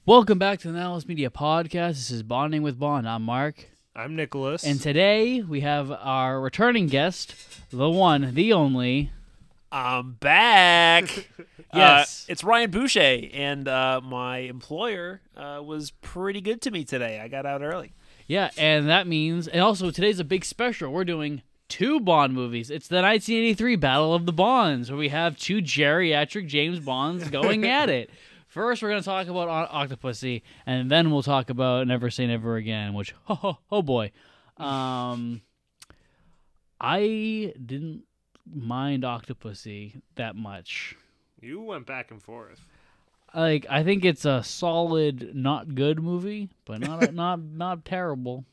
Welcome back to the Nihilist Media Podcast. This is Bonding with Bond. I'm Mark. I'm Nicholas. And today we have our returning guest, the one, the only. I'm back. Yes. It's Ryan Boucher, and my employer was pretty good to me today. I got out early. Yeah, and that means, and also today's a big special. We're doing two Bond movies. It's the 1983 Battle of the Bonds, where we have two geriatric James Bonds going at it. First, we're going to talk about Octopussy, and then we'll talk about Never Say Never Again, which, oh boy. I didn't mind Octopussy that much. You went back and forth. I think it's a solid, not good movie, but not terrible.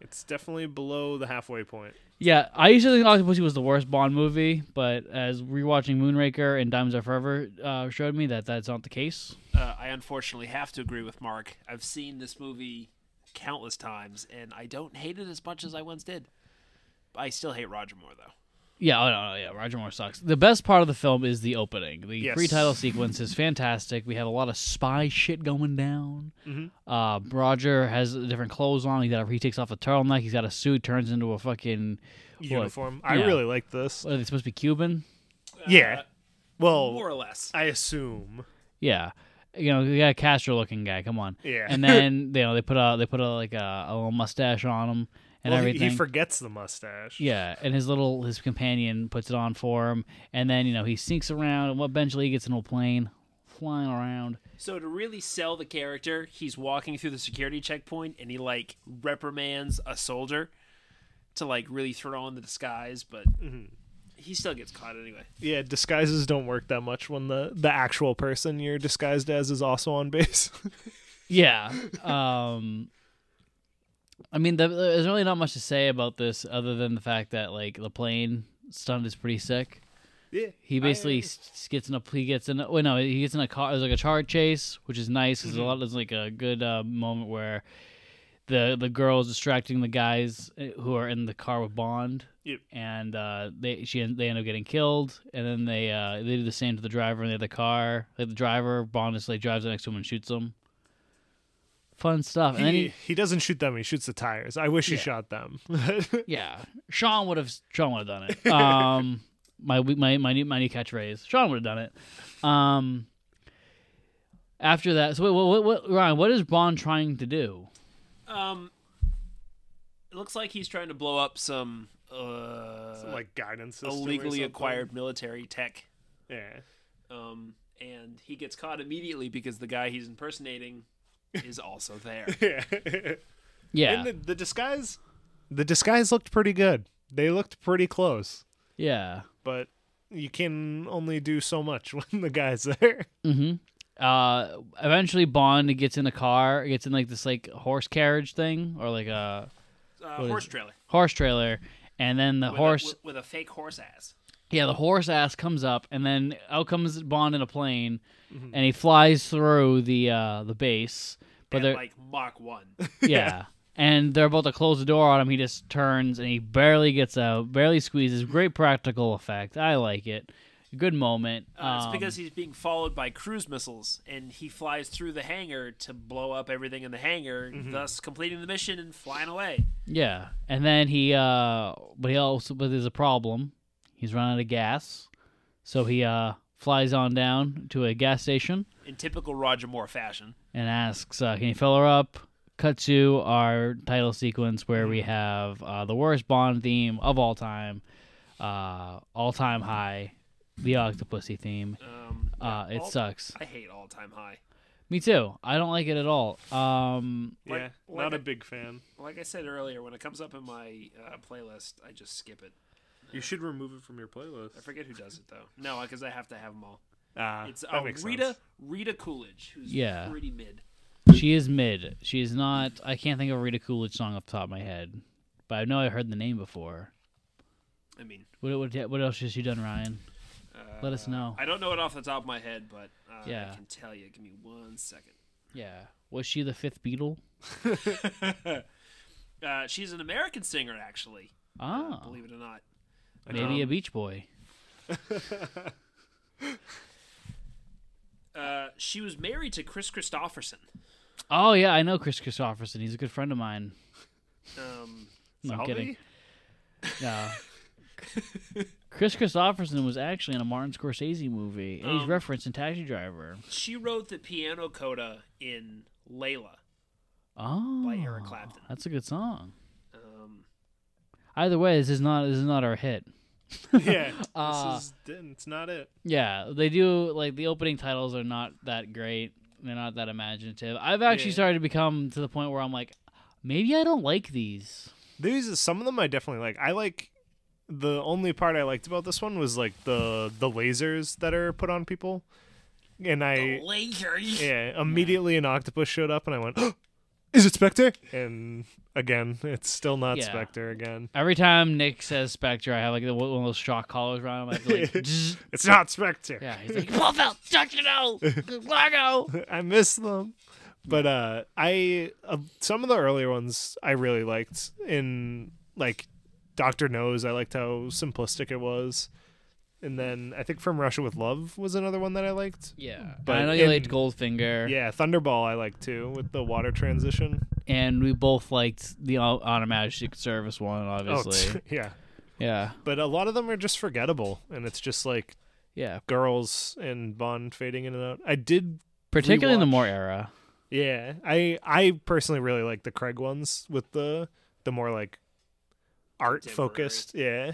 It's definitely below the halfway point. Yeah, I used to think Octopussy was the worst Bond movie, but as rewatching Moonraker and Diamonds Are Forever showed me that that's not the case. I unfortunately have to agree with Mark. I've seen this movie countless times, and I don't hate it as much as I once did. I still hate Roger Moore, though. Yeah, Roger Moore sucks. The best part of the film is the opening. The pre-title sequence is fantastic. We have a lot of spy shit going down. Mm-hmm. Roger has different clothes on. He takes off a turtleneck. He's got a suit, turns into a fucking uniform. I really like this. What, are they supposed to be Cuban? Yeah. Well, more or less. I assume. Yeah. You got a Castro-looking guy. Come on. Yeah. And then they put a little mustache on him. And everything. He forgets the mustache. Yeah, and his companion puts it on for him, and then he sneaks around, and eventually he gets into a plane, flying around. So to really sell the character, he's walking through the security checkpoint, and he reprimands a soldier to really throw on the disguise, but he still gets caught anyway. Yeah, disguises don't work that much when the actual person you're disguised as is also on base. Yeah. I mean, there's really not much to say about this other than the fact that the plane stunt is pretty sick. Yeah, he basically gets in a car. There's a car chase, which is nice because there's a good moment where the girl is distracting the guys who are in the car with Bond. Yep. And they end up getting killed, and then they do the same to the driver in the other car. The driver, Bond just drives next to him and shoots him. Fun stuff. And then he doesn't shoot them. He shoots the tires. I wish he shot them. Yeah, Sean would have done it. My new catchphrase. Sean would have done it. After that, so what Ryan? What is Bond trying to do? It looks like he's trying to blow up some guidance system illegally acquired military tech. Yeah. And he gets caught immediately because the guy he's impersonating is also there. Yeah. And the disguise looked pretty good. They looked pretty close. Yeah. But you can only do so much when the guy's there. Mm-hmm. Eventually Bond gets in a car, gets in this horse carriage thing, or a horse trailer, and then the horse with a fake horse ass. Yeah, the horse ass comes up, and then out comes Bond in a plane, and he flies through the base. But they're Mach 1. Yeah, and they're about to close the door on him. He just turns, and he barely gets out, barely squeezes. Great practical effect. I like it. Good moment. It's because he's being followed by cruise missiles, and he flies through the hangar to blow up everything in the hangar, thus completing the mission and flying away. Yeah, and then but there's a problem. He's run out of gas, so he flies on down to a gas station. In typical Roger Moore fashion. And asks, can you fill her up? Cut to our title sequence where we have the worst Bond theme of all time, All-Time High, the Octopussy theme. It sucks. I hate All-Time High. Me too. I don't like it at all. Not a big fan. Like I said earlier, when it comes up in my playlist, I just skip it. You should remove it from your playlist. I forget who does it, though. No, because I have to have them all. It's Rita Coolidge, who's pretty mid. She is mid. She is not... I can't think of a Rita Coolidge song off the top of my head. But I know I heard the name before. I mean... What else has she done, Ryan? Let us know. I don't know it off the top of my head, but I can tell you. Give me 1 second. Yeah. Was she the fifth Beatle? She's an American singer, actually. Believe it or not. Maybe a Beach Boy. She was married to Chris Christopherson. Oh yeah, I know Chris Christopherson. He's a good friend of mine. No, I'm kidding. No. Chris Christopherson was actually in a Martin Scorsese movie, and he's referenced in Taxi Driver. She wrote the piano coda in Layla. Oh, by Eric Clapton. That's a good song. Either way, this is not our hit. Yeah, it's not it. Yeah, they do, like, the opening titles are not that great. They're not that imaginative. I've actually started to become to the point where I'm like, maybe I don't like these. Some of them I definitely like. I like the only part I liked about this one was like the lasers that are put on people, and the lasers. Immediately an octopus showed up, and I went, oh, "Is it Spectre?" And again, it's still not Spectre. Again, every time Nick says Spectre, I have like one of those shock collars around him. I have to like, it's not Spectre. Yeah, he's like, Blofeld, Largo. I miss them. But I some of the earlier ones I really liked. In like Dr. Knows, I liked how simplistic it was. And then I think From Russia with Love was another one that I liked. Yeah, but I know you liked Goldfinger. Yeah, Thunderball I liked too, with the water transition. And we both liked the Automatic Secret Service one, obviously. Yeah. Yeah. But a lot of them are just forgettable, and it's just like girls and Bond fading in and out. I did particularly in the Moore era. Yeah, I personally really like the Craig ones with the more like art focused. Yeah,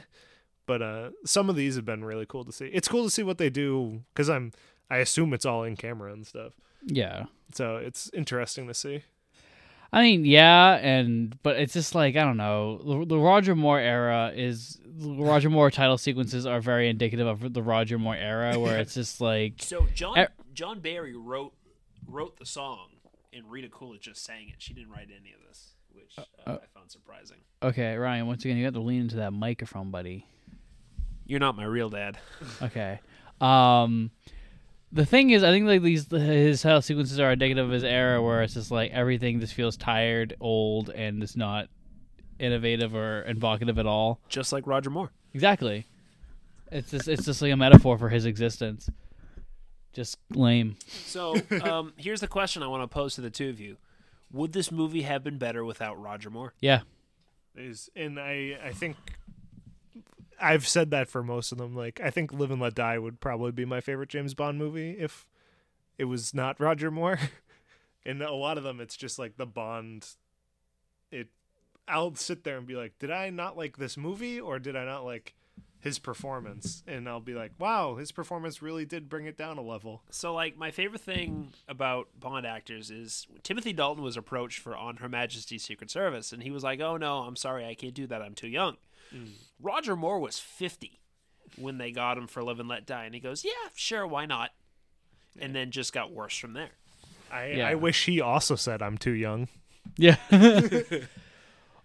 but some of these have been really cool to see. It's cool to see what they do because I assume it's all in camera and stuff. Yeah, so it's interesting to see. I mean, yeah, but it's just like, I don't know. The Roger Moore era Roger Moore title sequences are very indicative of the Roger Moore era, where it's just like. So John Barry wrote the song, and Rita Coolidge just sang it. She didn't write any of this, which I found surprising. Okay, Ryan. Once again, you got to lean into that microphone, buddy. You're not my real dad. Okay. The thing is, I think like his title sequences are indicative of his era, where it's just like everything just feels tired, old, and it's not innovative or evocative at all. Just like Roger Moore. Exactly. It's just like a metaphor for his existence. Just lame. So here's the question I want to pose to the two of you: would this movie have been better without Roger Moore? Yeah. And I think I've said that for most of them. Like, I think Live and Let Die would probably be my favorite James Bond movie if it was not Roger Moore. And a lot of them, it's just like the Bond. I'll sit there and be like, did I not like this movie, or did I not like his performance? And I'll be like, wow, his performance really did bring it down a level. So, like, my favorite thing about Bond actors is Timothy Dalton was approached for On Her Majesty's Secret Service, and he was like, oh, no, I'm sorry, I can't do that, I'm too young. Roger Moore was 50 when they got him for Live and Let Die, and he goes, yeah, sure, why not? And then just got worse from there. I wish he also said, I'm too young. Yeah.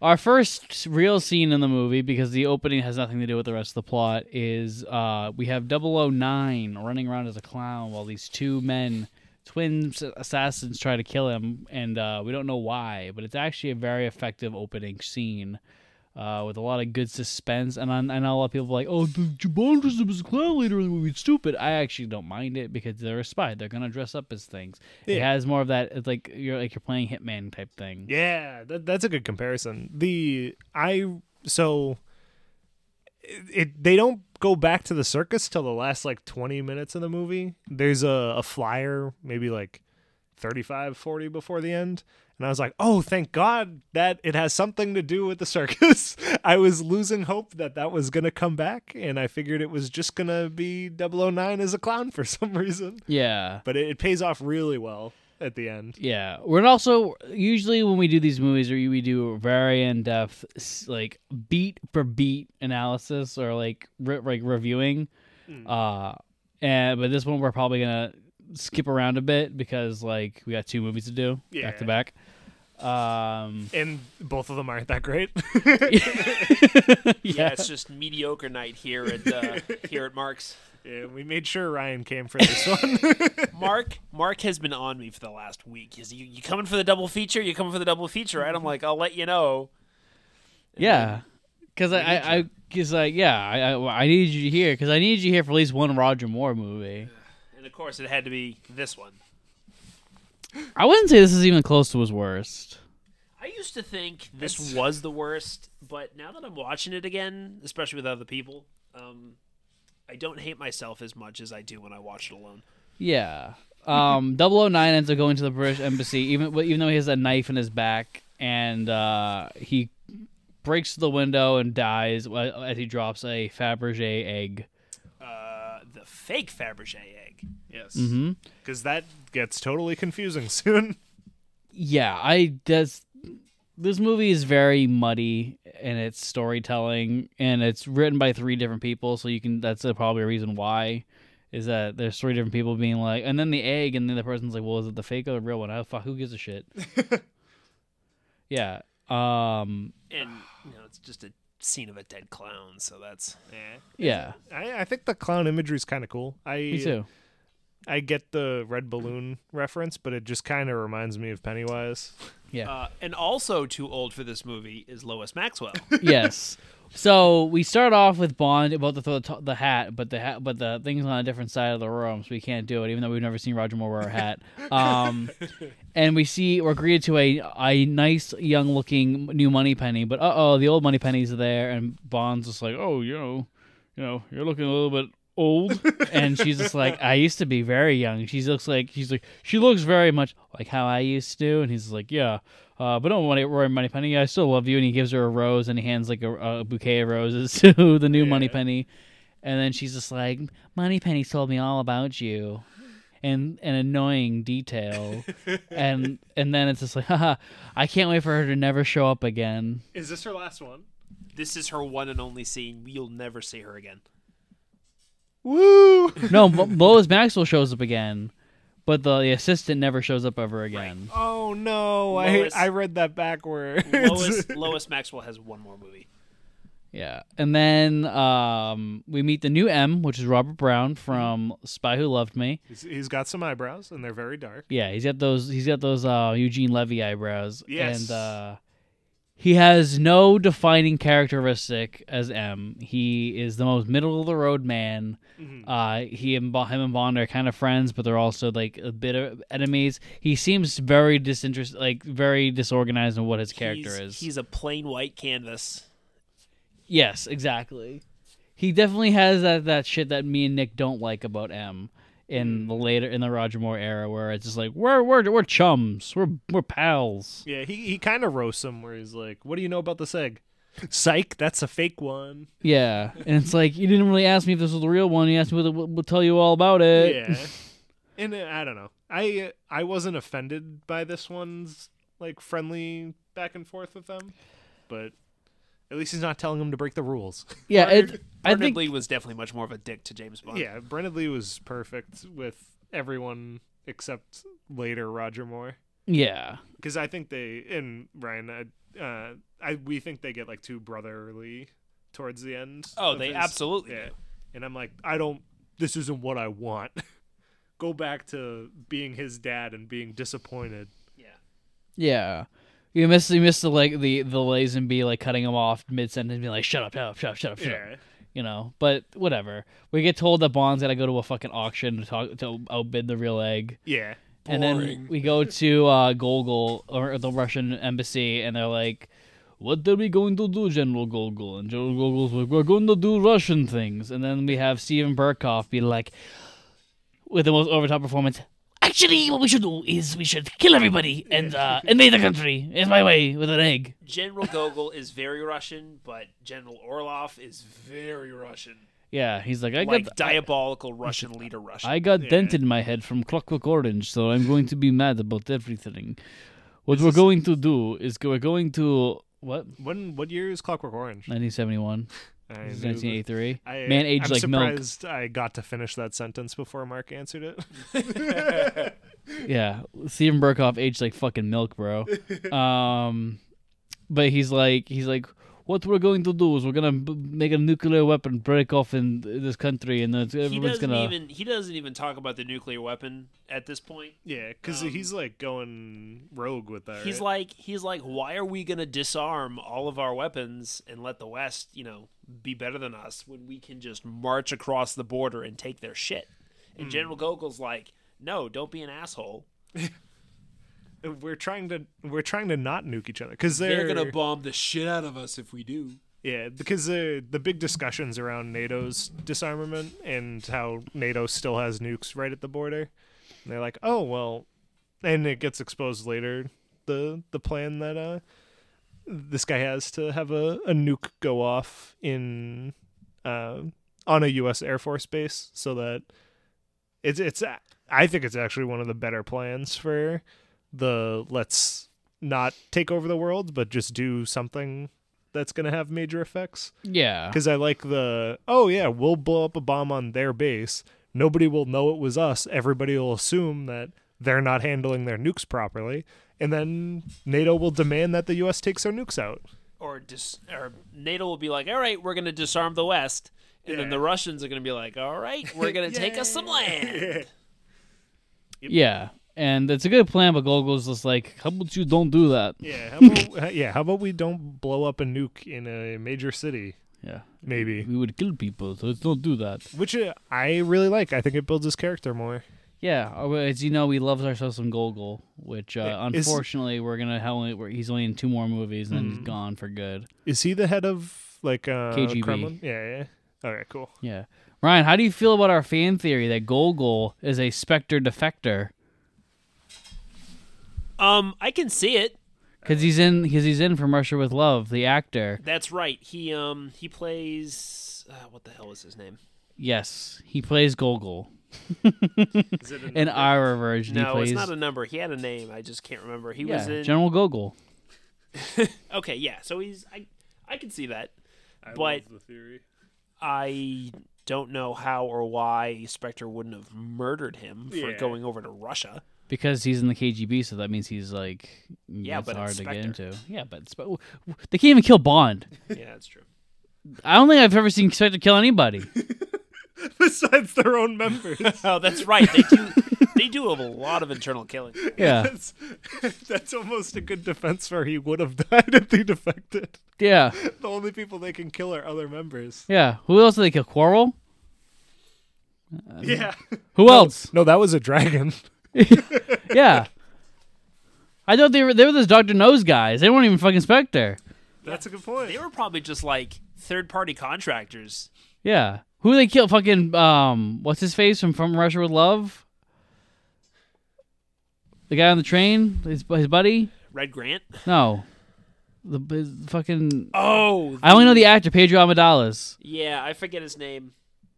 Our first real scene in the movie, because the opening has nothing to do with the rest of the plot, is we have 009 running around as a clown while these two men, twin assassins, try to kill him, and we don't know why, but it's actually a very effective opening scene with a lot of good suspense. And I know a lot of people are like, oh, the Bond dressed up as a clown later in the movie, it's stupid. I actually don't mind it because they're a spy. They're going to dress up as things. Yeah. It has more of that, it's like you're playing Hitman type thing. Yeah, that's a good comparison. They don't go back to the circus till the last like 20 minutes of the movie. There's a flyer maybe like 35, 40 before the end. And I was like, oh, thank God that it has something to do with the circus. I was losing hope that was going to come back, and I figured it was just going to be 009 as a clown for some reason. Yeah. But it pays off really well at the end. Yeah. We're also, usually when we do these movies, we do very in-depth, like, beat-for-beat analysis or, like, reviewing. But this one we're probably going to skip around a bit because like we got two movies to do back to back, and both of them aren't that great. Yeah, it's just mediocre night here at Mark's. Yeah, we made sure Ryan came for this one. Mark has been on me for the last week. He's you coming for the double feature? You coming for the double feature, right? I'm like, I'll let you know. And yeah, because I need you here because I need you here for at least one Roger Moore movie. And of course, it had to be this one. I wouldn't say this is even close to his worst. I used to think this was the worst, but now that I'm watching it again, especially with other people, I don't hate myself as much as I do when I watch it alone. Yeah. 009 ends up going to the British embassy, even though he has a knife in his back, and he breaks the window and dies as he drops a Fabergé egg. The fake Fabergé egg. Yes. Mm-hmm. Because that gets totally confusing soon. Yeah, this movie is very muddy in its storytelling, and it's written by 3 different people, so that's probably a reason why, is that there's 3 different people being like, and then the egg, and then the person's like, well, is it the fake or the real one? Oh, fuck, who gives a shit? Yeah. And, it's just a scene of a dead clown, so that's... Yeah. I think the clown imagery is kind of cool. Me too. I get the red balloon reference, but it just kind of reminds me of Pennywise. Yeah. And also too old for this movie is Lois Maxwell. Yes. So we start off with Bond about to throw the hat, but the thing's on a different side of the room, so we can't do it, even though we've never seen Roger Moore wear a hat. And we're greeted to a nice young looking new Moneypenny, but the old Moneypenny's there, and Bond's just like, oh, you're looking a little bit old, and she's just like, I used to be very young. She looks very much like how I used to, and he's like, yeah. But don't worry, Moneypenny, I still love you. And he gives her a rose, and he hands like a bouquet of roses to the new Moneypenny. And then she's just like, Moneypenny told me all about you, and an annoying detail. and then it's just like, haha, I can't wait for her to never show up again. Is this her last one? This is her one and only scene. You'll never see her again. Woo! No, Lois Maxwell shows up again, but the assistant never shows up ever again. Right. Oh no! I read that backwards. Lois Maxwell has one more movie. Yeah, and then we meet the new M, which is Robert Brown from Spy Who Loved Me. He's got some eyebrows, and they're very dark. Yeah, he's got those Eugene Levy eyebrows. Yes. And he has no defining characteristic as M. He is the most middle of the road man. Mm-hmm. Him and Bond are kind of friends, but they're also like a bit of enemies. He seems very disinterested, like very disorganized in what his character is. He's a plain white canvas. Yes, exactly. He definitely has that shit that me and Nick don't like about M in the Roger Moore era, where it's just like we're chums, we're pals. Yeah, he kind of roasts him, where he's like, "What do you know about this egg?" Psych, that's a fake one. Yeah, and it's like, you didn't really ask me if this was the real one. You asked me we'll tell you all about it. Yeah, and I don't know. I wasn't offended by this one's like friendly back and forth with them, but at least he's not telling them to break the rules. Yeah, I Bernard think Lee was definitely much more of a dick to James Bond. Yeah, Bernard Lee was perfect with everyone except later Roger Moore. Yeah, because I think they and Ryan, we think they get like too brotherly towards the end. Oh, they absolutely do. And I'm like, this isn't what I want. Go back to being his dad and being disappointed. Yeah. You missed the Lazenby like cutting him off mid sentence and being like, shut up. You know, but whatever. We get told that Bond's gotta go to a fucking auction to outbid the real egg. Yeah. And then we go to Gogol, or the Russian embassy, and they're like, what are we going to do, General Gogol? And General Gogol's like, we're going to do Russian things. And then we have Steven Berkoff be like, with the most over-top performance, actually, what we should do is we should kill everybody and invade the country. It's my way with an egg. General Gogol is very Russian, but General Orlov is very Russian. Yeah, he's like, diabolical Russian leader Russian. I got dented in my head from Clockwork Orange, so I'm going to be mad about everything. What we're going to do is we're going to... What? What year is Clockwork Orange? 1971. This is 1983. Man aged I'm like milk. surprised I got to finish that sentence before Mark answered it. Yeah, Steven Berkoff aged like fucking milk, bro. But he's like, what we're going to do is we're gonna make a nuclear weapon break off in this country, and everyone's He doesn't even talk about the nuclear weapon at this point. Yeah, because he's like going rogue with that. He's like, why are we gonna disarm all of our weapons and let the West, be better than us when we can just march across the border and take their shit? And General Gogol's like, no, don't be an asshole. We're trying to not nuke each other because They're gonna bomb the shit out of us if we do. Yeah, because the big discussions around NATO's disarmament and how NATO still has nukes right at the border. And they're like, oh, well, and it gets exposed later, the plan that this guy has to have a nuke go off in on a U.S. Air Force base so that it's I think it's actually one of the better plans for the let's not take over the world, but just do something that's going to have major effects. Yeah. Because I like we'll blow up a bomb on their base. Nobody will know it was us. Everybody will assume that they're not handling their nukes properly. And then NATO will demand that the U.S. takes their nukes out. Or NATO will be like, all right, we're going to disarm the West. And then the Russians are going to be like, all right, we're going to take us some land. Yeah. And it's a good plan, but Gogol's just like, how about you don't do that? Yeah, how about we don't blow up a nuke in a major city? Yeah. Maybe. We would kill people, so let's don't do that. Which I really like. I think it builds his character more. Yeah. As you know, we love ourselves some Gogol, which unfortunately he's only in 2 more movies and then he's gone for good. Is he the head of KGB? Kremlin? Yeah. Okay, cool. Yeah. Ryan, how do you feel about our fan theory that Gogol is a Spectre defector? I can see it. Because he's in From Russia with Love, the actor. That's right. He plays what the hell is his name? Yes, he plays Gogol. Is it In our version, No, he plays. it's not a number. He had a name. I just can't remember. He was in General Gogol. Okay, yeah. So I can see that. I but love the theory. I don't know how or why Spectre wouldn't have murdered him for going over to Russia. Because he's in the KGB, so that means he's like, it's but hard it's to get Spectre. into. Yeah, but they can't even kill Bond. Yeah, that's true. I don't think I've ever seen Spectre kill anybody. Besides their own members. Oh, that's right. They do have a lot of internal killing. Yeah. That's almost a good defense for he would have died if he defected. Yeah. The only people they can kill are other members. Yeah. Who else did they kill? Quarrel? Yeah. Who else? No, that was a dragon. Yeah. I thought they were those Dr. Nose guys. They weren't even fucking Spectre. That's a good point. They were probably just like third-party contractors. Yeah. Who they kill? Fucking what's his face from Russia with Love? The guy on the train, his buddy. Red Grant? No, his fucking. Oh, I only know the actor Pedro Almodovar. Yeah, I forget his name.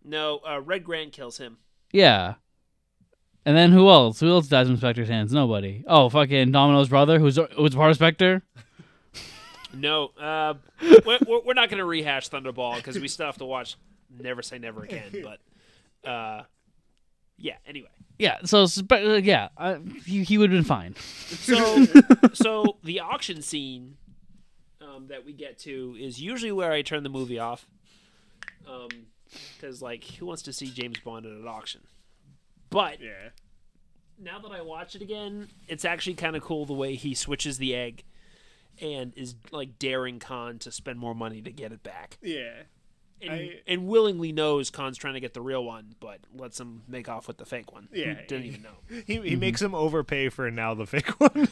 No, Red Grant kills him. Yeah. And then who else? Who else dies in Spectre's hands? Nobody. Oh, fucking Domino's brother, who's part of Spectre. No, we're not going to rehash Thunderball because we still have to watch Never Say Never Again. But yeah. Anyway. Yeah. So he would have been fine. So the auction scene that we get to is usually where I turn the movie off. Because who wants to see James Bond at an auction? But now that I watch it again, it's actually kind of cool the way he switches the egg and is daring Khan to spend more money to get it back. Yeah. And willingly knows Khan's trying to get the real one, but lets him make off with the fake one. Yeah. Didn't even know. He makes him overpay for now the fake one.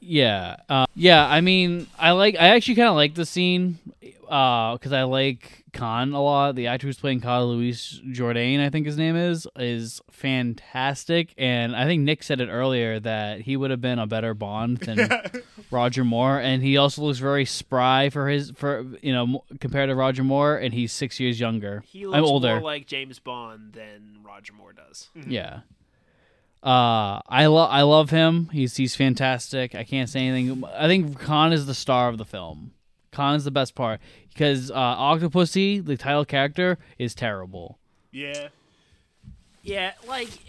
Yeah. Yeah. I mean, I actually kind of like the scene because I like Khan a lot. The actor who's playing Khan, Luis Jourdain, I think his name is fantastic. And I think Nick said it earlier that he would have been a better Bond than Roger Moore. And he also looks very spry compared to Roger Moore. And he's 6 years younger. He looks older. more like James Bond than Roger Moore does. Yeah. I love him. He's fantastic. I can't say anything. I think Khan is the star of the film. Khan is the best part because Octopussy, the title character, is terrible. Yeah. Yeah,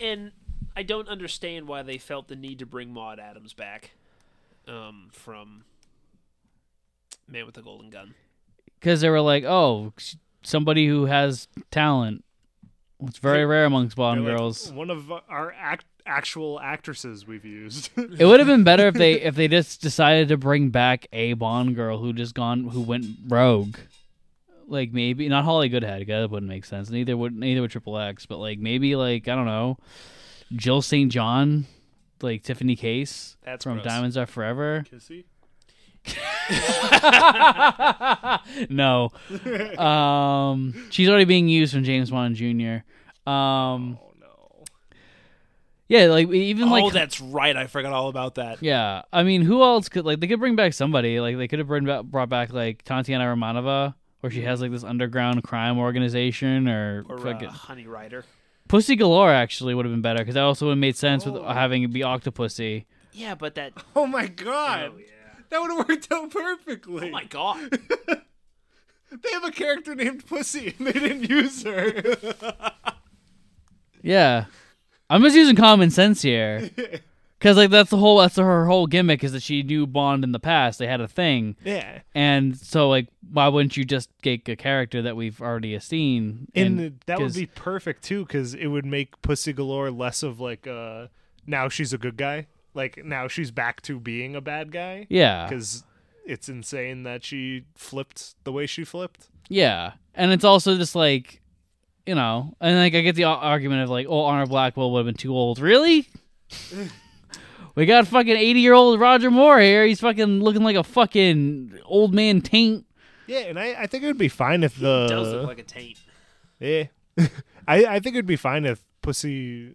and I don't understand why they felt the need to bring Maude Adams back from Man with the Golden Gun. Because they were like, oh, somebody who has talent. It's very rare amongst Bond girls. One of our actual actresses we've used. It would have been better if they just decided to bring back a Bond girl who went rogue. Like maybe not Holly Goodhead, that wouldn't make sense. Neither would Triple X, but like maybe like I don't know, Jill St. John, like Tiffany Case That's from gross. Diamonds Are Forever. Kissy? No, she's already being used from James Bond Jr. Oh no. Yeah, like even like that's right. I forgot all about that. yeah. I mean, who else could like they could bring back somebody like they could have brought back like Tatiana Romanova, where she has like this underground crime organization, or Honey Rider. Pussy Galore actually would have been better because that also would have made sense with having it be Octopussy. Yeah, but that. Oh my god. Oh, yeah. That would have worked out perfectly. Oh my god. They have a character named Pussy and they didn't use her. Yeah, I'm just using common sense here. Because like that's her whole gimmick is that she knew Bond in the past. They had a thing. Yeah. And so like why wouldn't you just get a character that we've already seen? And that would be perfect too, because it would make Pussy Galore less of like now she's a good guy. Like now she's back to being a bad guy. Yeah. Because it's insane that she flipped the way she flipped. Yeah. And it's also just like, you know, and like I get the argument of like, oh, Honor Blackwell would have been too old. Really? We got fucking 80-year-old Roger Moore here. He's fucking looking like a fucking old man taint. Yeah, and I think it would be fine if He does look like a taint. Yeah. I think it would be fine if Octopussy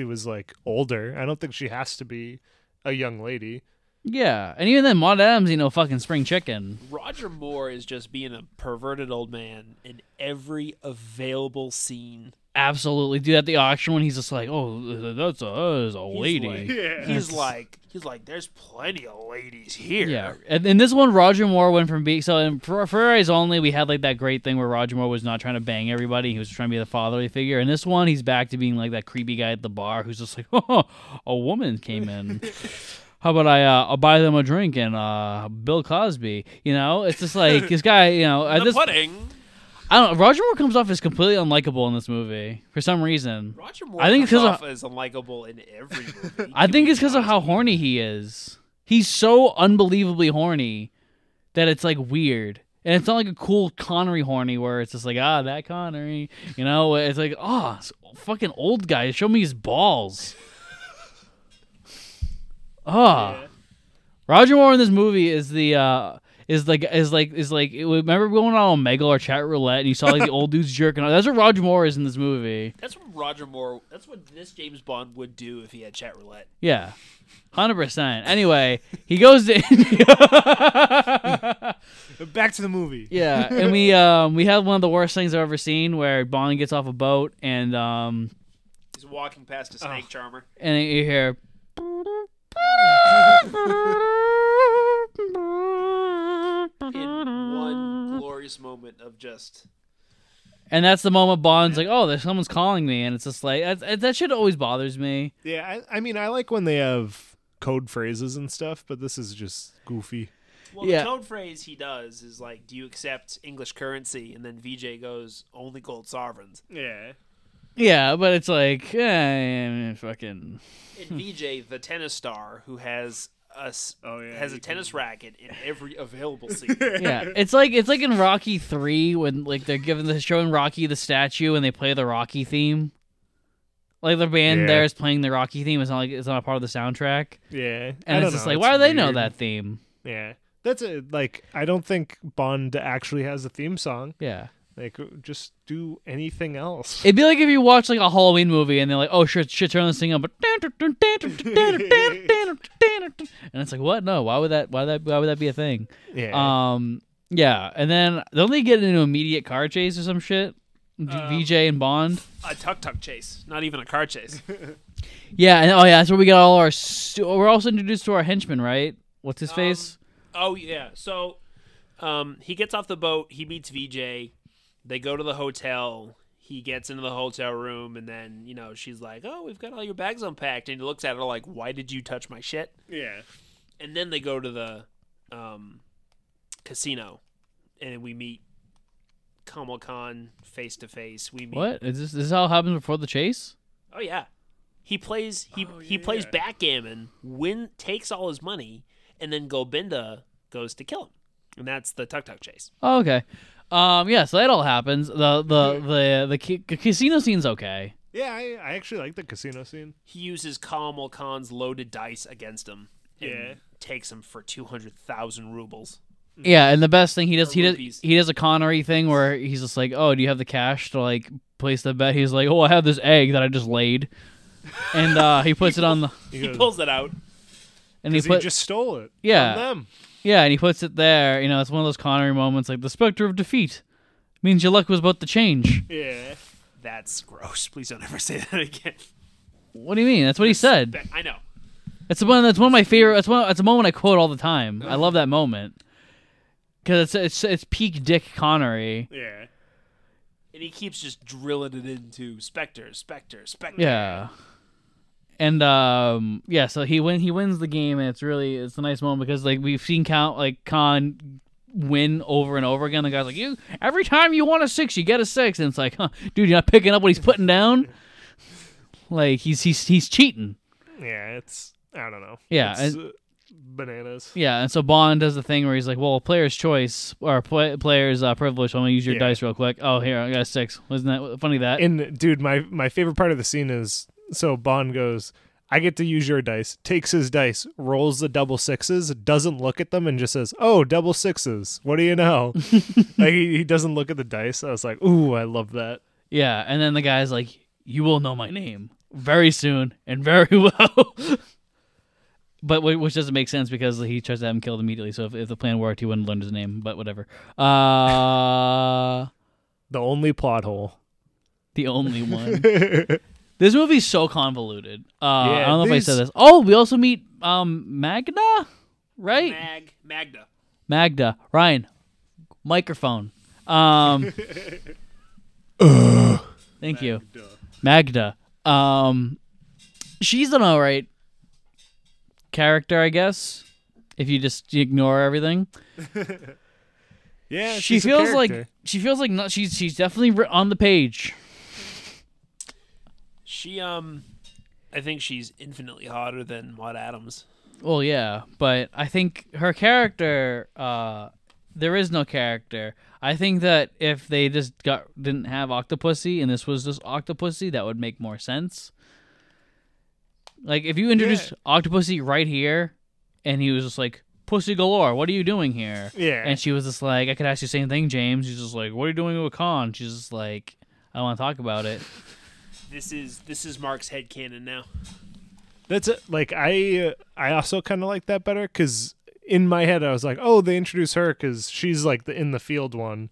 was like older. I don't think she has to be a young lady. Yeah. And even then, Maud Adams, fucking spring chicken. Roger Moore is just being a perverted old man in every available scene. Absolutely. Dude, at the auction when he's just like, oh, that's a lady. He's like, there's plenty of ladies here. Yeah. And in this one, Roger Moore went from being, so in For Eyes Only, we had like that great thing where Roger Moore was not trying to bang everybody. He was trying to be the fatherly figure. In this one, he's back to being like that creepy guy at the bar who's just like, oh, a woman came in. How about I'll buy them a drink and Bill Cosby. It's just like this guy, at this pudding. I don't know. Roger Moore comes off as completely unlikable in this movie for some reason. Roger Moore comes off as unlikable in every movie. I think it's because of how horny he is. He's so unbelievably horny that it's like weird. And it's not like a cool Connery horny where it's just like, that Connery. It's like, fucking old guy. Show me his balls. Roger Moore in this movie is the is like remember going on Omegle or Chat Roulette and you saw like the old dudes jerking off? That's what Roger Moore is in this movie. That's what this James Bond would do if he had Chat Roulette. Yeah. 100%. Anyway, he goes to India. Back to the movie. Yeah, and we have one of the worst things I've ever seen where Bond gets off a boat and he's walking past a snake charmer. And you hear in one glorious moment of just. And that's the moment Bond's like, oh, there's someone's calling me, and it's just like that shit always bothers me. Yeah, I mean, I like when they have code phrases and stuff, but this is just goofy. Well, the code phrase he does is like, do you accept English currency? And then VJ goes, only gold sovereigns. Yeah. Yeah, but it's like, fucking. And VJ, the tennis star, who has a tennis racket in every available scene. Yeah, it's like in Rocky 3 when like they're showing Rocky the statue and they play the Rocky theme. Like the band there is playing the Rocky theme. It's not a part of the soundtrack. Yeah, and it's just like, why do they know that theme? Yeah, that's like I don't think Bond actually has a theme song. Yeah. Like, just do anything else. It'd be like if you watch like a Halloween movie and they're like, oh, shit, turn this thing up, but and it's like, what? No, why would that be a thing? Yeah. Yeah, and then don't they get into an immediate car chase or some shit? VJ and Bond. A tuk-tuk chase, not even a car chase. Yeah, and that's where we got all our. We're also introduced to our henchman, right? What's his face? Oh yeah, so he gets off the boat. He meets VJ. They go to the hotel. He gets into the hotel room, and then, she's like, oh, we've got all your bags unpacked. And he looks at her like, why did you touch my shit? Yeah. And then they go to the casino, and we meet Kamal Khan face to face. What? Is this how it happens before the chase? Oh, yeah. He plays backgammon, takes all his money, and then Gobinda goes to kill him. And that's the tuk-tuk chase. Oh, okay. Yeah, so that all happens. The casino scene's okay. Yeah, I actually like the casino scene. He uses Kamal Khan's loaded dice against him. And Yeah. takes him for 200,000 rubles. Yeah, and the best thing he does rupees. he does a Connery thing where he's just like, "Oh, do you have the cash to like place the bet?" He's like, "Oh, I have this egg that I just laid," and he puts it on the He pulls it out. and he just stole it. Yeah. From them. Yeah, and he puts it there. You know, it's one of those Connery moments, like the specter of defeat means your luck was about to change. Yeah. That's gross. Please don't ever say that again. What do you mean? That's what he said. I know. That's one of my favorite. It's a moment I quote all the time. I love that moment because it's peak Dick Connery. Yeah. And he keeps just drilling it into Spectre. Yeah. And yeah, so he wins the game, and it's a nice moment because like we've seen Khan win over and over again. The guy's like, "You every time you want a 6, you get a 6," and it's like, "Huh, dude, you're not picking up what he's putting down." Like he's cheating. Yeah, it's I don't know. Yeah, it's, bananas. Yeah, and so Bond does the thing where he's like, "Well, player's choice or player's privilege. I'm gonna use your dice real quick. Oh, here, I got a 6. Wasn't that funny? That And dude, my favorite part of the scene is so Bond goes, "I get to use your dice," takes his dice, rolls the double 6s, doesn't look at them, and just says, "Oh, double 6s. What do you know?" Like he doesn't look at the dice. I was like, "Ooh, I love that." Yeah, and then the guy's like, "You will know my name very soon and very well." But which doesn't make sense because he tries to have him killed immediately. So if the plan worked, he wouldn't learn his name. But whatever. The only plot hole. The only one. This movie's so convoluted. I don't know if I said this. Oh, we also meet Magda, right? Magda. Ryan, microphone. Thank you. Magda. She's an alright character, I guess, if you just ignore everything. Yeah, she feels like not. She's definitely on the page. She I think she's infinitely hotter than Maud Adams. Well, yeah, but I think her character, there is no character. I think that if they just didn't have Octopussy and this was just Octopussy, that would make more sense. Like, if you introduced Octopussy right here, and he was just like, "Pussy galore, what are you doing here?" Yeah. And she was just like, "I could ask you the same thing, James." She's just like, "What are you doing with Khan?" She's just like, "I don't want to talk about it." This is Mark's headcanon now. That's it. Like, I also kind of like that better, because in my head, I was like, oh, they introduce her because she's like the in the field one.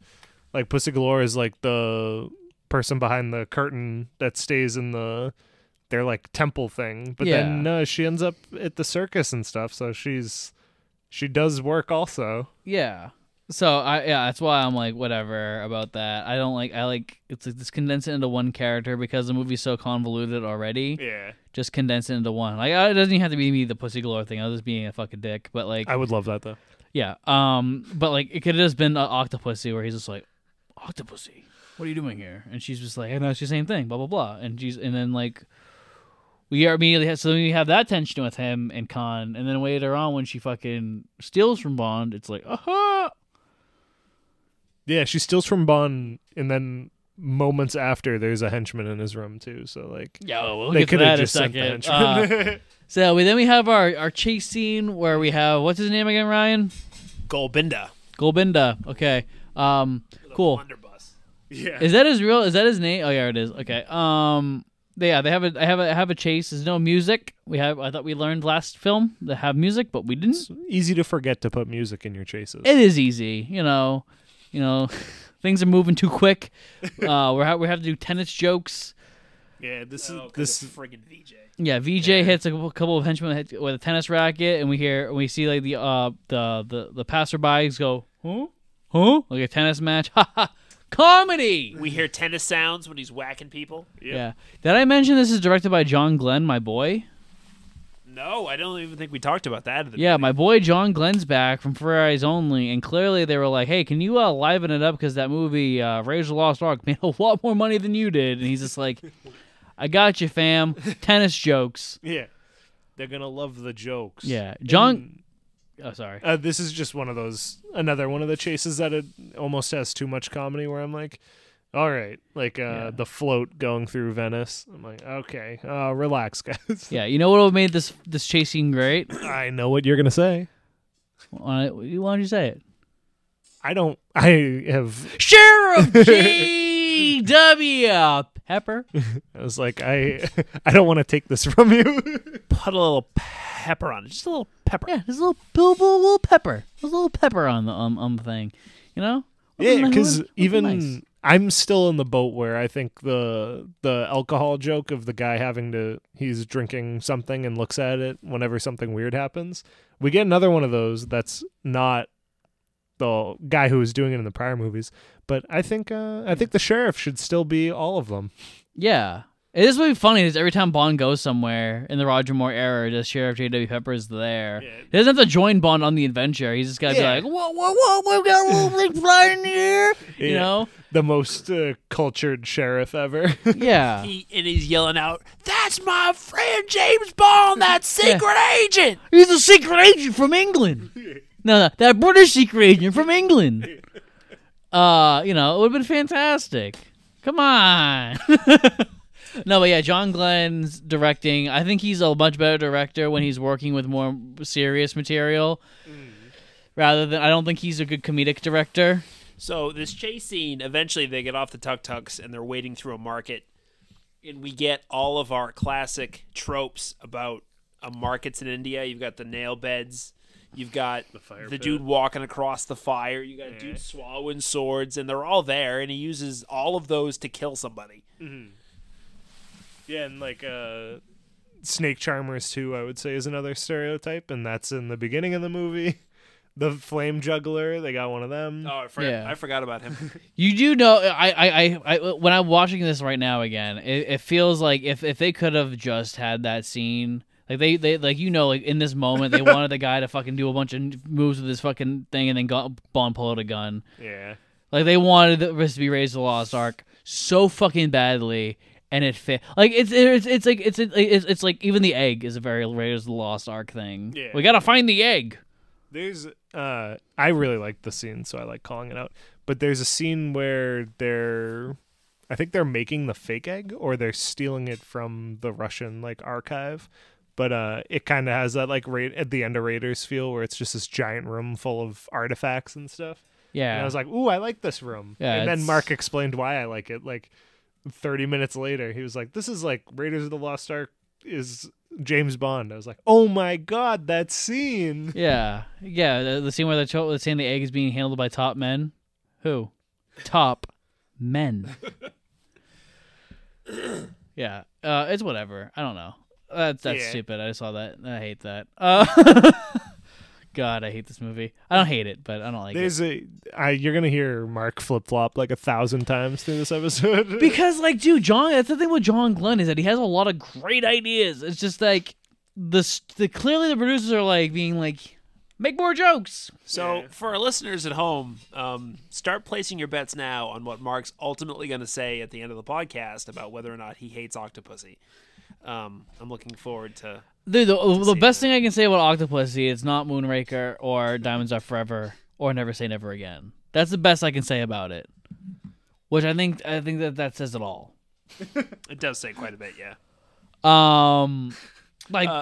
Like, Pussy Galore is like the person behind the curtain that stays in their like temple thing. But then she ends up at the circus and stuff, so she does work also. Yeah. So that's why I'm like whatever about that. I like it's like just condense it into one character because the movie's so convoluted already. Yeah. Just condense it into one. Like it doesn't even have to be me the Pussy Galore thing. I was just being a fucking dick. But like I would love that though. Yeah. But like it could have just been Octopussy where he's just like, "Octopussy, what are you doing here?" And she's just like, "I know it's the same thing." Blah blah blah. And then like we are immediately so we have that tension with him and Khan, and then later on when she fucking steals from Bond, it's like, aha. Yeah, she steals from Bond, and then moments after, there's a henchman in his room too. So like, we'll they get to could have that in a just sent the second. henchman. So then we have our chase scene where we have what's his name again, Ryan? Golbinda. Okay. Cool. Blunderbuss. Yeah. Is that his name? Oh yeah, it is. Okay. Yeah, they have a chase. There's no music. I thought we learned last film to have music, but we didn't. It's easy to forget to put music in your chases. It is easy, you know, things are moving too quick. We have to do tennis jokes. Yeah, this is friggin' VJ. Yeah, VJ hits a couple of henchmen with a tennis racket, and we see like the passerbys go, huh, like a tennis match. Ha ha. Comedy. We hear tennis sounds when he's whacking people. Yep. Yeah. Did I mention this is directed by John Glenn, my boy? No, I don't even think we talked about that. At the Yeah, beginning. my boy John Glenn's back from For Eyes Only, and clearly they were like, "Hey, can you liven it up because that movie Raiders of the Lost Ark made a lot more money than you did?" And he's just like, "I got you, fam. Tennis jokes." Yeah, they're gonna love the jokes. Yeah, John. Oh, sorry. This is just another one of the chases that it almost has too much comedy where I'm like, all right, like the float going through Venice. I'm like, okay, relax, guys. Yeah, you know what would have made this chase scene great? I know what you're going to say. Why don't you say it? I have... Sheriff G.W. Pepper. I was like, I don't want to take this from you. Put a little pepper on it. Just a little pepper. Yeah, there's a little pepper. There's a little pepper on the thing. You know? Yeah, because even nice. I'm still in the boat where I think the alcohol joke of the guy he's drinking something and looks at it whenever something weird happens. We get another one of those that's not the guy who was doing it in the prior movies, but I think the sheriff should still be all of them. Yeah. It is really funny is every time Bond goes somewhere in the Roger Moore era, just Sheriff J.W. Pepper is there. Yeah. He doesn't have to join Bond on the adventure. He's just got to be like, whoa, we've got a little thing flying here. Yeah. You know? The most cultured sheriff ever. Yeah. He's yelling out, "That's my friend James Bond, that secret agent! He's a secret agent from England!" No, that British secret agent from England. It would have been fantastic. Come on. No, but yeah, John Glenn's directing. I think he's a much better director when he's working with more serious material. Rather than, I don't think he's a good comedic director. So this chase scene, eventually they get off the tuk-tuks and they're wading through a market. And we get all of our classic tropes about markets in India. You've got the nail beds. You've got the dude walking across the fire. You got dudes swallowing swords, and they're all there, and he uses all of those to kill somebody. Mm-hmm. Yeah, and like snake charmers too, I would say, is another stereotype, and that's in the beginning of the movie. The flame juggler, they got one of them. Oh, I forgot about him. You do know, I when I'm watching this right now again, it feels like if they could have just had that scene. Like they like in this moment they wanted the guy to fucking do a bunch of moves with this fucking thing and then Bond pull out a gun. Yeah. Like they wanted this to be Raiders of the Lost Ark so fucking badly, and it fit. Like it's like even the egg is a very Raiders of the Lost Ark thing. Yeah. We gotta find the egg. There's I really like the scene, so I like calling it out. But there's a scene where I think they're making the fake egg or they're stealing it from the Russian like archive. But it kind of has that like at the end of Raiders feel where it's just this giant room full of artifacts and stuff. Yeah. And I was like, ooh, I like this room. Yeah, and then Mark explained why I like it. Like 30 minutes later, he was like, this is like Raiders of the Lost Ark is James Bond. I was like, oh my God, that scene. Yeah. Yeah. The scene where they're saying the egg is being handled by top men. Who? Top men. Yeah. It's whatever. I don't know. That's stupid. I saw that. I hate that. God, I hate this movie. I don't hate it, but I don't like it. You're gonna hear Mark flip flop like 1,000 times through this episode. Because, like, dude, that's the thing with John Glenn is that he has a lot of great ideas. It's just like clearly the producers are like being like, make more jokes. So for our listeners at home, start placing your bets now on what Mark's ultimately going to say at the end of the podcast about whether or not he hates Octopussy. I'm looking forward to. Dude, the best thing I can say about Octopussy is not Moonraker or Diamonds Are Forever or Never Say Never Again. That's the best I can say about it. Which I think that says it all. It does say quite a bit, yeah.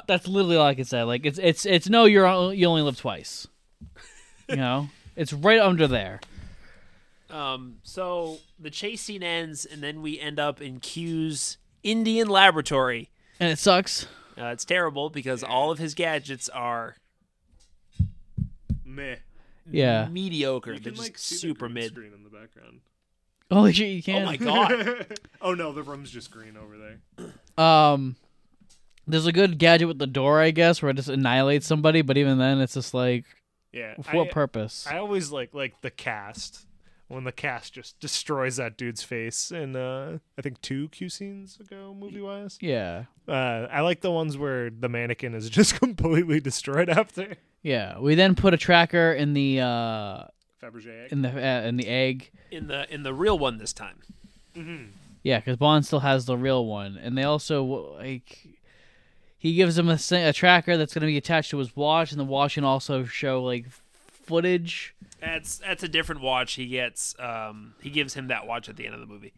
That's literally all I can say. Like it's no, you only live twice. You know, it's right under there. So the chase scene ends, and then we end up in Q's Indian laboratory, and it sucks. It's terrible because all of his gadgets are meh. Yeah, mediocre. You They're can, just super mid. Screen in the background. Holy shit, you can. Oh my God. Oh no, the room's just green over there. There's a good gadget with the door, I guess, where it just annihilates somebody, but even then, it's just like, for what purpose? I always like the cast. When the cast just destroys that dude's face in, I think 2 Q scenes ago, movie-wise. Yeah. I like the ones where the mannequin is just completely destroyed after. Yeah. We then put a tracker in the Fabergé egg. in the egg. In the real one this time. Mm-hmm. Yeah, because Bond still has the real one, and they also like he gives him a tracker that's going to be attached to his watch, and the watch can also show like footage. That's a different watch. He gives him that watch at the end of the movie.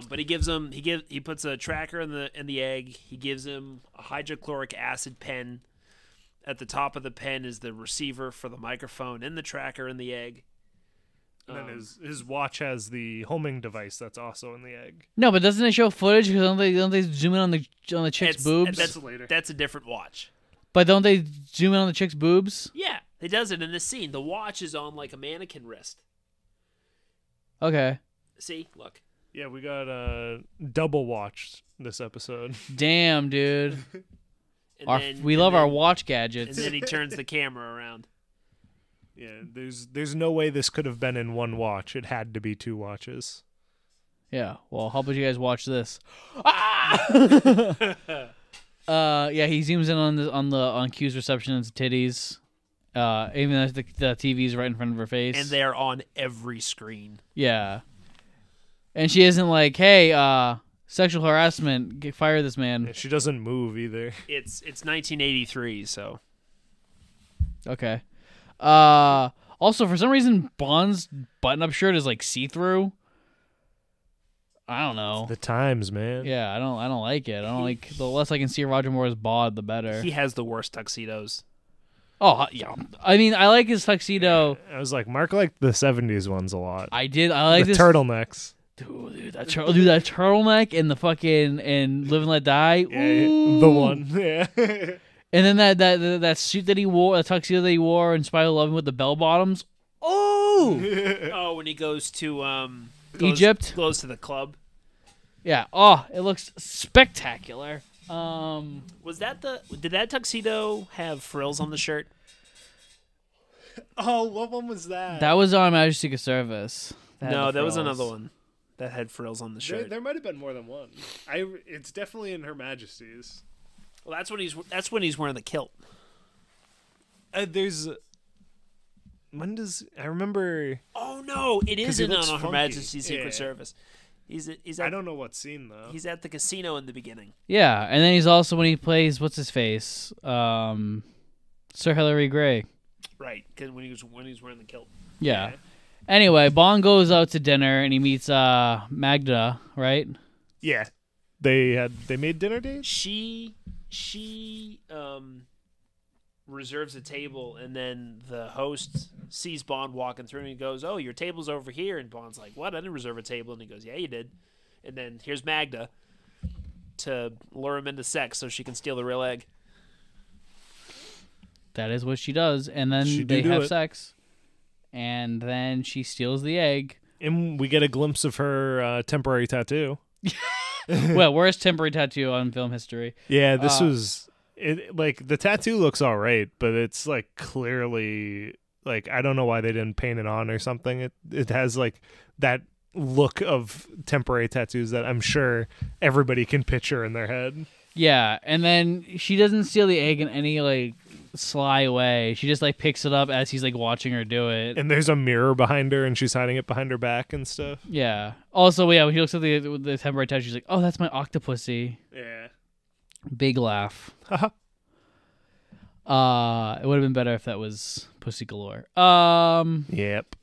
But he puts a tracker in the egg. He gives him a hydrochloric acid pen. At the top of the pen is the receiver for the microphone and the tracker in the egg. And then his watch has the homing device that's also in the egg. No, but doesn't it show footage? Because don't they zoom in on the chick's boobs? That's later. That's a different watch. But don't they zoom in on the chick's boobs? Yeah, it does it in this scene. The watch is on like a mannequin wrist. Okay. See, look. Yeah, we got double watched this episode. Damn, dude. We love our watch gadgets. And then he turns the camera around. Yeah, there's no way this could have been in one watch. It had to be two watches. Yeah, well, how about you guys watch this? Ah! Yeah, he zooms in on Q's reception and titties. Even as the TV's right in front of her face. And they're on every screen. Yeah. And she isn't like, hey, sexual harassment, fire this man. Yeah, she doesn't move either. It's 1983, so. Okay. Also, for some reason, Bond's button-up shirt is like see-through. I don't know. It's the times, man. Yeah, I don't like it. I don't like the less I can see Roger Moore's bod, the better. He has the worst tuxedos. Oh yeah, I mean, I like his tuxedo. I was like, Mark liked the '70s ones a lot. I did. I like the this turtlenecks. Dude, that turtleneck and the fucking and Live and Let Die. Yeah, the one. Yeah. And then that suit that he wore, the tuxedo that he wore in Spy Who Loved Me with the bell bottoms. Oh. Oh, when he goes to Egypt, goes to the club. Yeah. Oh, it looks spectacular. Did that tuxedo have frills on the shirt? Oh, what one was that? That was on Majesty's Secret Service. No, that was another one that had frills on the shirt. There might have been more than one. It's definitely in Her Majesty's. Well, that's when he's wearing the kilt. I remember? Oh no, it isn't on Her Majesty's Secret Service. He's at, I don't know what scene though. He's at the casino in the beginning. Yeah, and then he's also when he plays what's his face, Sir Hilary Grey. Right, because when he's wearing the kilt. Yeah. Anyway, Bond goes out to dinner and he meets Magda, right? Yeah. They made dinner dates? She reserves a table, and then the host sees Bond walking through and he goes, "Oh, your table's over here." And Bond's like, "What? I didn't reserve a table." And he goes, "Yeah, you did." And then here's Magda to lure him into sex so she can steal the real egg. That is what she does, and then they have sex, and then she steals the egg. And we get a glimpse of her temporary tattoo. Well, worst temporary tattoo on film history. Yeah, this was it. Like the tattoo looks all right, but it's like clearly like I don't know why they didn't paint it on or something. It has like that look of temporary tattoos that I'm sure everybody can picture in their head. Yeah, and then she doesn't steal the egg in any like sly way. She just like picks it up as he's like watching her do it. And there's a mirror behind her, and she's hiding it behind her back and stuff. Yeah. Also, yeah, when she looks at the temporary tattoo, she's like, "Oh, that's my Octopussy." Yeah. Big laugh. It would have been better if that was Pussy Galore. Yep.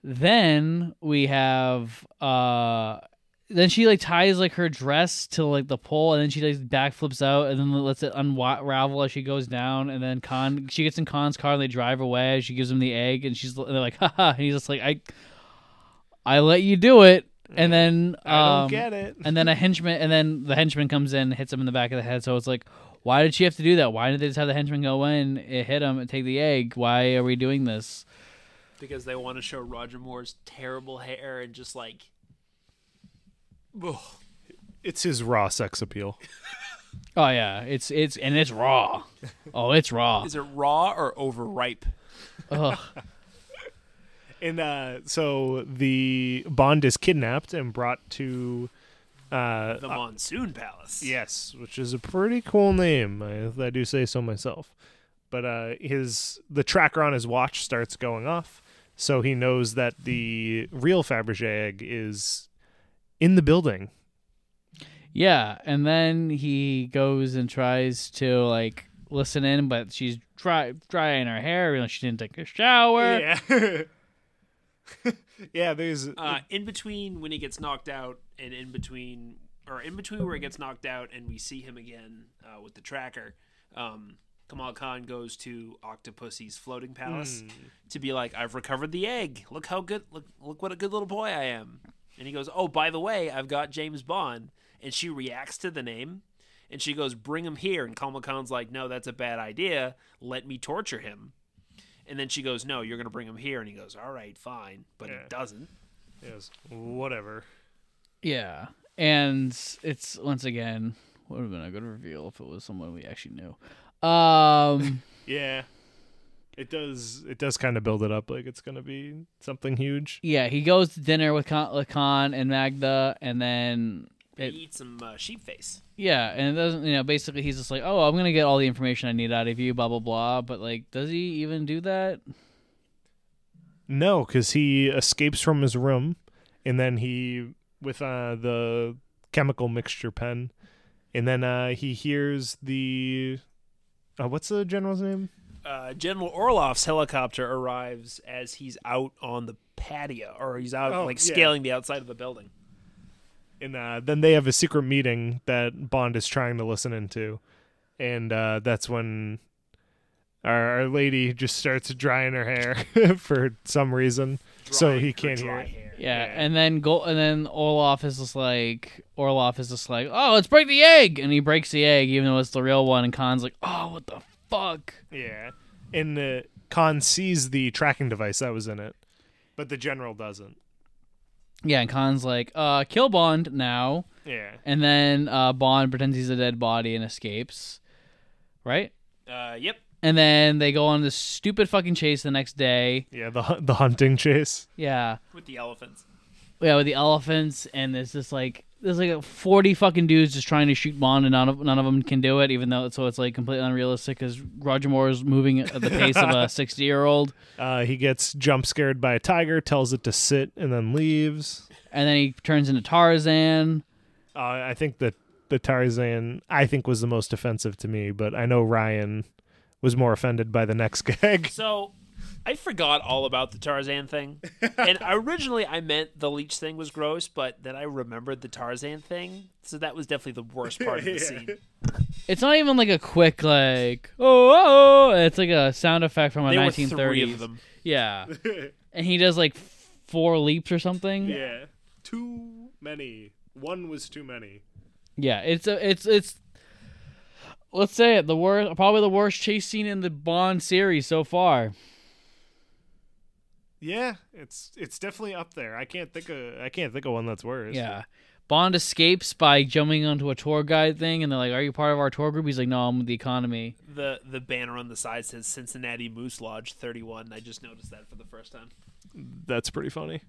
Then we have then she like ties like her dress to like the pole, and then she like backflips out, and then lets it unravel as she goes down, and then she gets in Khan's car and they drive away. She gives him the egg, and they're like, "Haha!" And he's just like, "I let you do it." And then I don't get it. And then the henchman comes in and hits him in the back of the head. So it's like, why did she have to do that? Why did they just have the henchman go in, hit him, and take the egg? Why are we doing this? Because they want to show Roger Moore's terrible hair and just like. Ugh. It's his raw sex appeal. Oh yeah, it's raw. Oh, it's raw. Is it raw or overripe? Ugh. And so the Bond is kidnapped and brought to the Monsoon Palace. Yes, which is a pretty cool name. I do say so myself. But the tracker on his watch starts going off, so he knows that the real Fabergé egg is in the building. Yeah, and then he goes and tries to like listen in, but she's drying her hair. You know, she didn't take a shower. Yeah. Yeah, there's in between when he gets knocked out, and in between where he gets knocked out, and we see him again with the tracker. Kamal Khan goes to Octopussy's floating palace to be like, "I've recovered the egg. Look how good. Look what a good little boy I am." And he goes, "Oh, by the way, I've got James Bond." And she reacts to the name, and she goes, "Bring him here." And Kamal Khan's like, "No, that's a bad idea. Let me torture him." And then she goes, "No, you're going to bring him here." And he goes, "All right, fine." But he doesn't. yes, whatever. Yeah, and it's once again would have been a good reveal if it was someone we actually knew. Yeah. It does kind of build it up like it's going to be something huge. Yeah, he goes to dinner with Khan and Magda, and then He eats some sheep face. yeah, and it doesn't, basically he's just like, "Oh, I'm gonna get all the information I need out of you," blah blah blah. But like, does he even do that? No, because he escapes from his room, and then he with the chemical mixture pen, and then he hears the what's the general's name? General Orloff's helicopter arrives as he's out on the patio, or he's out scaling the outside of the building. And then they have a secret meeting that Bond is trying to listen into. And that's when our lady just starts drying her hair for some reason. So he can't hear it. Yeah, and then Orloff is just like, "Oh, let's break the egg," and he breaks the egg even though it's the real one. And Khan's like, "Oh, what the fuck?" Yeah, and Khan sees the tracking device that was in it, but the general doesn't. Yeah, and Khan's like, "Kill Bond now." Yeah, and then Bond pretends he's a dead body and escapes. Right? Yep. And then they go on this stupid fucking chase the next day. Yeah, the hunting chase. Yeah. With the elephants. Yeah, with the elephants, and there's like 40 fucking dudes just trying to shoot Bond, and none of them can do it, even though it's like completely unrealistic because Roger Moore is moving at the pace of a 60-year-old. He gets jump scared by a tiger, tells it to sit, and then leaves. And then he turns into Tarzan. I think that the Tarzan was the most offensive to me, but I know Ryan was more offended by the next gag. So I forgot all about the Tarzan thing. And originally I meant the leech thing was gross, but then I remembered the Tarzan thing. So that was definitely the worst part of the scene. It's not even like a quick oh. It's like a sound effect from a 1930s. Were 3 of them. Yeah. And he does like 4 leaps or something. Yeah. Too many. One was too many. Yeah, it's let's say it, probably the worst chase scene in the Bond series so far. Yeah, it's definitely up there. I can't think of one that's worse. Yeah. Bond escapes by jumping onto a tour guide thing, and they're like, "Are you part of our tour group?" He's like, "No, I'm with the economy." The banner on the side says Cincinnati Moose Lodge 31. I just noticed that for the first time. That's pretty funny.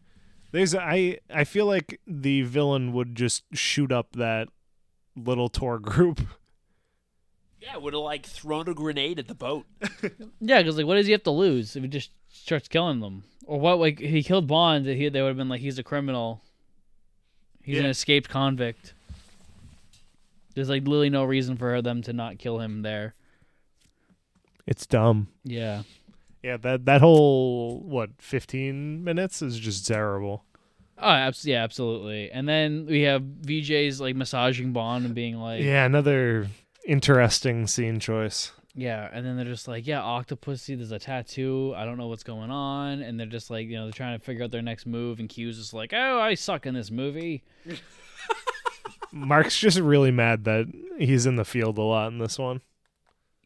I feel like the villain would just shoot up that little tour group. Yeah, would have thrown a grenade at the boat. Yeah, because what does he have to lose if he just starts killing them? Or what? Like, if he killed Bond, they would have been like, he's a criminal. He's an escaped convict. There's literally no reason for them to not kill him there. It's dumb. Yeah. Yeah, that whole 15 minutes is just terrible. Oh, yeah, absolutely. And then we have VJ's massaging Bond and being like, yeah, another interesting scene choice. Yeah, and then they're just like, yeah, Octopussy, there's a tattoo. I don't know what's going on. And they're just like, they're trying to figure out their next move. And Q's just like, oh, I suck in this movie. Mark's just really mad that he's in the field a lot in this one.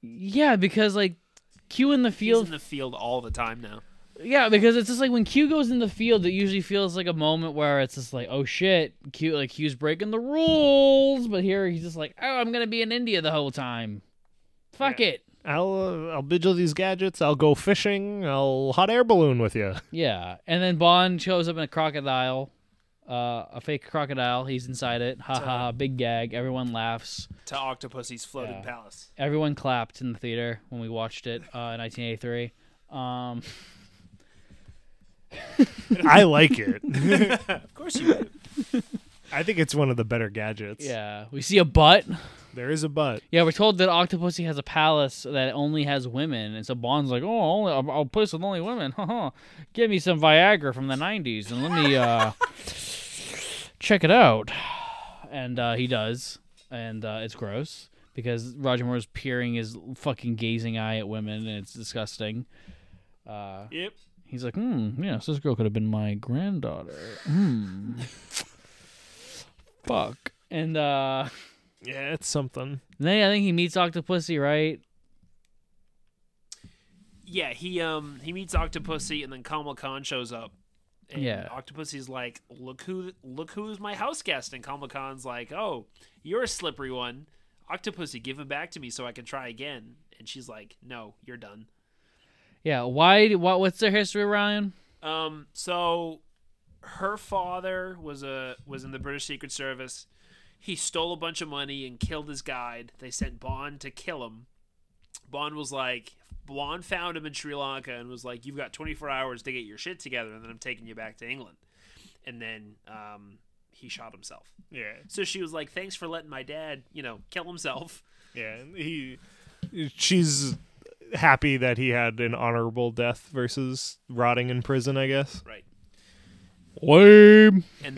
Yeah, because Q in the field. He's in the field all the time now. Yeah, because it's just when Q goes in the field, it usually feels like a moment where it's just like, oh shit, Q's breaking the rules. But here he's just like, oh, I'm gonna be in India the whole time. Fuck it. I'll vigil these gadgets. I'll go fishing. I'll hot air balloon with you. Yeah, and then Bond shows up in a crocodile, a fake crocodile. He's inside it. Ha ha! Big gag. Everyone laughs. To Octopussy's floating palace. Everyone clapped in the theater when we watched it in 1983. I like it. Of course you do. I think it's one of the better gadgets. Yeah, we see a butt. There is a butt. Yeah, we're told that Octopussy has a palace that only has women, and so Bond's like, "Oh, I'll place with only women. Give me some Viagra from the '90s, and let me check it out." And he does, and it's gross because Roger Moore's peering his fucking gazing eye at women, and it's disgusting. Yep. He's like, yes, this girl could have been my granddaughter. Fuck. And yeah, it's something. then I think he meets Octopussy, right? Yeah, he meets Octopussy, and then Kamal Khan shows up. And Yeah. Octopussy's like, look who's my house guest, and Kamal Khan's like, oh, you're a slippery one. Octopussy, give him back to me so I can try again. And she's like, no, you're done. Yeah. Why? What's their history, Ryan? So her father was in the British Secret Service. He stole a bunch of money and killed his guide. They sent Bond to kill him. Bond found him in Sri Lanka and was like, you've got 24 hours to get your shit together, and then I'm taking you back to England. And then he shot himself. Yeah. So she was like, thanks for letting my dad, kill himself. Yeah. She's happy that he had an honorable death versus rotting in prison, I guess. Right. Lame. And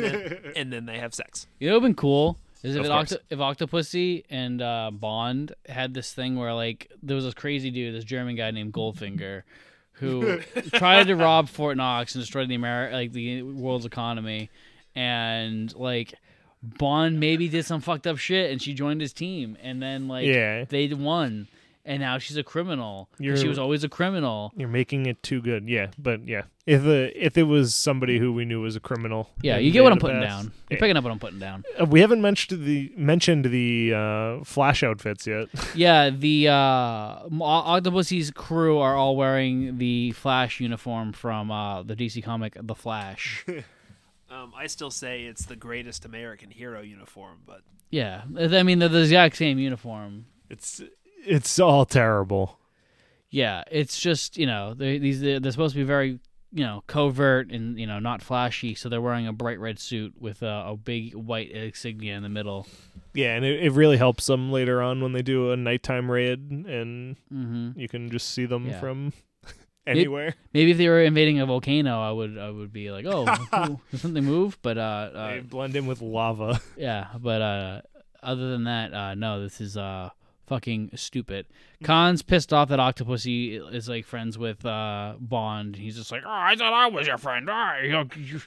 then they have sex. You know what would have been cool is Of course. if Octopussy and Bond had this thing where like there was this crazy dude, this German guy named Goldfinger, who tried to rob Fort Knox and destroy the world's economy, and like Bond maybe did some fucked up shit and she joined his team, and then they won. And now she's a criminal. She was always a criminal. You're making it too good. Yeah, but yeah. If it was somebody who we knew was a criminal. Yeah, and you get they what had I'm a putting past. down. You're picking up what I'm putting down. We haven't mentioned the Flash outfits yet. Yeah, the Octopussy's crew are all wearing the Flash uniform from the DC comic The Flash. I still say it's the greatest American hero uniform, but Yeah, I mean they're the exact same uniform. It's all terrible. Yeah, it's just they're supposed to be very covert and not flashy, so they're wearing a bright red suit with a big white insignia in the middle. Yeah, and it really helps them later on when they do a nighttime raid, and you can just see them from anywhere. Maybe if they were invading a volcano, I would be like, oh, cool. Does something move? But they blend in with lava. Yeah, but other than that, no, this is fucking stupid. Khan's pissed off that Octopussy is like friends with Bond. He's just like, oh, I thought I was your friend. This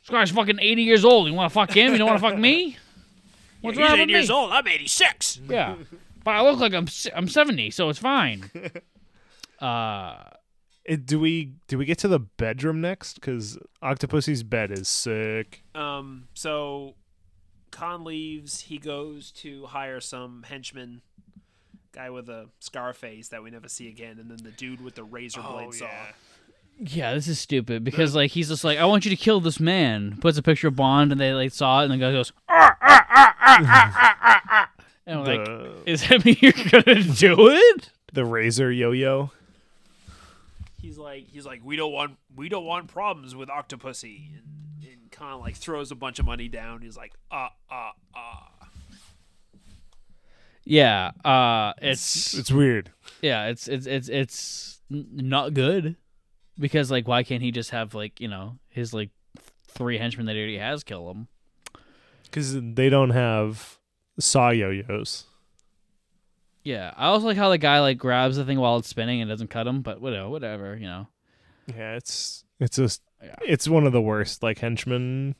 guy's fucking 80 years old. You want to fuck him? You don't want to fuck me? What's he's wrong with 80 years me? old. I'm 86. Yeah, but I look like I'm 70, so it's fine. Do we get to the bedroom next? Because Octopussy's bed is sick. So Khan leaves. He goes to hire some henchman guy with a scar face that we never see again, and then the dude with the razor blade saw. Yeah, this is stupid because like he's just like, I want you to kill this man. Puts a picture of Bond, and they like saw it, and the guy goes, and I'm like, is that mean you're gonna do it? The razor yo-yo. He's like, we don't want problems with Octopussy, and Khan like throws a bunch of money down. He's like, Yeah, it's weird. Yeah, it's not good because like why can't he just have like his like 3 henchmen that he already has kill him? Because they don't have saw yo-yos. Yeah, I also like how the guy like grabs the thing while it's spinning and doesn't cut him, but whatever. Yeah, it's one of the worst like henchman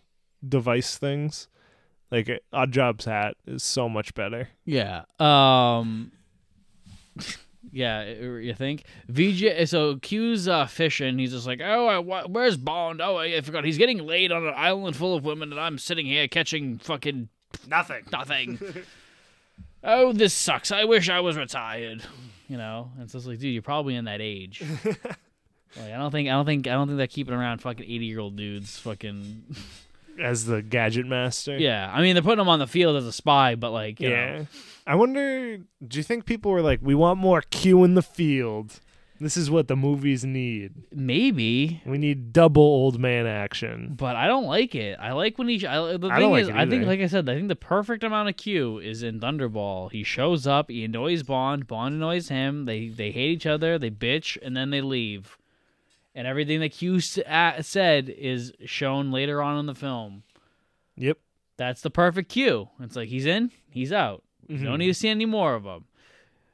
device things. Like Oddjob's hat is so much better. Yeah. Yeah, you think? VJ, so Q's fishing. He's just like, where's Bond? Oh, I forgot. He's getting laid on an island full of women, and I'm sitting here catching fucking nothing. Oh, this sucks. I wish I was retired. And it's just like, dude, you're probably in that age. Like, I don't think they're keeping around fucking 80-year-old dudes fucking as the gadget master. Yeah, I mean they're putting him on the field as a spy, but like you know. I wonder. Do you think people were like, we want more Q in the field? This is what the movies need. Maybe. We need double old man action. But I don't like it. I like when he. The thing don't like is, it I think, either. like I said, I think the perfect amount of Q is in Thunderball. He shows up, he annoys Bond, Bond annoys him. They hate each other, they bitch, and then they leave. And everything that Q said is shown later on in the film. Yep. That's the perfect Q. It's like he's in, he's out. You don't need to see any more of him.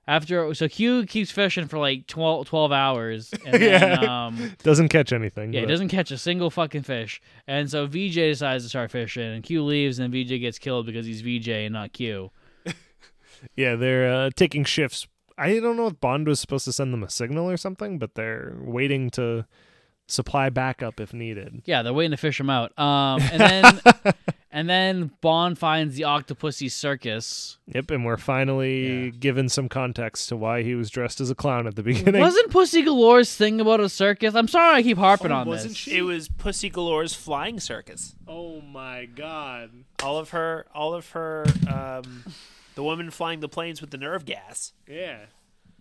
So Q keeps fishing for like 12 hours, and then doesn't catch anything. Yeah, he doesn't catch a single fucking fish. And so VJ decides to start fishing, and Q leaves, and VJ gets killed because he's VJ and not Q. Yeah, they're taking shifts. I don't know if Bond was supposed to send them a signal or something, but they're waiting to supply backup if needed. Yeah, they're waiting to fish him out. And then Bond finds the Octopussy circus. Yep, and we're finally given some context to why he was dressed as a clown at the beginning. Wasn't Pussy Galore's thing about a circus? I'm sorry I keep harping on wasn't this. she? It was Pussy Galore's flying circus. Oh my god. All of her, the woman flying the planes with the nerve gas. Yeah.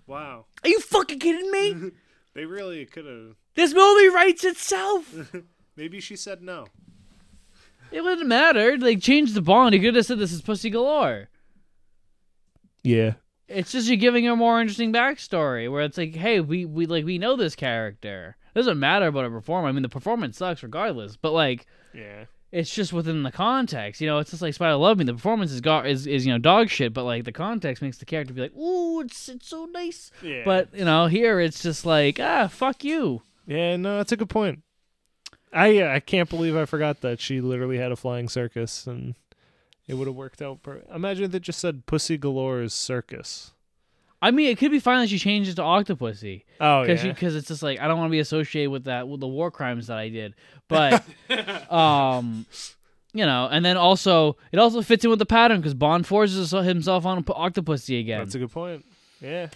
Wow. Are you fucking kidding me? They really could have. This movie writes itself. Maybe she said no. It wouldn't matter. Like, change the Bond. You could have said this is Pussy Galore. Yeah. It's just you're giving her a more interesting backstory where it's like, hey, we know this character. It doesn't matter about a performance. I mean, the performance sucks regardless, but like, Yeah. it's just within the context. You know, it's just like Spider Love Me. The performance is dog shit, but like the context makes the character be like, ooh, it's so nice. Yeah. But here it's just like, fuck you. Yeah, no, that's a good point. I can't believe I forgot that she literally had a flying circus, and it would have worked out. Imagine if it just said Pussy Galore's Circus. I mean, it could be fine that she changed it to Octopussy. Oh, yeah. Because it's just like, I don't want to be associated with the war crimes that I did. But, and then also, it also fits in with the pattern because Bond forces himself on Octopussy again. That's a good point. Yeah.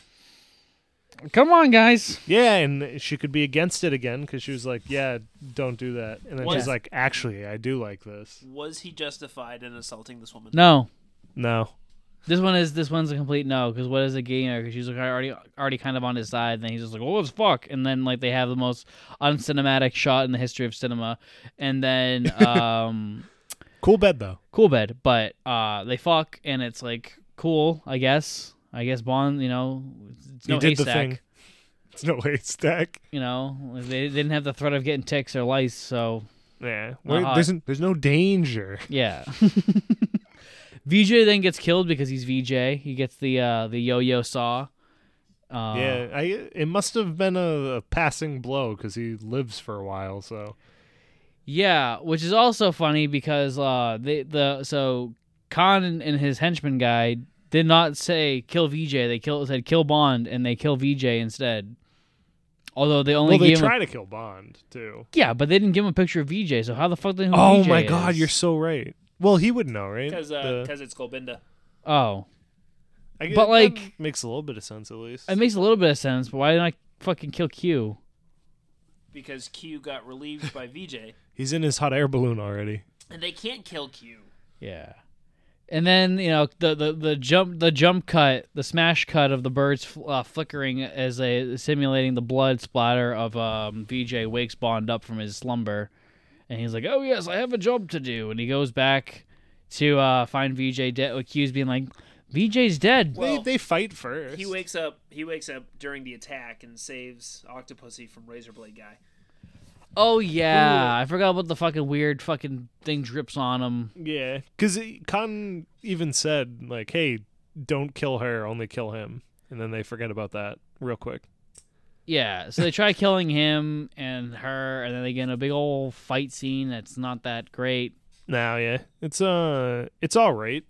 Come on, guys. Yeah, and she could be against it again because she was like, yeah, don't do that. And then she's like, actually, I do like this. Was he justified in assaulting this woman? No. This one's a complete no, because what is a gamer? Because she's like already kind of on his side, and then he's just like, oh, it's fuck, and then like they have the most uncinematic shot in the history of cinema, and then cool bed though. Cool bed, but they fuck, and it's like cool, I guess. Bond, it's no haystack. The thing. It's no haystack. They didn't have the threat of getting ticks or lice, so yeah, there's no danger. Yeah. VJ then gets killed because he's VJ. He gets the yo-yo saw. It must have been a passing blow because he lives for a while. So yeah, which is also funny because so Khan and his henchman guy did not say kill VJ. They said kill Bond, and they kill VJ instead. Although they only they try to kill Bond too. Yeah, but they didn't give him a picture of VJ. So how the fuck did they know who VJ my is? god, you're so right. Well, he would know, right? Because it's Golbinda. Oh. But like, makes a little bit of sense at least. It makes a little bit of sense, but why didn't I fucking kill Q? Because Q got relieved by VJ. He's in his hot air balloon already. And they can't kill Q. Yeah. And then, the jump cut, the smash cut of the birds flickering as simulating the blood splatter of VJ wakes Bond up from his slumber. And he's like, oh, yes, I have a job to do. And he goes back to find VJ dead, with Q's being like, VJ's dead. Well, they fight first. He wakes up during the attack and saves Octopussy from Razorblade Guy. Oh, yeah. Ooh. I forgot about the fucking weird fucking thing drips on him. Yeah. Because Khan even said, like, hey, don't kill her, only kill him. And then they forget about that real quick. Yeah, so they try killing him and her, and then they get in a big old fight scene that's not that great. No, yeah. It's all right.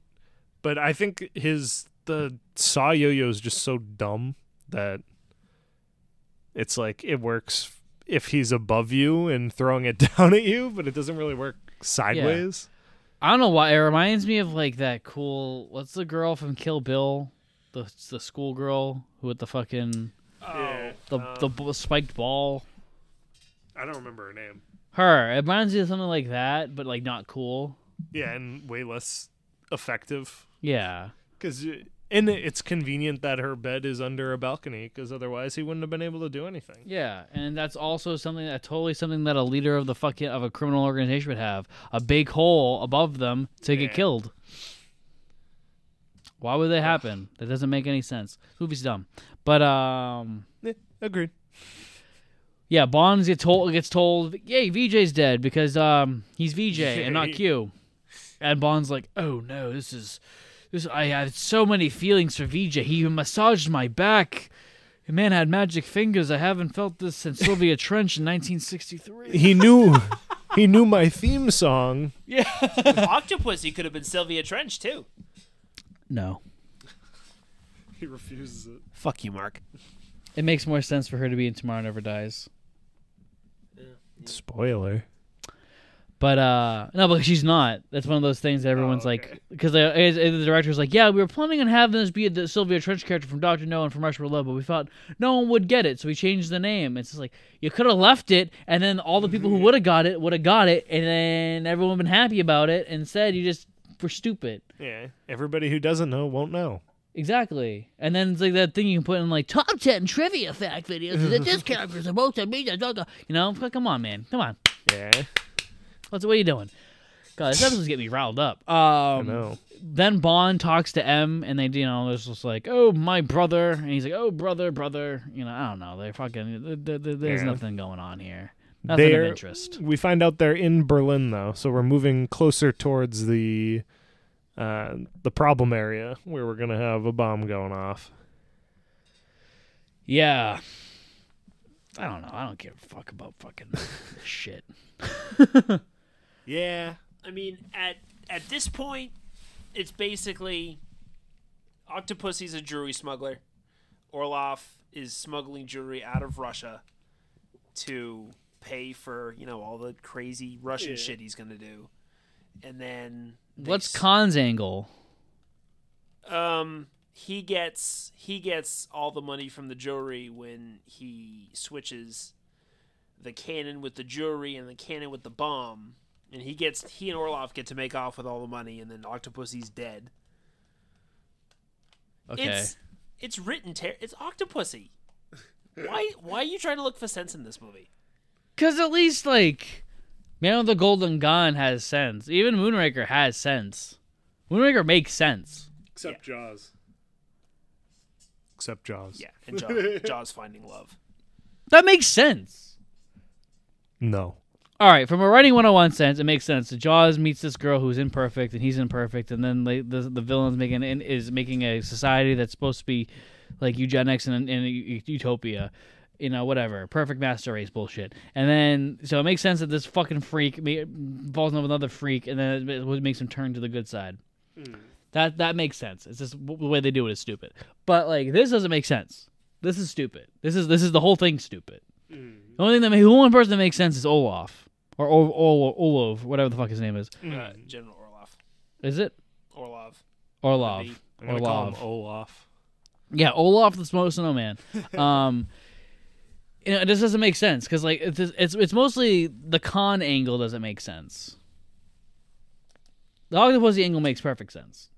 But I think the saw yo-yo is just so dumb that it's like it works if he's above you and throwing it down at you, but it doesn't really work sideways. Yeah. I don't know why. It reminds me of like that cool, what's the girl from Kill Bill? The schoolgirl who with the fucking... The spiked ball. I don't remember her name. Her. It reminds me of something like that, but like not cool. Yeah, and way less effective. Yeah. Because And it's convenient that her bed is under a balcony because otherwise he wouldn't have been able to do anything. Yeah, and that's also something that a leader of a criminal organization would have. A big hole above them to get killed. Why would that happen? That doesn't make any sense. This movie's dumb. But Agreed. yeah, Bond gets told, "Yay, VJ's dead because he's VJ and not Q." And Bond's like, "Oh no, this I had so many feelings for VJ. He massaged my back. The man had magic fingers. I haven't felt this since Sylvia Trench in 1963." He knew my theme song. Yeah. Octopussy could have been Sylvia Trench too. No. He refuses it. Fuck you, Mark. It makes more sense for her to be in Tomorrow Never Dies. Spoiler. But no, but she's not. That's one of those things that everyone's like, because the director's like, yeah, we were planning on having this be the Sylvia Trench character from Dr. No and from Rush for Love, but we thought no one would get it, so we changed the name. It's just like, you could have left it, and then all the people who would have got it, and then everyone would have been happy about it. Instead, you just were stupid. Yeah, everybody who doesn't know won't know. Exactly. And then it's like that thing you can put in like top 10 trivia fact videos that this character is supposed to be. You know, come on, man. Come on. Yeah. What are you doing? God, this episode's getting me riled up. I know. Then Bond talks to M, and they, there's just like, oh, my brother. And he's like, oh, brother. I don't know. They're fucking, there's nothing going on here. Nothing of interest. We find out they're in Berlin, though, so we're moving closer towards the problem area where we're going to have a bomb going off. Yeah. I don't know. I don't give a fuck about fucking shit. Yeah. I mean, at this point, it's basically Octopussy's a jewelry smuggler. Orlov is smuggling jewelry out of Russia to pay for, all the crazy Russian shit he's going to do. And then what's Khan's angle? He gets all the money from the jewelry when he switches the cannon with the jewelry and the cannon with the bomb, and he and Orlov get to make off with all the money, and then Octopussy's dead. Okay. It's written it's Octopussy. Why are you trying to look for sense in this movie? Because at least Man with the Golden Gun has sense. Even Moonraker has sense. Moonraker makes sense. Except Jaws. Except Jaws. Yeah, and Jaws finding love. That makes sense. No. All right, from a writing 101 sense, it makes sense. Jaws meets this girl who's imperfect, and he's imperfect, and then the villain's making a society that's supposed to be like eugenics and utopia. Whatever. Perfect master race bullshit. And then, so it makes sense that this fucking freak falls in love with another freak, and then it makes him turn to the good side. That makes sense. It's just the way they do it is stupid. But this doesn't make sense. This is stupid. This is the whole thing stupid. The only one person that makes sense is Olaf or Olov, whatever the fuck his name is. General Orlov. Is it Orlov? I'm gonna call him Olaf. Yeah, Olaf the Smoke Snowman. It just doesn't make sense because it's mostly the Khan angle doesn't make sense. The Octopussy angle makes perfect sense.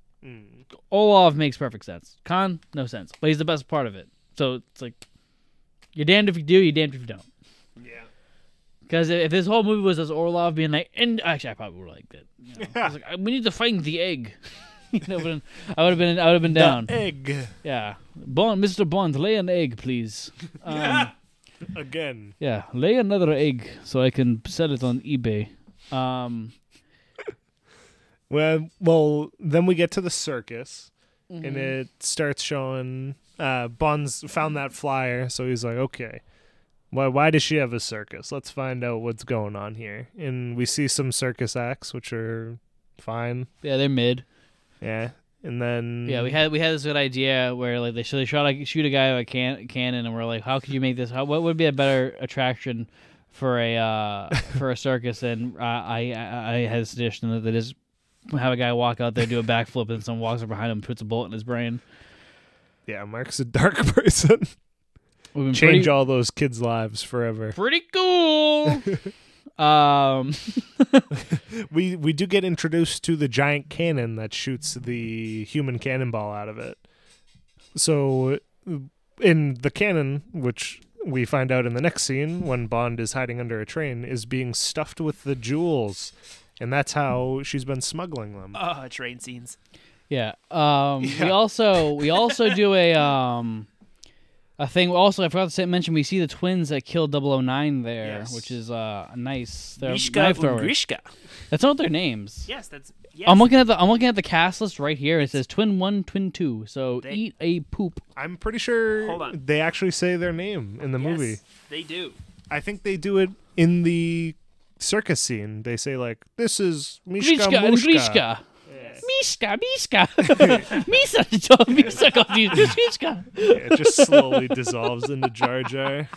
Olaf makes perfect sense. Khan, no sense, but he's the best part of it. So it's like you're damned if you do, you're damned if you don't. Yeah. Because if this whole movie was as Orlov being like, and actually I probably would have liked it. I was like, we need to find the egg. I would have been down. The egg. Yeah, Bond, Mr. Bond, lay an egg, please. Again. Yeah, lay another egg so I can sell it on eBay. Well, then we get to the circus, and it starts showing. Bond's found that flyer, so he's like, okay, why does she have a circus? Let's find out what's going on here. And we see some circus acts, which are fine. Yeah, they're mid. Yeah, and then we had this good idea where they shoot a guy with a cannon, and we're like, how could you make this? What would be a better attraction for a circus? And I had a suggestion that they just have a guy walk out there, do a backflip, and someone walks up behind him and puts a bullet in his brain. Yeah, Mark's a dark person. Change all those kids' lives forever. Pretty cool. We do get introduced to the giant cannon that shoots the human cannonball out of it. So in the canon, which we find out in the next scene when Bond is hiding under a train, is being stuffed with the jewels. And that's how she's been smuggling them. Train scenes. Yeah. We also do a thing. Also, I forgot to mention we see the twins that killed 009 there, Yes. which is nice. They're Mishka knife and throwers. Grishka. That's not their names. Yes, that's. Yes. I'm looking at the cast list right here. It says Twin 1, Twin 2. So eat a poop. I'm pretty sure Hold on. they actually say their name in the movie. Yes, they do. I think they do it in the circus scene. They say like, "This is Mishka Grishka and Mushka." Grishka. Yes. Mishka. Mishka. Mishka. It just slowly dissolves into Jar Jar.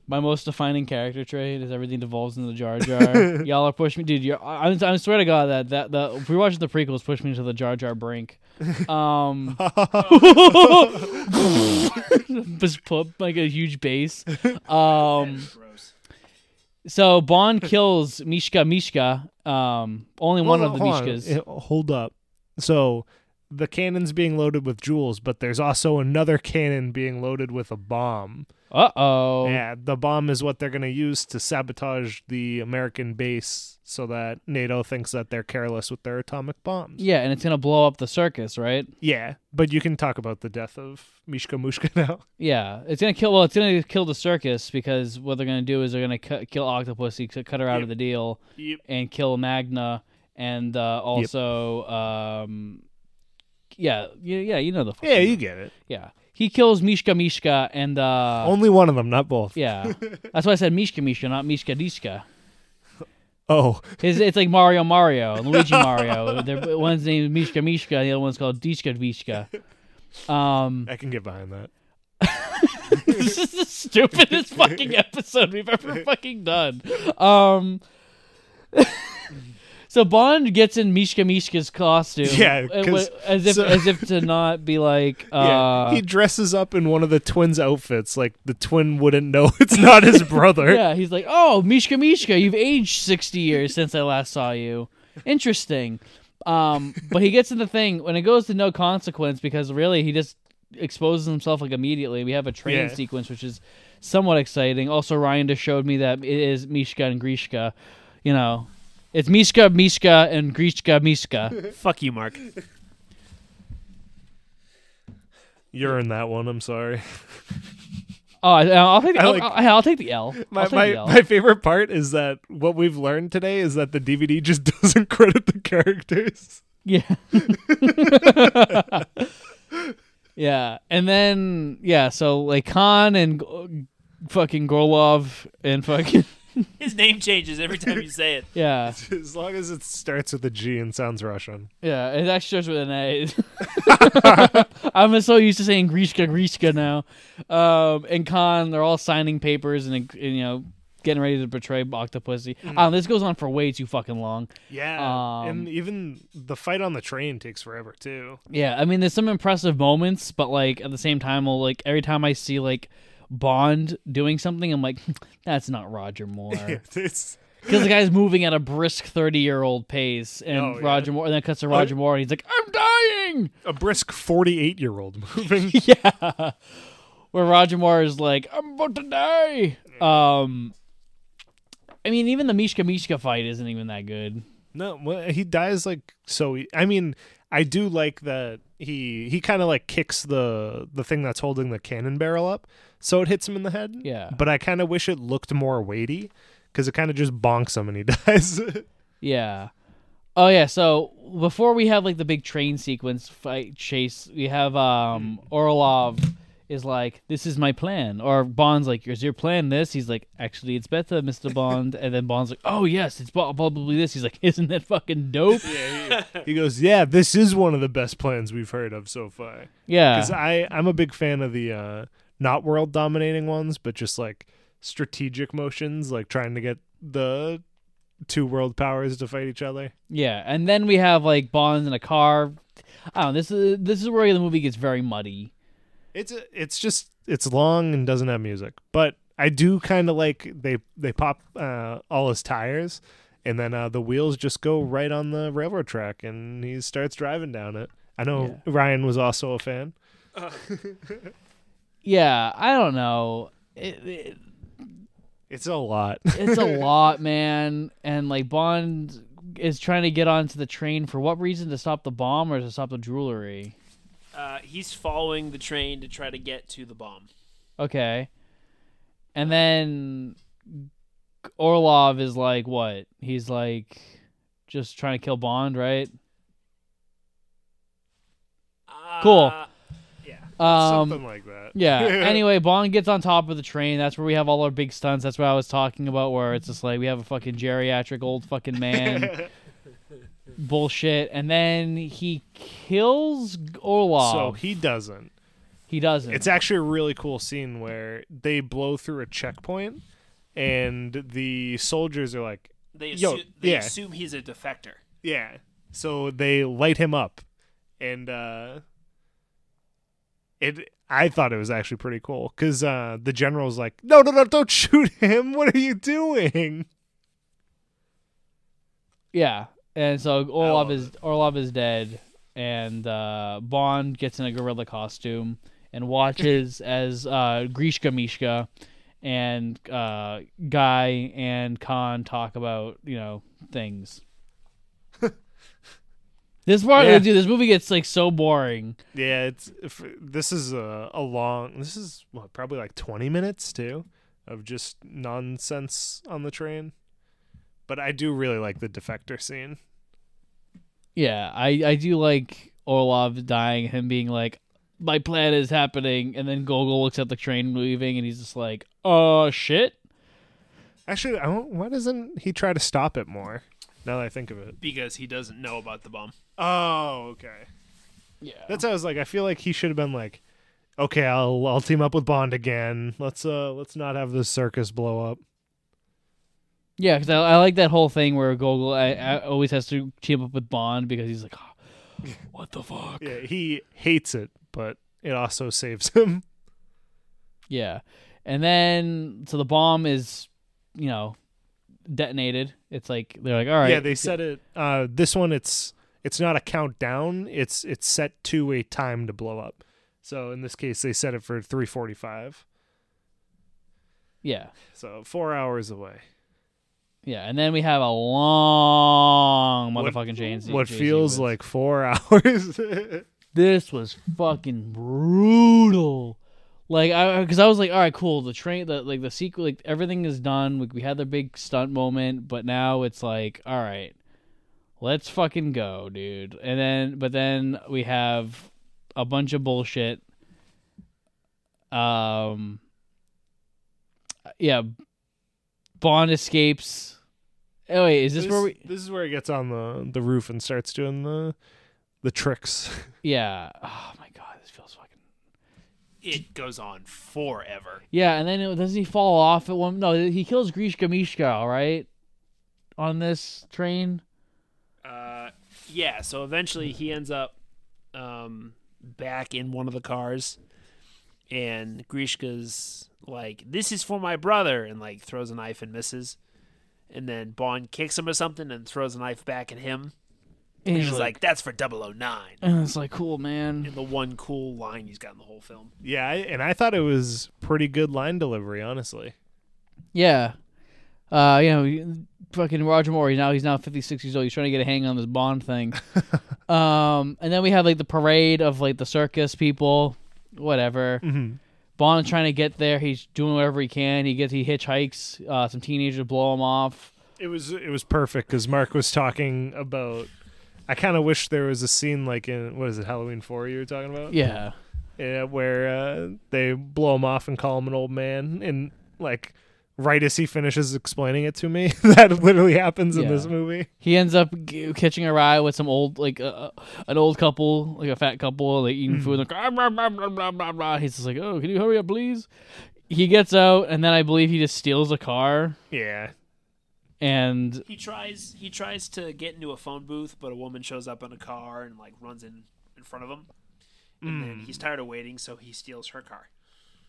My most defining character trait is everything devolves into the Jar Jar. Y'all are pushing me, dude. I swear to God that if we're watching the prequels, push me to the Jar Jar brink. Just put like a huge bass. Gross. So Bond kills Mishka. Only one of the Hold on. Mishkas. Hold up. So the cannon's being loaded with jewels, but there's also another cannon being loaded with a bomb. Uh-oh. Yeah, the bomb is what they're going to use to sabotage the American base so that NATO thinks that they're careless with their atomic bombs. Yeah, and it's gonna blow up the circus, right? Yeah, but you can talk about the death of Mishka Mushka now. Yeah, it's gonna kill. Well, it's gonna kill the circus because what they're gonna do is they're gonna kill Octopussy, cut her out of the deal, and kill Magna, and also, yeah, you know the. Yeah, you get it. Yeah, he kills Mishka, and Only one of them, not both. yeah, that's why I said Mishka, not Mishka. Oh, It's like Mario and Luigi Mario. One's named Mishka, the other one's called Vishka. I can get behind that. This is the stupidest fucking episode we've ever fucking done. So Bond gets in Mishka's costume, Yeah, as if to not be like. He dresses up in one of the twins' outfits, like the twin wouldn't know it's not his brother. Yeah, he's like, "Oh, Mishka, you've aged 60 years since I last saw you. Interesting." But he gets in the thing when it goes to no consequence because really he just exposes himself like immediately. We have a train sequence which is somewhat exciting. Also, Ryan just showed me that it is Mishka and Grishka. You know, it's Mishka and Grishka Mishka. Fuck you, Mark. You're in that one. I'm sorry. Oh, I'll take the L. My favorite part is that what we've learned today is that the DVD just doesn't credit the characters. Yeah. Yeah, and then so like Khan and fucking Gorlov and fucking His name changes every time you say it. yeah. As long as it starts with a G and sounds Russian. Yeah, it actually starts with an A. I'm so used to saying Grishka now. And Khan, they're all signing papers and getting ready to betray Octopussy. This goes on for way too fucking long. Yeah, and even the fight on the train takes forever too. Yeah, I mean, there's some impressive moments, but like at the same time, every time I see like Bond doing something, I'm like, that's not Roger Moore. Because the guy's moving at a brisk 30-year-old pace, and Roger Moore, and then it cuts to Roger Moore, and he's like, I'm dying! A brisk 48-year-old moving. Yeah. Where Roger Moore is like, I'm about to die! I mean, even the Mishka fight isn't even that good. No, well, he dies like so. I mean, I do like that he kind of like kicks the thing that's holding the cannon barrel up, so it hits him in the head. Yeah. But I kind of wish it looked more weighty, because it kind of just bonks him and he dies. Yeah. Oh yeah. So before we have like the big train sequence fight chase, we have Orlov is like, this is my plan. Or Bond's like, is your plan this? He's like, actually, it's better, Mr. Bond. And then Bond's like, oh, yes, it's probably this. He's like, isn't that fucking dope? He goes, yeah, this is one of the best plans we've heard of so far. Yeah. Because I'm a big fan of the not world-dominating ones, but just like strategic motions, like trying to get the two world powers to fight each other. Yeah, and then we have like Bond in a car. I don't know, this is where the movie gets very muddy. It's long and doesn't have music, but I do kind of like they pop all his tires, and then the wheels just go right on the railroad track, and he starts driving down it. I know Ryan was also a fan. Yeah, I don't know. It's a lot. It's a lot, man. And like Bond is trying to get onto the train for what reason? To stop the bomb or to stop the jewelry? He's following the train to try to get to the bomb. Okay. And then Orlov is like what? He's like just trying to kill Bond, right? Cool. Yeah. Something like that. Yeah. Anyway, Bond gets on top of the train. That's where we have all our big stunts. That's what I was talking about, where it's just like we have a fucking geriatric old fucking man. Bullshit. And then he kills Orlov. So he doesn't. He doesn't. It's actually a really cool scene where they blow through a checkpoint and the soldiers are like, They yeah. assume he's a defector. yeah. So they light him up. And I thought it was actually pretty cool because the general's like, no, don't shoot him. What are you doing? Yeah. And so Orlov is dead, and Bond gets in a gorilla costume and watches as Grishka Mishka and Guy and Khan talk about things. This part, dude, this movie gets like so boring. Yeah, this is probably like 20 minutes too of just nonsense on the train. But I do really like the defector scene. Yeah, I do like Orlov dying, him being like, my plan is happening, and then Gogol looks at the train leaving, and he's just like, oh, shit? Actually, why doesn't he try to stop it more, now that I think of it? Because he doesn't know about the bomb. Oh, okay. Yeah. That's how I was like, I feel like he should have been like, okay, I'll team up with Bond again. Let's not have this circus blow up. Yeah, because I like that whole thing where Gogol I always has to team up with Bond because he's like, oh, what the fuck? Yeah, he hates it, but it also saves him. Yeah. And then, so the bomb is, detonated. It's like, they're like, all right. Yeah, they set it, this one, it's not a countdown. It's set to a time to blow up. So in this case, they set it for 3:45. Yeah. So 4 hours away. Yeah, and then we have a long motherfucking chase. What feels like 4 hours. This was fucking brutal. Like, because I was like, all right, cool. The train, the sequel, like everything is done. We had the big stunt moment, but now it's like, all right, let's fucking go, dude. But then we have a bunch of bullshit. Yeah. Bond escapes. Oh wait, is this where we? This is where he gets on the roof and starts doing the tricks. Yeah. Oh my god, this feels fucking. It goes on forever. Yeah, and then doesn't he fall off at one? No, he kills Grishka Mishka, right? On this train. Yeah. So eventually he ends up back in one of the cars, and Grishka's like, "This is for my brother," and like throws a knife and misses. And then Bond kicks him or something and throws a knife back at him. And he's like, that's for 009. And it's like, cool, man. And the one cool line he's got in the whole film. Yeah, and I thought it was pretty good line delivery, honestly. Yeah. Fucking Roger Moore, he's now 56 years old. He's trying to get a hang on this Bond thing. And then we have like the parade of like the circus people, whatever. Mm-hmm. Bond's trying to get there. He's doing whatever he can. He hitchhikes. Some teenagers blow him off. It was perfect because Mark was talking about. I kind of wish there was a scene like in Halloween 4 you were talking about? Yeah. Yeah, where they blow him off and call him an old man, and like right as he finishes explaining it to me, that literally happens in this movie. He ends up catching a ride with some old, like an old couple, like a fat couple, like eating food. Like, blah, blah, blah, blah, blah, blah. He's just like, oh, can you hurry up, please? He gets out, and then I believe he just steals a car. Yeah. And he tries to get into a phone booth, but a woman shows up in a car and like runs in front of him. And then he's tired of waiting, so he steals her car.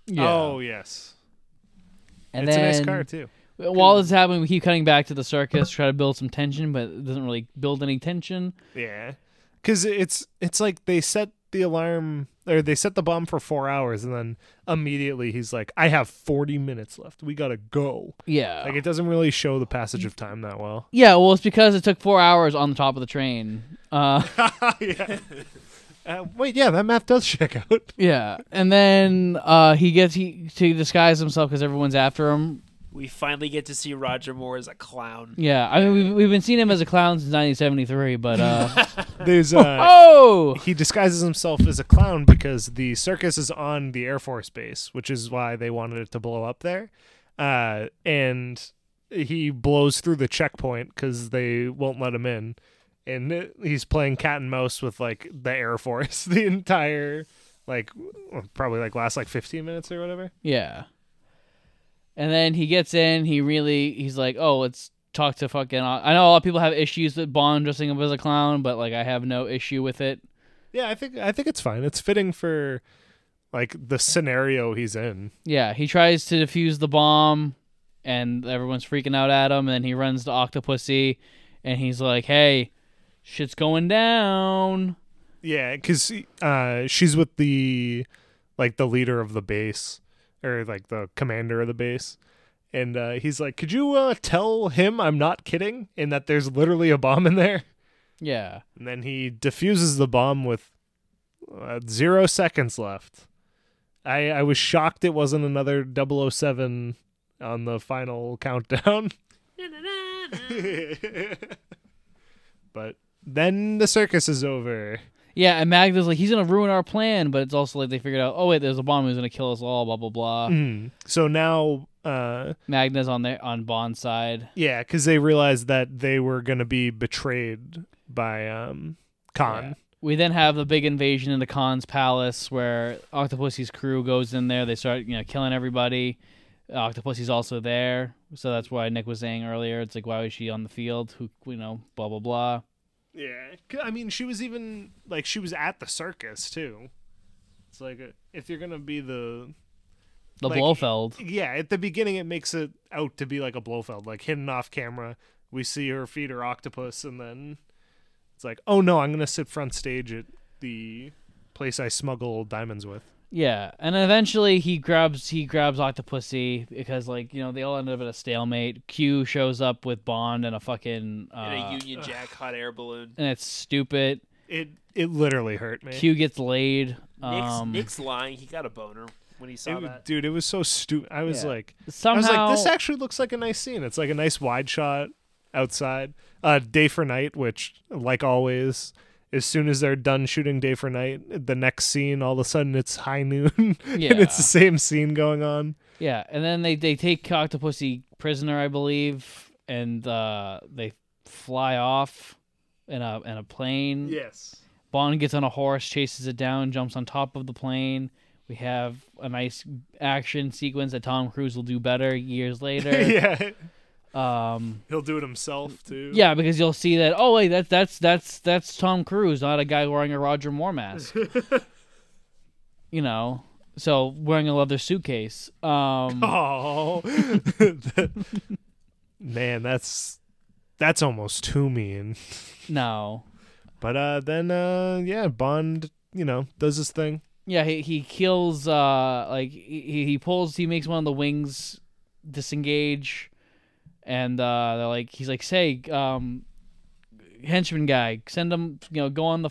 Yeah. Oh, yes. And it's then, a nice car, too. While this is happening, we keep cutting back to the circus, try to build some tension, but it doesn't really build any tension. Yeah. because it's like they set the alarm, or they set the bomb for 4 hours, and then immediately he's like, I have 40 minutes left. We gotta go. Yeah. Like, it doesn't really show the passage of time that well. Yeah, well, it's because it took 4 hours on the top of the train. Yeah. Wait, yeah, that map does check out. Yeah, and then he to disguise himself because everyone's after him. We finally get to see Roger Moore as a clown. Yeah, I mean we've been seeing him as a clown since 1973, but There's he disguises himself as a clown because the circus is on the Air Force base, which is why they wanted it to blow up there. And he blows through the checkpoint because they won't let him in. And he's playing cat and mouse with like the Air Force the entire probably last 15 minutes or whatever. Yeah. And then he gets in, he's like, oh, let's talk to fucking... I know a lot of people have issues with Bond dressing up as a clown, but I have no issue with it. Yeah, I think it's fine. It's fitting for the scenario he's in. Yeah, he tries to defuse the bomb, and everyone's freaking out at him, and then he runs to Octopussy, and he's like, hey, shit's going down. Yeah, because she's with the leader of the base, or the commander of the base, and he's like, could you tell him I'm not kidding and that there's literally a bomb in there? Yeah. And then he defuses the bomb with 0 seconds left. I was shocked it wasn't another 007 on the final countdown. But then the circus is over. Yeah, and Magda's like, he's going to ruin our plan, but it's also they figured out, oh, wait, there's a bomb who's going to kill us all, blah, blah, blah. Mm. So now... Magda's on Bond's side. Yeah, because they realized that they were going to be betrayed by Khan. Yeah. We then have the big invasion into Khan's palace where Octopussy's crew goes in there. They start killing everybody. Octopussy's also there. So that's why Nick was saying earlier, it's like, why was she on the field? Who, blah, blah, blah. Yeah, I mean, she was even she was at the circus too. It's if you're gonna be the Blofeld. Yeah, at the beginning it makes it out to be like a Blofeld, hidden off camera. We see her feed her octopus, and then it's oh no, I'm gonna sit front stage at the place I smuggle diamonds with. Yeah, and eventually he grabs Octopussy because they all ended up at a stalemate. Q shows up with Bond and a fucking in a Union Jack hot air balloon, and it's stupid. It literally hurt me. Q gets laid. Nick's lying. He got a boner when he saw that. Dude, it was so stupid. I was somehow this actually looks like a nice scene. It's a nice wide shot outside. Day for night, which like always, as soon as they're done shooting Day for Night, the next scene, all of a sudden it's high noon, and it's the same scene going on. Yeah, and then they take Octopussy prisoner, I believe, and they fly off in a plane. Yes. Bond gets on a horse, chases it down, jumps on top of the plane. We have a nice action sequence that Tom Cruise will do better years later. Yeah. He'll do it himself too. Yeah, because you'll see that. Oh wait, that's Tom Cruise, not a guy wearing a Roger Moore mask. So wearing a leather suitcase. Oh, man, that's almost too mean. No, but then Bond, does his thing. Yeah, he kills. He makes one of the wings disengage. And they're like, he's like, say, henchman guy, send him, go on the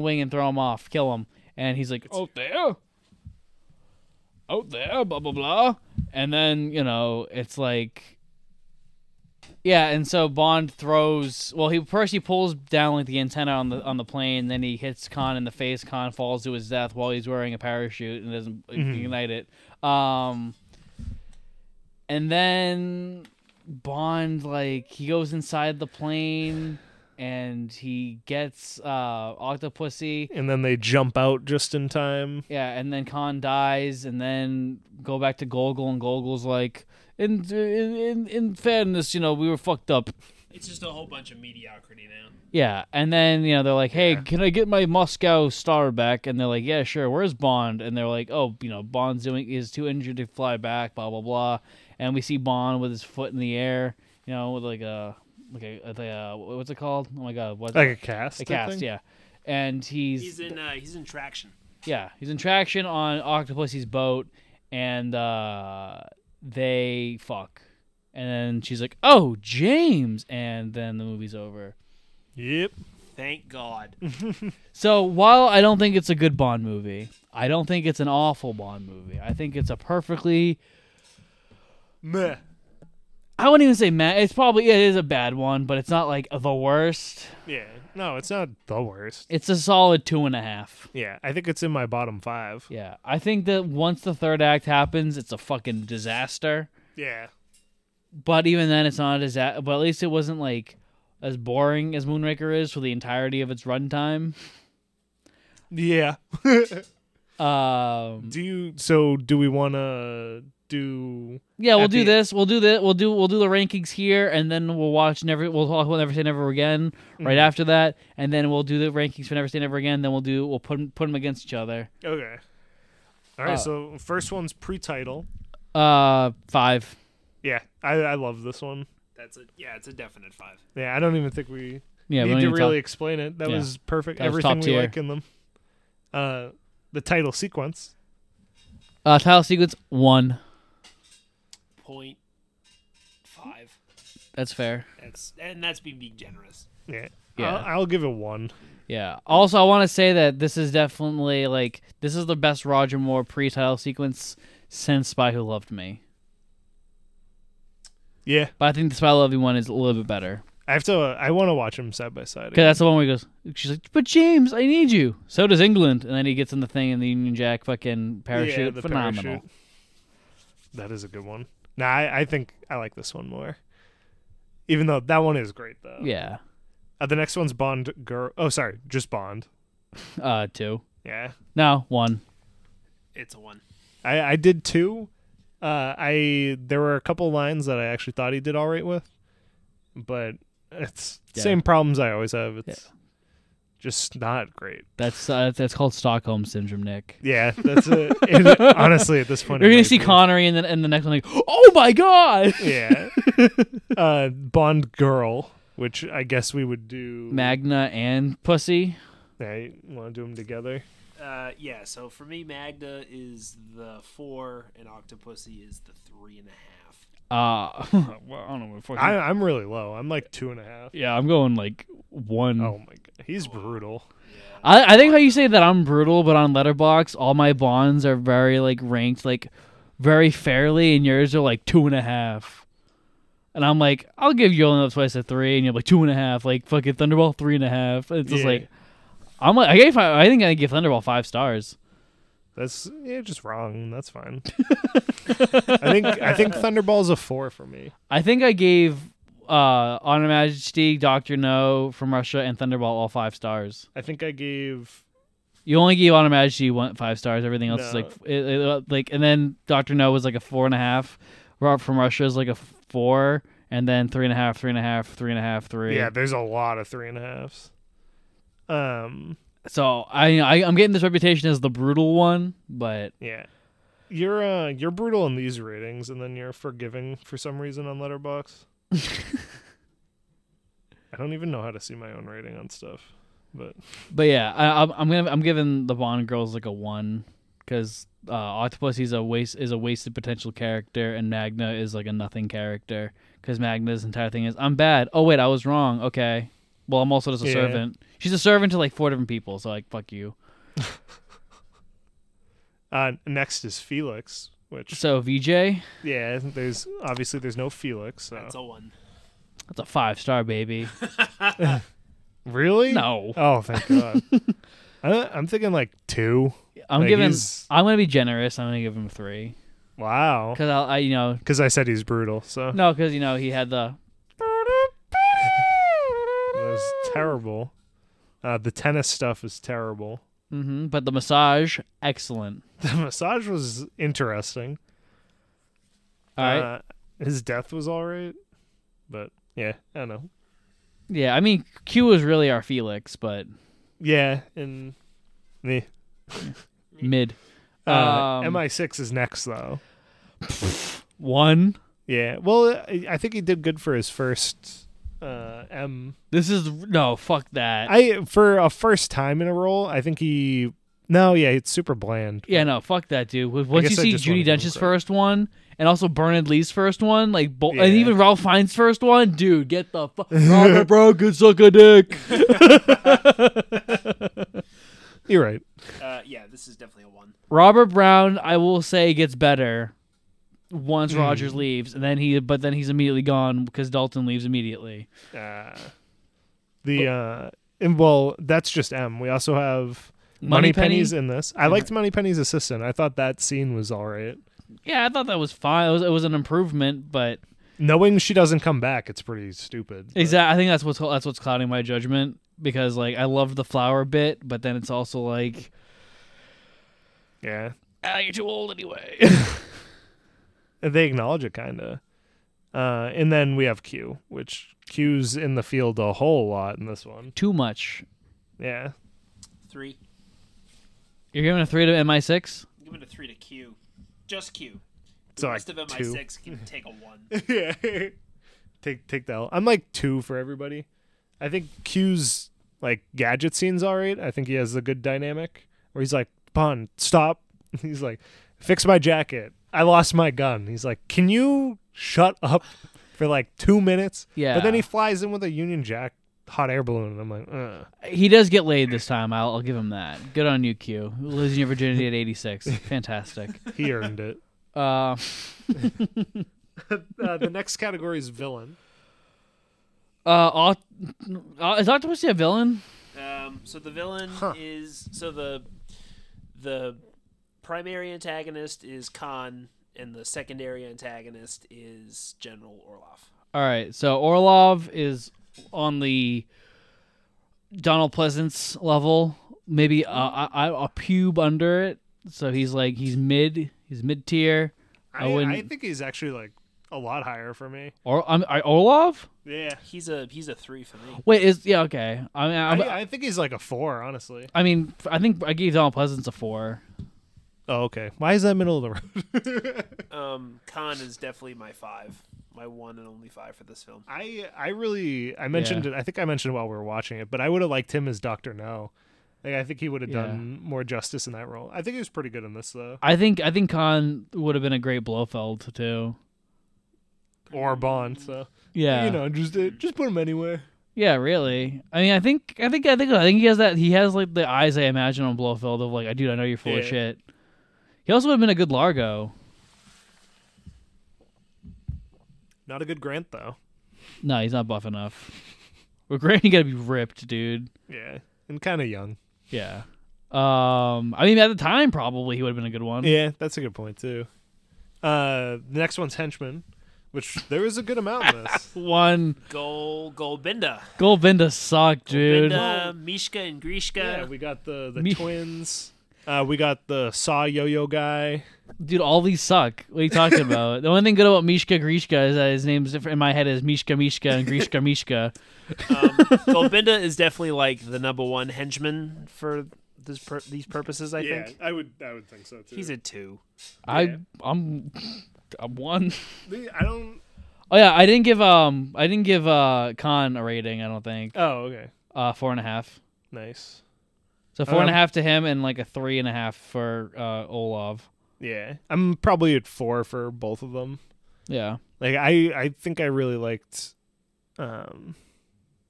wing and throw him off, kill him. And he's like, out there, blah, blah, blah. And then, it's like, yeah. And so Bond throws, he pulls down the antenna on the plane. Then he hits Khan in the face. Khan falls to his death while he's wearing a parachute and doesn't ignite it. And then Bond, he goes inside the plane and he gets Octopussy. And then they jump out just in time. Yeah, and then Khan dies, and then go back to Gogol, and Gogol's like, in fairness, we were fucked up. It's just a whole bunch of mediocrity now. Yeah, and then, they're like, hey, can I get my Moscow star back? And they're like, yeah, sure, where's Bond? And they're like, oh, Bond's is too injured to fly back, blah, blah, blah. And we see Bond with his foot in the air, with a what's it called? Oh my god, what's Like a cast. a cast? thing? Yeah, and He's in Traction. yeah, he's in traction on Octopussy's boat, and they fuck, and then she's like, "Oh, James," and then the movie's over. Yep. Thank God. So while I don't think it's a good Bond movie, I don't think it's an awful Bond movie. I think it's a perfectly, Meh. I wouldn't even say meh. It is a bad one, but it's not like the worst. Yeah. No, it's not the worst. It's a solid 2.5. Yeah, I think it's in my bottom 5. Yeah, I think that once the third act happens, it's a fucking disaster. Yeah. But even then, it's not a disaster. But at least it wasn't like as boring as Moonraker is for the entirety of its runtime. Yeah. Um, do we want to do? Yeah, we'll at do the- this. We'll do that. We'll do the rankings here, and then we'll watch We'll talk about Never Say Never Again right after that, and then we'll do the rankings for Never Say Never Again. Then we'll put them against each other. Okay. All right. So first one's pre-title. 5. Yeah, I love this one. It's a definite 5. Yeah, I don't even think we Yeah, we need don't to even really explain it. That Yeah. was perfect. That was Everything top we tier. like in them. The title sequence. Title sequence 1. 0.5. That's fair. That's being generous. Yeah. Yeah. I'll give it 1. Yeah. Also, I want to say that this is definitely this is the best Roger Moore pre-title sequence since Spy Who Loved Me. Yeah. But I think the Spy Who Loved Me one is a little bit better. I want to watch them side by side. Because that's the one where he goes, she's like, "But James, I need you." So does England. And then he gets in the thing and the Union Jack fucking parachute. Yeah, the Phenomenal. parachute. That is a good one. Nah, I think I like this one more. Even though that one is great, though. Yeah. The next one's Bond Girl. Oh, sorry. Just Bond. 2. Yeah. No, 1. It's a 1. I did 2. There were a couple lines that I actually thought he did all right with. But it's the same problems I always have. It's just not great. That's called Stockholm Syndrome, Nick. Yeah, that's it. Honestly, at this point, You're it going might to see be. Connery and then the next one like, "Oh my God!" Yeah. Bond Girl, which I guess we would do. Magna and Pussy. Yeah, you want to do them together? Yeah, so for me, Magda is the 4, and Octopussy is the 3.5. Well, I don't know what fucking... I'm really low. I'm like 2.5. Yeah, I'm going 1. Oh my god, he's brutal. I think how you say that I'm brutal, but on Letterboxd, all my Bonds are very ranked very fairly, and yours are 2.5. And I'm like, I'll give you only twice a 3, and you're 2.5. Like fucking Thunderball 3.5. It's just I think I give Thunderball 5 stars. That's just wrong. That's fine. I think Thunderball's a 4 for me. I think I gave On Her Majesty, Dr. No from Russia, and Thunderball all 5 stars. I think I gave. You only gave On Her Majesty 5 stars. Everything else No. is and then Dr. No was a 4.5. Robert from Russia is a 4, and then 3.5, 3.5, 3.5, 3. Yeah, there's a lot of 3.5s. So I'm getting this reputation as the brutal one, but Yeah. You're brutal in these ratings, and then you're forgiving for some reason on Letterboxd. I don't even know how to see my own rating on stuff, but yeah, I'm giving the Bond girls a 1 because Octopussy is a wasted potential character, and Magna is a nothing character because Magna's entire thing is I'm bad. Oh wait, I was wrong. Okay, well I'm also just a servant. She's a servant to 4 different people, so fuck you. Next is Felix, which So VJ, there's no Felix. So. That's a 1. that's a 5-star baby. Really? No, Oh, thank God. I'm thinking 2. I'm Like, giving. he's- I'm gonna be generous. I'm gonna give him 3 Wow. because Because I said he's brutal, so no, because he had the. it was terrible. The tennis stuff is terrible. But the massage, excellent. The massage was interesting. All right. His death was all right, but yeah, I don't know. Yeah, I mean, Q was really our Felix, but Yeah, and the mid. MI6 is next though. 1. Yeah, well, I think he did good for his first This is no fuck that. For a first time in a role, I think he. No, yeah, it's super bland. Yeah, no, fuck that, dude. Once you guess I see just Judi wanna give him Dench's credit. first one, and also Bernard Lee's first one, like, Yeah. and even Ralph Fiennes' first one, dude, get the fuck. Robert Brown could suck a dick. You're right. Yeah, this is definitely a 1. Robert Brown, I will say, gets better once Rogers leaves, and then he's immediately gone because Dalton leaves immediately. Well, that's just M. We also have Moneypenny's in this. I liked Moneypenny's assistant. I thought that scene was all right. Yeah, I thought that was fine. It was an improvement, but Knowing she doesn't come back, it's pretty stupid. But exactly. I think that's what's clouding my judgment because like I love the flower bit, but then it's also like, yeah, you're too old anyway. they acknowledge it kind of. And then we have Q, which Q's in the field a whole lot in this one. Too much. Yeah. 3. You're giving a 3 to MI6? I'm giving a 3 to Q. Just Q. The So rest like of MI6 can take a 1. Yeah. Take the L. I'm like 2 for everybody. I think Q's like gadget scene's all right. I think he has a good dynamic where he's like, Bond, stop. He's like, fix my jacket. I lost my gun. He's like, can you shut up for like 2 minutes? Yeah. But then he flies in with a Union Jack hot air balloon, and I'm like, ugh. He does get laid this time. I'll give him that. Good on you, Q. Losing your virginity at 86. Fantastic. He earned it. The The next category is villain. is Octopussy a villain? So the villain is the primary antagonist is Khan, and the secondary antagonist is General Orlov. All right. So Orlov is on the Donald Pleasance level, maybe a pube under it. So he's mid tier. I think he's actually like a lot higher for me. Orlov? Yeah. He's a 3 for me. Wait, okay. I think he's like a 4, honestly. I mean, I think I gave Donald Pleasance a 4. Oh, okay. Why is that middle of the road? Khan is definitely my 5. My 1 and only 5 for this film. I mentioned it. I think I mentioned it while we were watching it, but I would have liked him as Dr. No. Like, I think he would have done more justice in that role. I think he was pretty good in this, though. I think Khan would have been a great Blofeld too. Or Bond, so Yeah, just put him anywhere. yeah, really. I mean, I think he has that. He has like the eyes I imagine on Blofeld of like, dude, I know you're full of shit. He also would have been a good Largo. Not a good Grant, though. No, he's not buff enough. With Grant, you gotta be ripped, dude. Yeah, and kind of young. Yeah. I mean, at the time, probably he would have been a good one. Yeah, that's a good point too. The next one's Henchman, which there is a good amount in this. One Goldbinda. Goldbinda sucked, dude. Goldbinda, Mishka and Grishka. Yeah, we got the twins. We got the Saw Yo-Yo guy. Dude, all these suck. What are you talking about? The only thing good about Mishka Grishka is that his name's in my head is Mishka and Grishka Mishka. Goldbinda is definitely like the number 1 henchman for these purposes. I think I would think so too. he's a 2. I'm 1. I don't. Oh yeah, I didn't give Khan a rating. I don't think. Oh, okay. 4.5. Nice. So 4.5 to him and like a 3.5 for Olaf. Yeah, I'm probably at 4 for both of them. Yeah. Like I think I really liked. I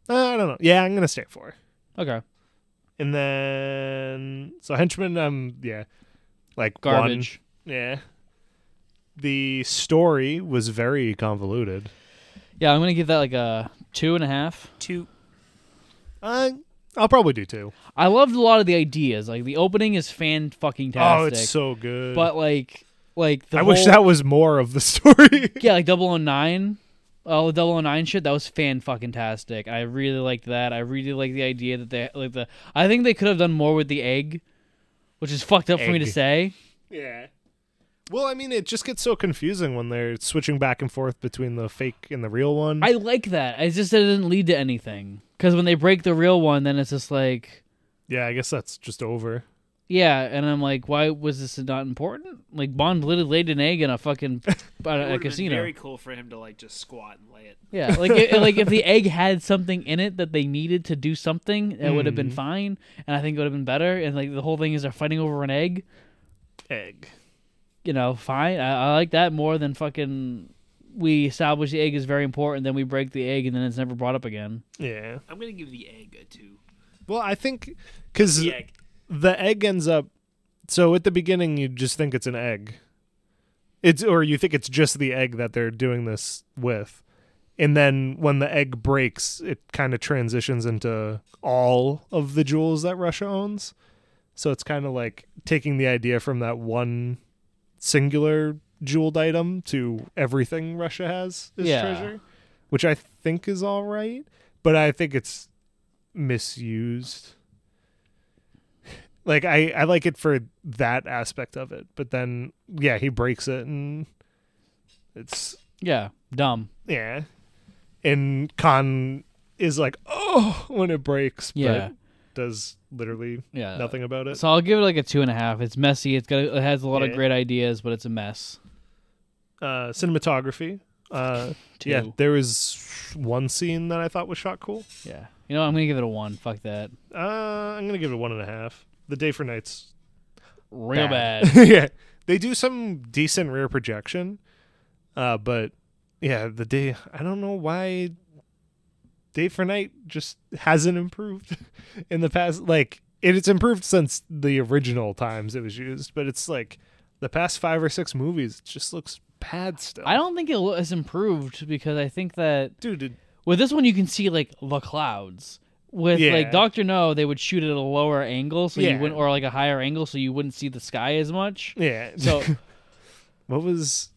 don't know. Yeah, I'm gonna stay at 4. Okay. And then Henchman, like Garbage. 1. Yeah. The story was very convoluted. Yeah, I'm gonna give that like a 2.5. 2. I'll probably do 2. I loved a lot of the ideas. Like the opening is fan-fucking-tastic. Oh, it's so good. But like the I wish that was more of the story. Yeah, like 009. Oh, the 009 shit, that was fan-fucking-tastic. I really liked that. I really like the idea that they like the. I think they could have done more with the egg, which is fucked up for me to say. Yeah. Well, I mean, it just gets so confusing when they're switching back and forth between the fake and the real one. I like that. It's just that it didn't lead to anything. Because when they break the real one, then it's just like... Yeah, I guess that's just over. Yeah, and I'm like, why was this not important? Like, Bond literally laid an egg in a fucking a casino. Very cool for him to like just squat and lay it. Yeah, like like if the egg had something in it that they needed to do something, it would have been fine, and I think it would have been better. And like the whole thing is they're fighting over an egg. You know, fine. I like that more than fucking. We establish the egg is very important, then we break the egg, and then it's never brought up again. Yeah. I'm gonna give the egg a 2. Well, I think because the egg ends up. So at the beginning, you just think it's an egg. Or you think it's just the egg that they're doing this with, and then when the egg breaks, it kind of transitions into all of the jewels that Russia owns. So it's kind of like taking the idea from that one singular jeweled item to everything Russia has as treasure, which I think is all right, but I think it's misused. Like I like it for that aspect of it, but then he breaks it and it's dumb. Yeah. And Khan is like, oh, when it breaks, but does literally nothing about it. So I'll give it like a 2.5. It's messy. It has a lot of great ideas, but it's a mess. Cinematography. 2. There was one scene that I thought was shot cool. Yeah. You know, I'm gonna give it a 1. Fuck that. I'm gonna give it 1.5. The day for night's real bad. Yeah. They do some decent rear projection. But the day, I don't know why Day for Night just hasn't improved in the past. Like, it's improved since the original times it was used, but it's like the past 5 or 6 movies, it just looks bad still. I don't think it has improved because I think that with this one you can see like the clouds. With like Dr. No, they would shoot at a lower angle so you wouldn't, or like a higher angle so you wouldn't see the sky as much. Yeah. So what was?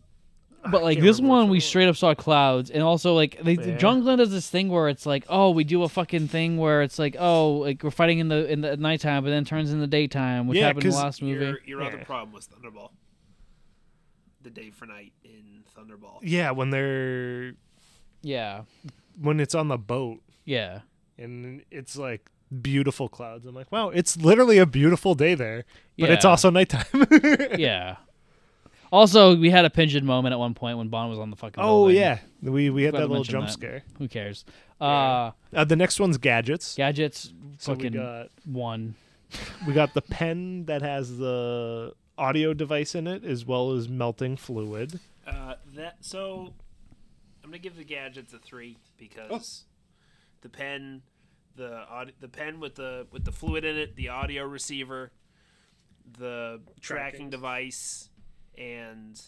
But like this one, we straight up saw clouds, and also like John Glenn does this thing where it's like, oh, we do a fucking thing where it's like, oh, like we're fighting in the nighttime, but then it turns in the daytime, which happened in the last movie. Your other problem was Thunderball. The Day for Night in Thunderball. Yeah, when it's on the boat. Yeah. And it's like beautiful clouds. I'm like, wow, it's literally a beautiful day there, but it's also nighttime. Yeah. Also, we had a pigeon moment at one point when Bond was on the fucking building. Yeah. We had that little jump scare. Who cares? The next one's gadgets. Gadgets, so fucking we got 1. We got the pen that has the audio device in it as well as melting fluid. So I'm going to give the gadgets a 3 because the pen, the pen with the fluid in it, the audio receiver, the tracking device, and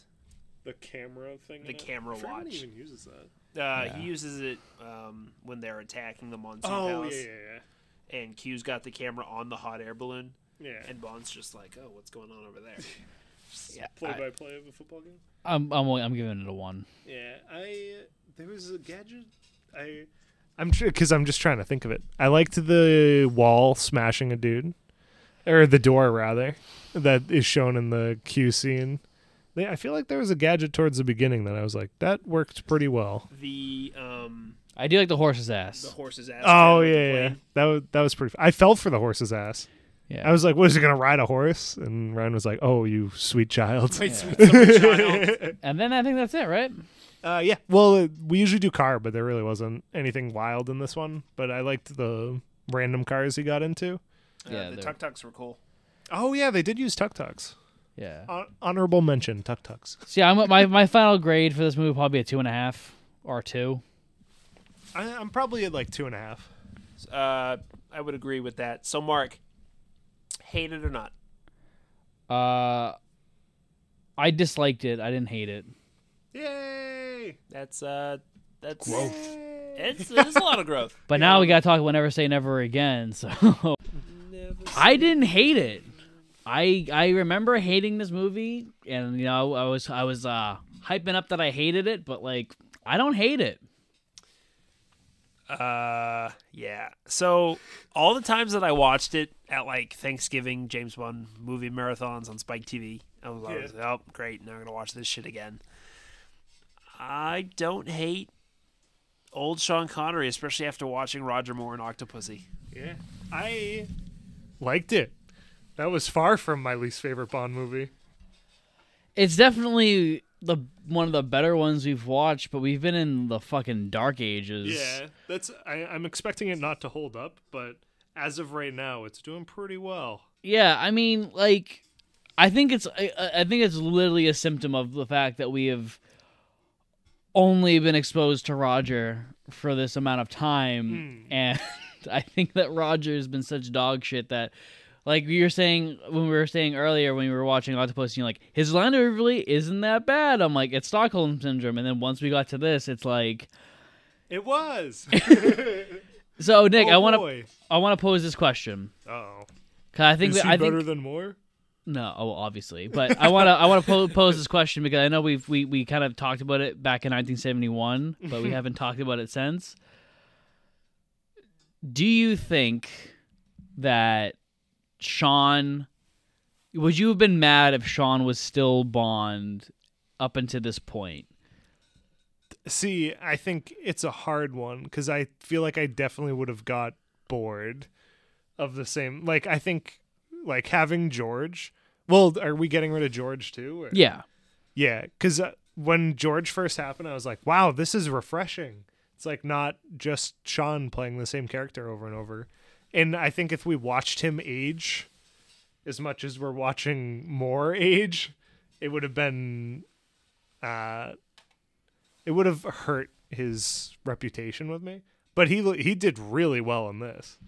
the camera thing. The camera watch. He even uses that. He uses it when they're attacking the Monsoon Palace. Yeah. And Q's got the camera on the hot air balloon. Yeah. And Bond's just like, oh, what's going on over there? Play-by-play of a football game. I'm giving it a 1. Yeah. There was a gadget. I'm because I'm just trying to think of it. I liked the wall smashing a dude, or the door rather, that is shown in the Q scene. I feel like there was a gadget towards the beginning that I was like, that worked pretty well. I do like the horse's ass. The horse's ass. Oh yeah. That was pretty. I fell for the horse's ass. Yeah. I was like, "What is he gonna ride a horse?" And Ryan was like, "Oh, you sweet child." Sweet child. And then I think that's it, right? Yeah. Well, we usually do car, but there really wasn't anything wild in this one. But I liked the random cars he got into. The tuk-tuks were cool. Oh yeah, they did use tuk-tuks. Yeah. Honorable mention, tuk-tuks. So yeah, my final grade for this movie would probably be a 2.5 or 2. I'm probably at like 2.5. I would agree with that. So Mark, hate it or not? I disliked it. I didn't hate it. Yay! That's growth. It's a lot of growth. But now we gotta talk about Never Say Never Again. So I didn't hate it. I remember hating this movie, and you know I was hyping up that I hated it, but like I don't hate it. Yeah. So all the times that I watched it at like Thanksgiving James Bond movie marathons on Spike TV, I was like, oh great, now I'm gonna watch this shit again. I don't hate old Sean Connery, especially after watching Roger Moore and Octopussy. Yeah, I liked it. That was far from my least favorite Bond movie. It's definitely one of the better ones we've watched, but we've been in the fucking dark ages. Yeah, I'm expecting it not to hold up, but as of right now, it's doing pretty well. Yeah, I mean, like, I think it's literally a symptom of the fact that we have only been exposed to Roger for this amount of time, and I think that Roger has been such dog shit that, like you were saying when we were saying earlier when we were watching Octopussy, you're like, his line really isn't that bad. I'm like, it's Stockholm syndrome, and then once we got to this, it's like, it was. So Nick, I want to pose this question. Oh, Cause I think is he better than Moore? No, obviously, but I want to pose this question because I know we kind of talked about it back in 1971, but we haven't talked about it since. Do you think that Sean, would you have been mad if Sean was still Bond up until this point? See, I think it's a hard one because I feel like I definitely would have got bored of the same. Like, I think, like, having George. Well, are we getting rid of George too? Or? Yeah. Yeah, because when George first happened, I was like, wow, this is refreshing. It's like not just Sean playing the same character over and over. And I think if we watched him age as much as we're watching Moore age, it would have been... it would have hurt his reputation with me. But he did really well in this.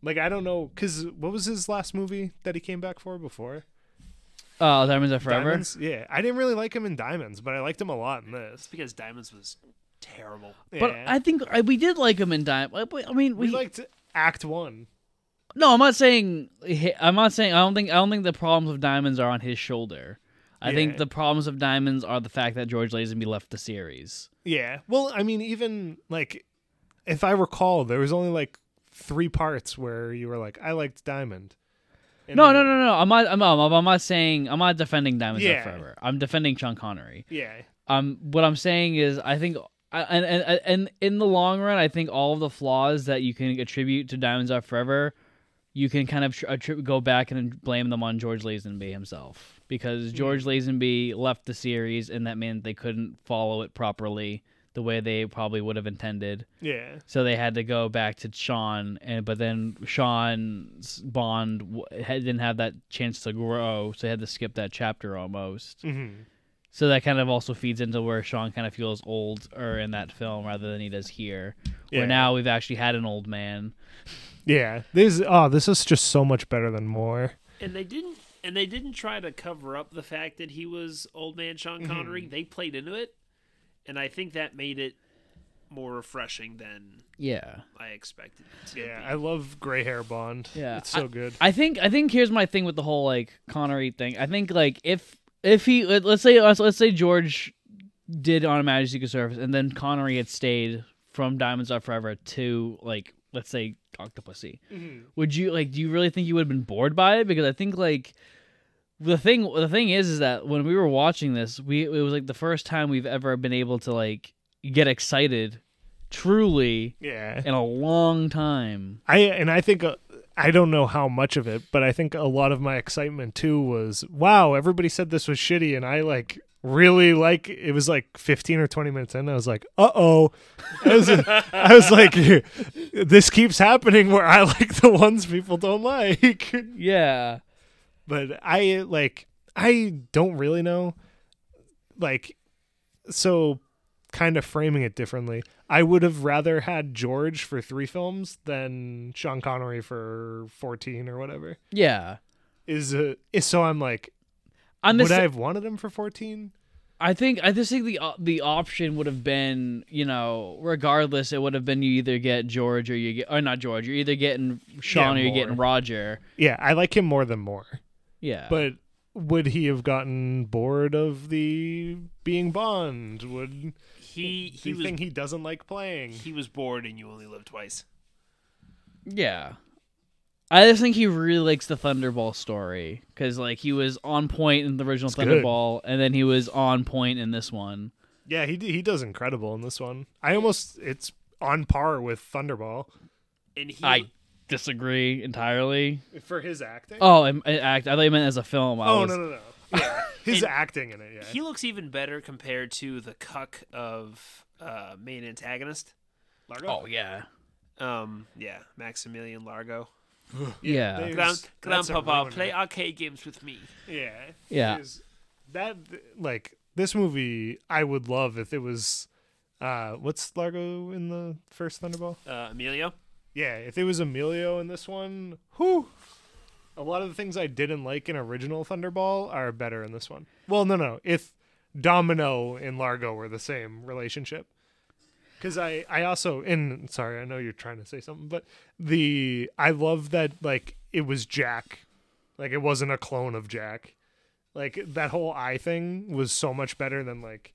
Like, I don't know, because what was his last movie that he came back for before? Oh, Diamonds Are Forever? Diamonds? Yeah, I didn't really like him in Diamonds, but I liked him a lot in this. It's because Diamonds was terrible. But Yeah. I think we did like him in Diamonds. I mean, we liked Act 1. No, I'm not saying. I don't think the problems of Diamonds are on his shoulder. I think the problems of Diamonds are the fact that George Lazenby left the series. Yeah. Well, I mean, even, like, if I recall, there was only, like, 3 parts where you were like, I liked Diamond. And No. I'm not saying, I'm not defending Diamonds Are Yeah. Forever. I'm defending Sean Connery. Yeah. What I'm saying is, I think, and in the long run, I think all of the flaws that you can attribute to Diamonds Are Forever, you can kind of go back and blame them on George Lazenby himself. Because George Lazenby left the series, and that meant they couldn't follow it properly the way they probably would have intended. Yeah. So they had to go back to Sean, but then Sean's Bond didn't have that chance to grow, so they had to skip that chapter almost. Mm-hmm. So that kind of also feeds into where Sean kind of feels older in that film rather than he does here. Yeah. Where now we've actually had an old man. Yeah. This is just so much better than Moore. And they didn't try to cover up the fact that he was old man Sean Connery. Mm-hmm. They played into it, and I think that made it more refreshing than I expected it to be. I love gray hair Bond. Yeah, it's so good. I think here's my thing with the whole like Connery thing. I think like if he let's say George did On Her Majesty's Secret Service and then Connery had stayed from Diamonds Are Forever to like let's say Octopussy, would you do you really think you would have been bored by it? Because I think like the thing is that when we were watching this, it was like the first time we've ever been able to like get excited truly in a long time. I think I don't know how much of it, but I think a lot of my excitement too was, wow, everybody said this was shitty, and I like really like it was like 15 or 20 minutes in. I was like, uh-oh. I was like, this keeps happening where I like the ones people don't like. Yeah. But I don't really know. Like, so kind of framing it differently, I would have rather had George for 3 films than Sean Connery for 14 or whatever. Yeah. So I'm like, would I have wanted him for 14? I just think the option would have been, regardless, it would have been you either get George or not George. You're either getting Sean or you're getting Roger. Yeah, I like him more than Moore. Yeah. But would he have gotten bored of the being Bond? Would he think he doesn't like playing? He was bored and You Only Live Twice. Yeah. I just think he really likes the Thunderball story because, like, he was on point in the original Thunderball, and then he was on point in this one. Yeah, he does incredible in this one. It's on par with Thunderball. And disagree entirely. For his acting? Oh, act. I thought you meant as a film. No. Yeah. His And acting in it, yeah. He looks even better compared to the cuck of main antagonist. Largo? Oh yeah. Yeah, Maximilian Largo. Yeah. Grandpapa, play arcade games with me. Yeah. Yeah. That, like, this movie, I would love if it was, what's Largo in the first Thunderball? Emilio. Yeah, if it was Emilio in this one, whew. A lot of the things I didn't like in original Thunderball are better in this one. Well, no. If Domino and Largo were the same relationship. Because I also, sorry, I know you're trying to say something, but I love that, like, it was Jack. Like, it wasn't a clone of Jack. Like, that whole eye thing was so much better than, like,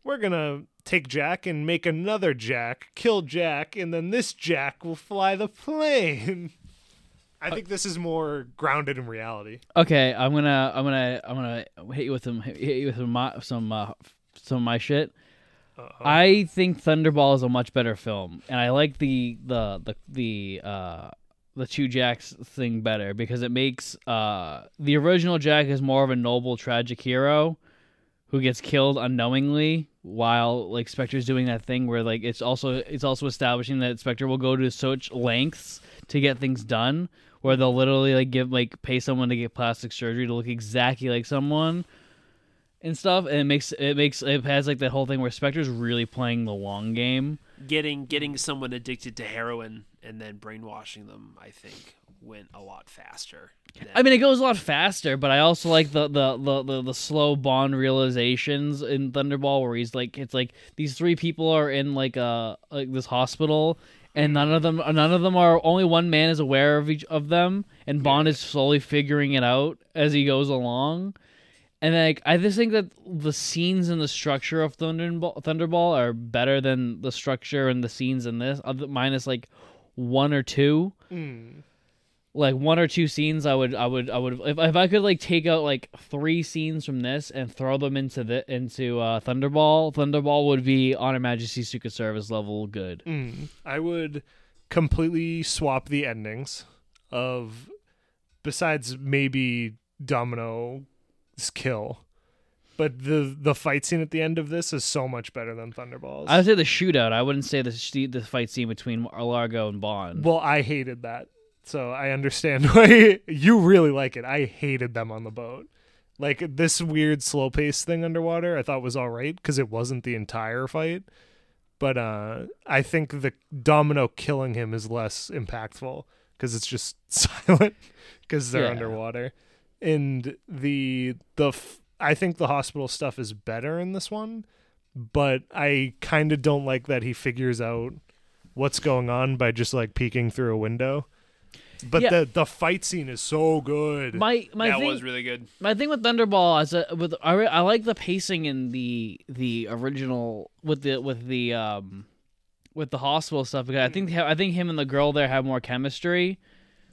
we're going to take Jack and make another Jack, kill Jack, and then this Jack will fly the plane. I think this is more grounded in reality. Okay, I'm gonna hit you with some of my shit. Uh-oh. I think Thunderball is a much better film, and I like the two Jacks thing better because it makes the original Jack is more of a noble, tragic hero who gets killed unknowingly, while like Spectre's doing that thing where like it's also establishing that Spectre will go to such lengths to get things done, where they'll literally like pay someone to get plastic surgery to look exactly like someone and stuff, and it has like that whole thing where Spectre's really playing the long game. Getting someone addicted to heroin and then brainwashing them, I think, went a lot faster. I mean, it goes a lot faster, but I also like the slow Bond realizations in Thunderball, where he's like, it's like these three people are in like this hospital, and none of them are. Only one man is aware of each of them, and Bond is slowly figuring it out as he goes along. And like, I just think that the scenes and the structure of Thunderball are better than the structure and the scenes in this, minus like one or two. Like one or two scenes, I would if I could like take out like 3 scenes from this and throw them into Thunderball. Thunderball would be on Her Majesty's Secret Service level good. I would completely swap the endings of, besides maybe Domino's kill, but the fight scene at the end of this is so much better than Thunderball's. I would say the shootout. I wouldn't say the fight scene between Largo and Bond. Well, I hated that. So I understand why you really like it. I hated them on the boat. Like, this weird slow-paced thing underwater I thought was all right because it wasn't the entire fight. But I think the Domino killing him is less impactful because it's just silent because they're underwater. And I think the hospital stuff is better in this one, but I kind of don't like that he figures out what's going on by just, like, peeking through a window. But the fight scene is so good. That was really good. My thing with Thunderball I like the pacing in the original with the hospital stuff, because I think him and the girl there have more chemistry.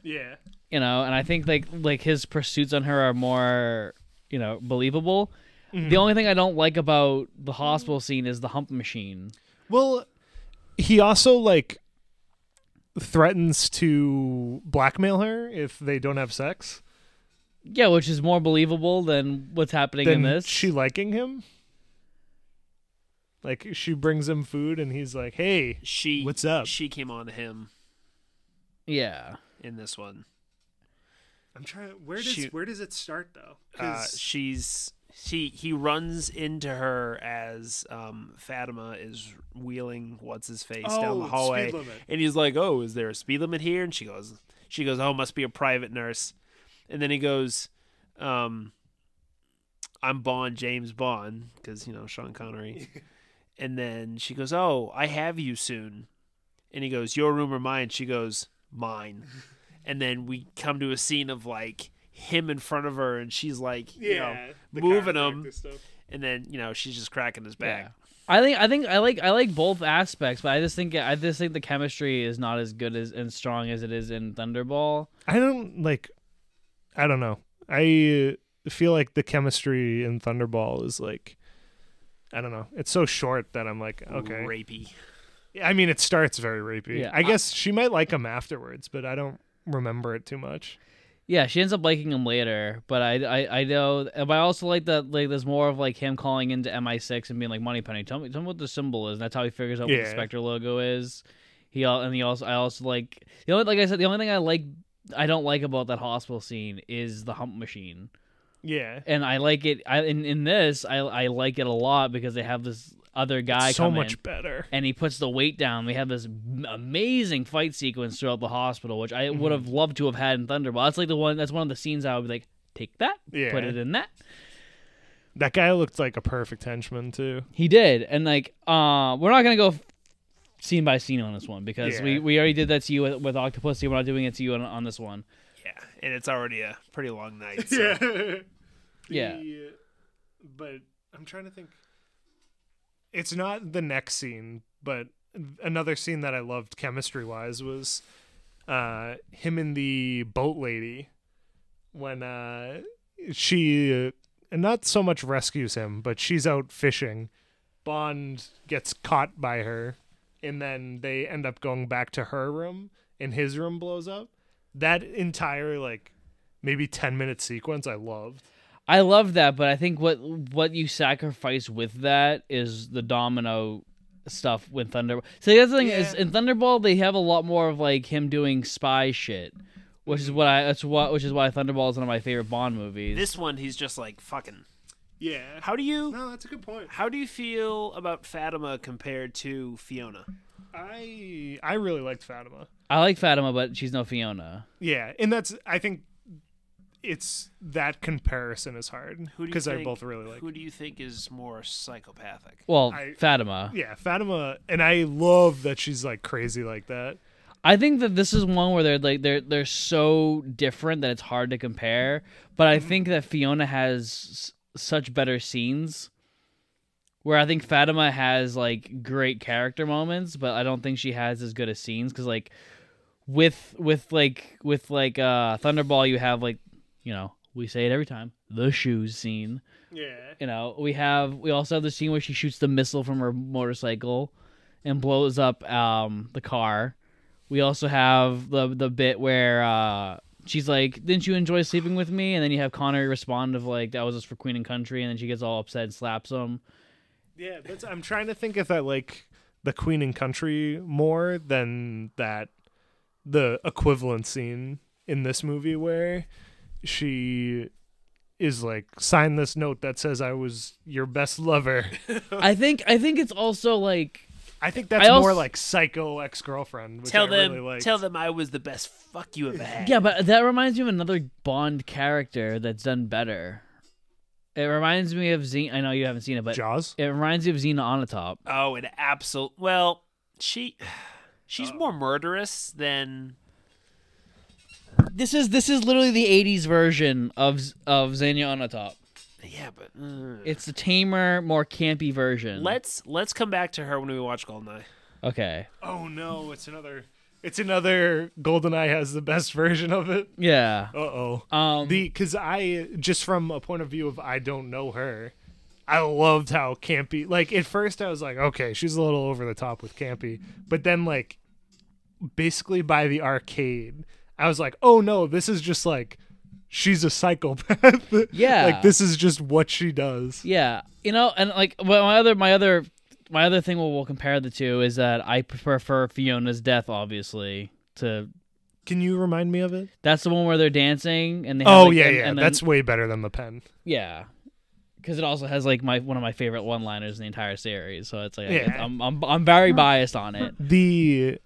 Yeah. You know, and I think like his pursuits on her are more, believable. The only thing I don't like about the hospital scene is the hump machine. Well, he also like threatens to blackmail her if they don't have sex. Yeah, which is more believable than what's happening in this. She liking him? Like, she brings him food and he's like, "Hey, what's up?" She came on to him. Yeah. In this one. I'm trying. Where does it start though? He runs into her as Fatima is wheeling what's his face down the hallway, speed limit. And he's like, "Oh, is there a speed limit here?" And she goes, "Oh, must be a private nurse." And then he goes, "I'm Bond, James Bond," because Sean Connery. And then she goes, "Oh, I have you soon." And he goes, "Your room or mine?" She goes, "Mine." And then we come to a scene of like him in front of her, and she's like, moving him, and then she's just cracking his back. Yeah. I like both aspects, but I just think the chemistry is not as good and strong as it is in Thunderball. I don't know. I feel like the chemistry in Thunderball is like, I don't know. It's so short that I'm like, okay, rapey. I mean, it starts very rapey. Yeah, I guess she might like him afterwards, but I don't remember it too much. Yeah, she ends up liking him later, but I know, but I also like that, like, there's more of like him calling into MI6 and being like, Moneypenny, tell me what the symbol is, and that's how he figures out what the Spectre logo is. I also like the only, like I said, the only thing I don't like about that hospital scene is the hump machine. Yeah, And I like it. In this, I like it a lot because they have this other guy so come much in, better, and he puts the weight down. We have this amazing fight sequence throughout the hospital, which I would have loved to have had in Thunderball. That's one of the scenes I would be like, take that, put it in that. That guy looked like a perfect henchman too. He did, and like, we're not gonna go scene by scene on this one because we already did that to you with Octopussy. We're not doing it to you on this one. Yeah, and it's already a pretty long night. So. Yeah. But I'm trying to think. It's not the next scene, but another scene that I loved chemistry-wise was him and the boat lady when she not so much rescues him, but she's out fishing. Bond gets caught by her, and then they end up going back to her room, and his room blows up. That entire, like, maybe 10-minute sequence I loved. I love that, but I think what you sacrifice with that is the domino stuff with Thunderball. So the other thing is, in Thunderball they have a lot more of like him doing spy shit, which is why Thunderball is one of my favorite Bond movies. This one, he's just like fucking. Yeah. No, that's a good point. How do you feel about Fatima compared to Fiona? I really liked Fatima. I like Fatima, but she's no Fiona. Yeah, and I think it's that comparison is hard because I both really like. Who do you think is more psychopathic? Well, Fatima. Yeah, Fatima, and I love that she's like crazy like that. I think that this is one where they're so different that it's hard to compare. But I think that Fiona has such better scenes. Where I think Fatima has like great character moments, but I don't think she has as good as scenes because like with Thunderball you have like, you know, we say it every time, the shoes scene. Yeah. You know, we also have the scene where she shoots the missile from her motorcycle and blows up the car. We also have the bit where she's like, "Didn't you enjoy sleeping with me?" And then you have Connery respond of like, "That was just for Queen and Country," and then she gets all upset and slaps him. Yeah, I'm trying to think if I like the Queen and Country more than the equivalent scene in this movie where she is like, sign this note that says I was your best lover. I think it's also like, I think that's more like Psycho Ex-Girlfriend, which really liked. Tell them I was the best fuck you ever had. Yeah, but that reminds me of another Bond character that's done better. It reminds me of Xena. I know you haven't seen it, but Jaws. It reminds me of Xena Onatopp. Oh, it absolutely. Well, she's more murderous than. This is literally the '80s version of Xena Onatopp. Yeah, but it's the tamer, more campy version. Let's come back to her when we watch GoldenEye. Okay. Oh no, it's another GoldenEye has the best version of it. Yeah. Because I just from a point of view of I don't know her, I loved how campy. Like at first I was like, okay, she's a little over the top with campy, but then like basically by the arcade, I was like, oh no, this is just like she's a psychopath. Yeah. Like this is just what she does. Yeah. You know, and like my other thing we'll compare the two is that I prefer Fiona's death, obviously, to. Can you remind me of it? That's the one where they're dancing and they. Have, and that's way better than the pen. Yeah, because it also has like one of my favorite one-liners in the entire series. So it's like I'm very biased on it. The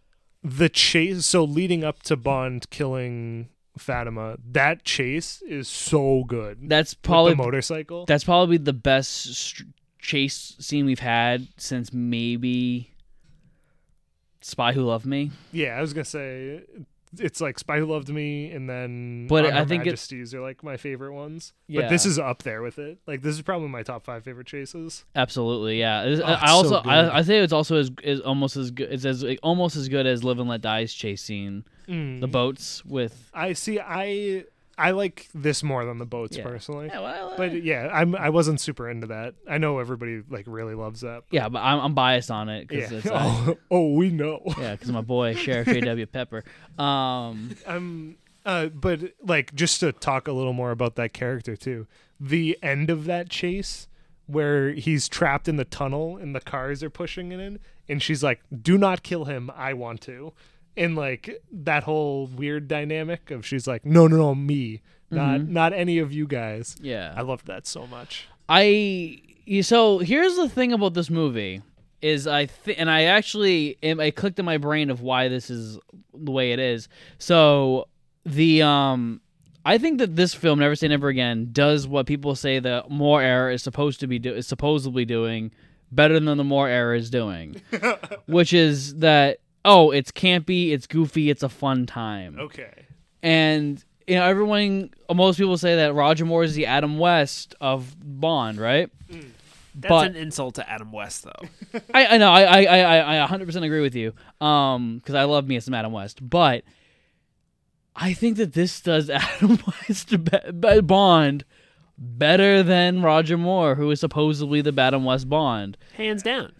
chase. So leading up to Bond killing Fatima, that chase is so good. That's probably with the motorcycle. That's probably the best chase scene we've had since maybe Spy Who Loved Me. Yeah, I was gonna say it's like Spy Who Loved Me, and then but I think Majesties are like my favorite ones. Yeah. But this is up there with it. Like this is probably my top 5 favorite chases. Absolutely, yeah. I say it's also is almost as good. It's almost as good as Live and Let Die's chase scene. The boats with. I I like this more than the boats personally. Yeah, well, But yeah, I wasn't super into that. I know everybody like really loves that. yeah, but I'm biased on it because Yeah. it's We know. yeah, because my boy Sheriff J.W. Pepper. But like just to talk a little more about that character too. The end of that chase where he's trapped in the tunnel and the cars are pushing it in, and she's like, "Do not kill him. I want to." And like that whole weird dynamic of she's like, no, me, not any of you guys. Yeah, I loved that so much. So here's the thing about this movie is I clicked in my brain of why this is the way it is. So I think that this film, Never Say Never Again, does what people say the More Era is supposedly doing better than the More Era is doing, which is that. Oh, it's campy, it's goofy, it's a fun time. Okay. And most people say that Roger Moore is the Adam West of Bond, right? That's an insult to Adam West, though. I know, I 100% agree with you, because I love me some Adam West. But I think that this does Adam West Bond better than Roger Moore, who is supposedly the Adam West Bond. Hands down.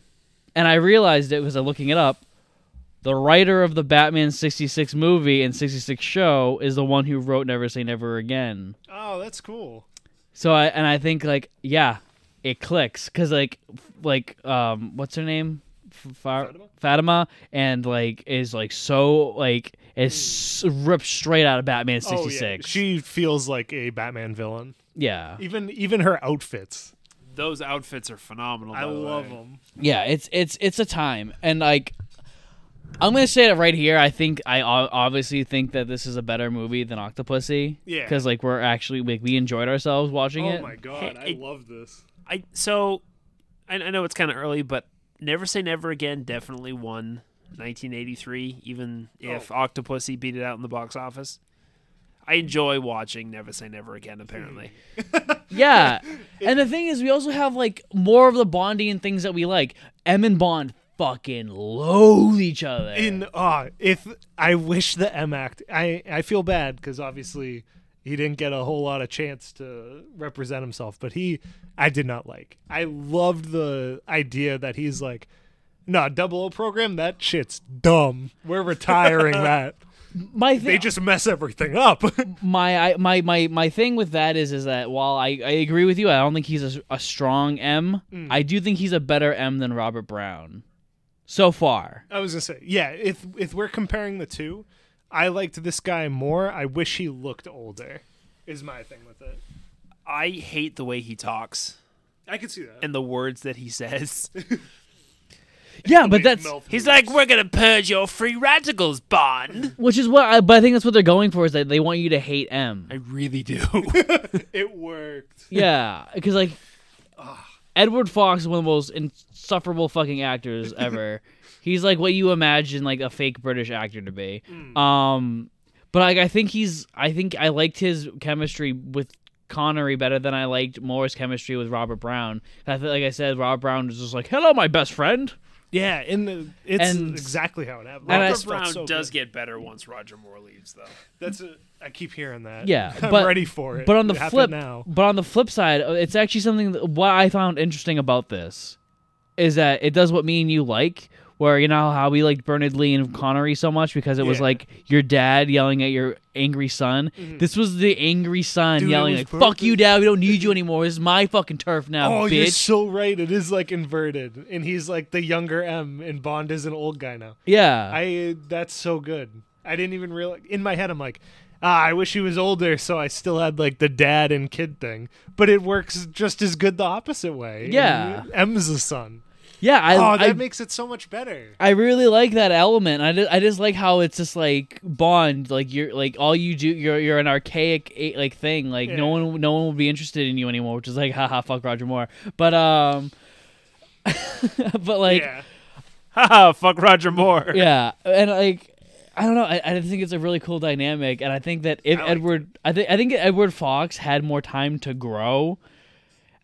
And I realized it because I'm looking it up. The writer of the Batman 66 movie and 66 show is the one who wrote Never Say Never Again. Oh, that's cool. So I think like it clicks because like what's her name? Fatima, and like is like so like is ripped straight out of Batman 66. Oh, yeah. She feels like a Batman villain. Yeah. Even her outfits. Those outfits are phenomenal. I love them. Yeah, it's a time, and like. I'm gonna say it right here. I obviously think that this is a better movie than Octopussy. Yeah. Because like we're actually we enjoyed ourselves watching it. Oh my god, I love this. I know it's kind of early, but Never Say Never Again definitely won 1983. Even if Octopussy beat it out in the box office, I enjoy watching Never Say Never Again. Apparently. Yeah, and the thing is, we also have like more of the Bondian things that we like. M and Bond fucking loathe each other. If I wish the M act, I feel bad because obviously he didn't get a whole lot of chance to represent himself, but I did not like. I loved the idea that he's like, no, 00 program, that shit's dumb. We're retiring that. They just mess everything up. my thing with that is that while I agree with you, I don't think he's a strong M. I do think he's a better M than Robert Brown. So far. I was going to say, yeah, if we're comparing the two, I liked this guy more. I wish he looked older, is my thing with it. I hate the way he talks. I can see that. And the words that he says. Yeah, but he's like, we're going to purge your free radicals, Bond. Which is but I think that's what they're going for, is that they want you to hate M. I really do. It worked. Yeah, because like... Edward Fox is one of the most insufferable fucking actors ever. He's like what you imagine like a fake British actor to be. But like I think I liked his chemistry with Connery better than I liked Moore's chemistry with Robert Brown. I feel like I said Robert Brown was just like, "Hello, my best friend." Yeah, it's exactly how it happened. Robert Brown does get better once Roger Moore leaves, though. I keep hearing that. Yeah, I'm ready for it. But on the flip side, it's actually something what I found interesting about this is that it does what me and you like, where you know how we liked Bernard Lee and Connery so much because it was like your dad yelling at your angry son. Mm-hmm. This was the angry son yelling like, "Fuck you, dad! We don't need you anymore. This is my fucking turf now, bitch." You're so right. It is like inverted, and he's like the younger M, and Bond is an old guy now. Yeah, that's so good. I didn't even realize. In my head, I'm like, I wish he was older, so I still had like the dad and kid thing. But it works just as good the opposite way. Yeah, M's the son. Yeah, that makes it so much better. I really like that element. I just like how it's just like Bond, like you're like all you do. You're an archaic like thing. Like no one will be interested in you anymore. Which is like, haha, fuck Roger Moore. But but like, haha, fuck Roger Moore. Yeah, and like. I don't know. I think it's a really cool dynamic, and I think that if I think Edward Fox had more time to grow,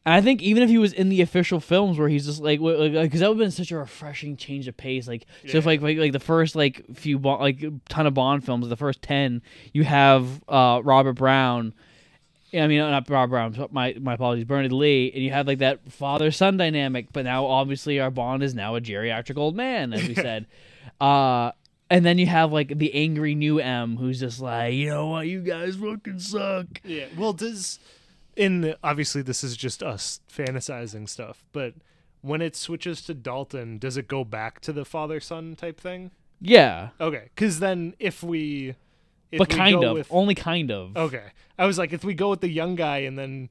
And I think even if he was in the official films where he's just like, because that would have been such a refreshing change of pace. Like, so if like the first like few ton of Bond films, the first 10, you have Robert Brown. I mean, not Robert Brown. My apologies, Bernard Lee, and you have like that father-son dynamic. But now, obviously, our Bond is now a geriatric old man, as we said. And then you have like the angry new M, who's just like, you know what, you guys fucking suck. Yeah. Well, obviously this is just us fantasizing stuff, but when it switches to Dalton, does it go back to the father-son type thing? Yeah. Okay, because then if we kind go of, with, only kind of. Okay, I was like, if we go with the young guy and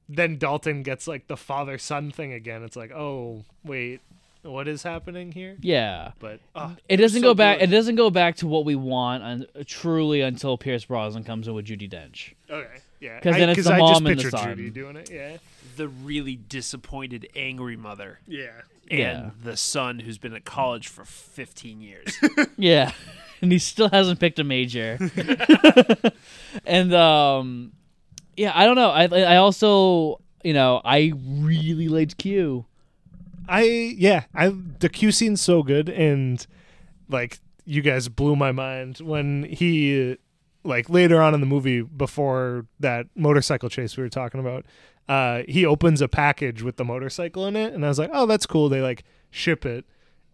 then Dalton gets like the father-son thing again, it's like, oh wait, what is happening here? Yeah, but it doesn't so go back. good. It doesn't go back to what we want truly until Pierce Brosnan comes in with Judi Dench. Okay, yeah, because then it's the I mom just and the pictured son. Judy doing it. Yeah, The really disappointed, angry mother. yeah. And the son who's been at college for 15 years. Yeah, and he still hasn't picked a major. And yeah, I don't know. I also, I really liked Q. The Q scene's so good, and like you guys blew my mind when he like later on in the movie before that motorcycle chase we were talking about, he opens a package with the motorcycle in it, and I was like, oh, that's cool. They like ship it,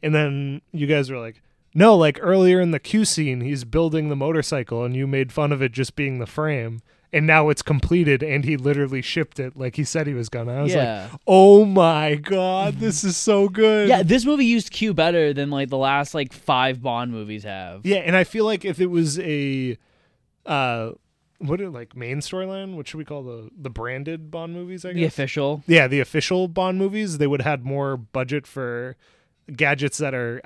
and then you guys were like, no, like earlier in the Q scene, he's building the motorcycle, and you made fun of it just being the frame. And now it's completed, and he literally shipped it like he said he was gonna. I was like, oh my God, this is so good. Yeah, this movie used Q better than like the last like 5 Bond movies have. Yeah, and I feel like if it was a main storyline, what should we call the branded Bond movies, I guess? The official. Yeah, the official Bond movies, they would have had more budget for gadgets that are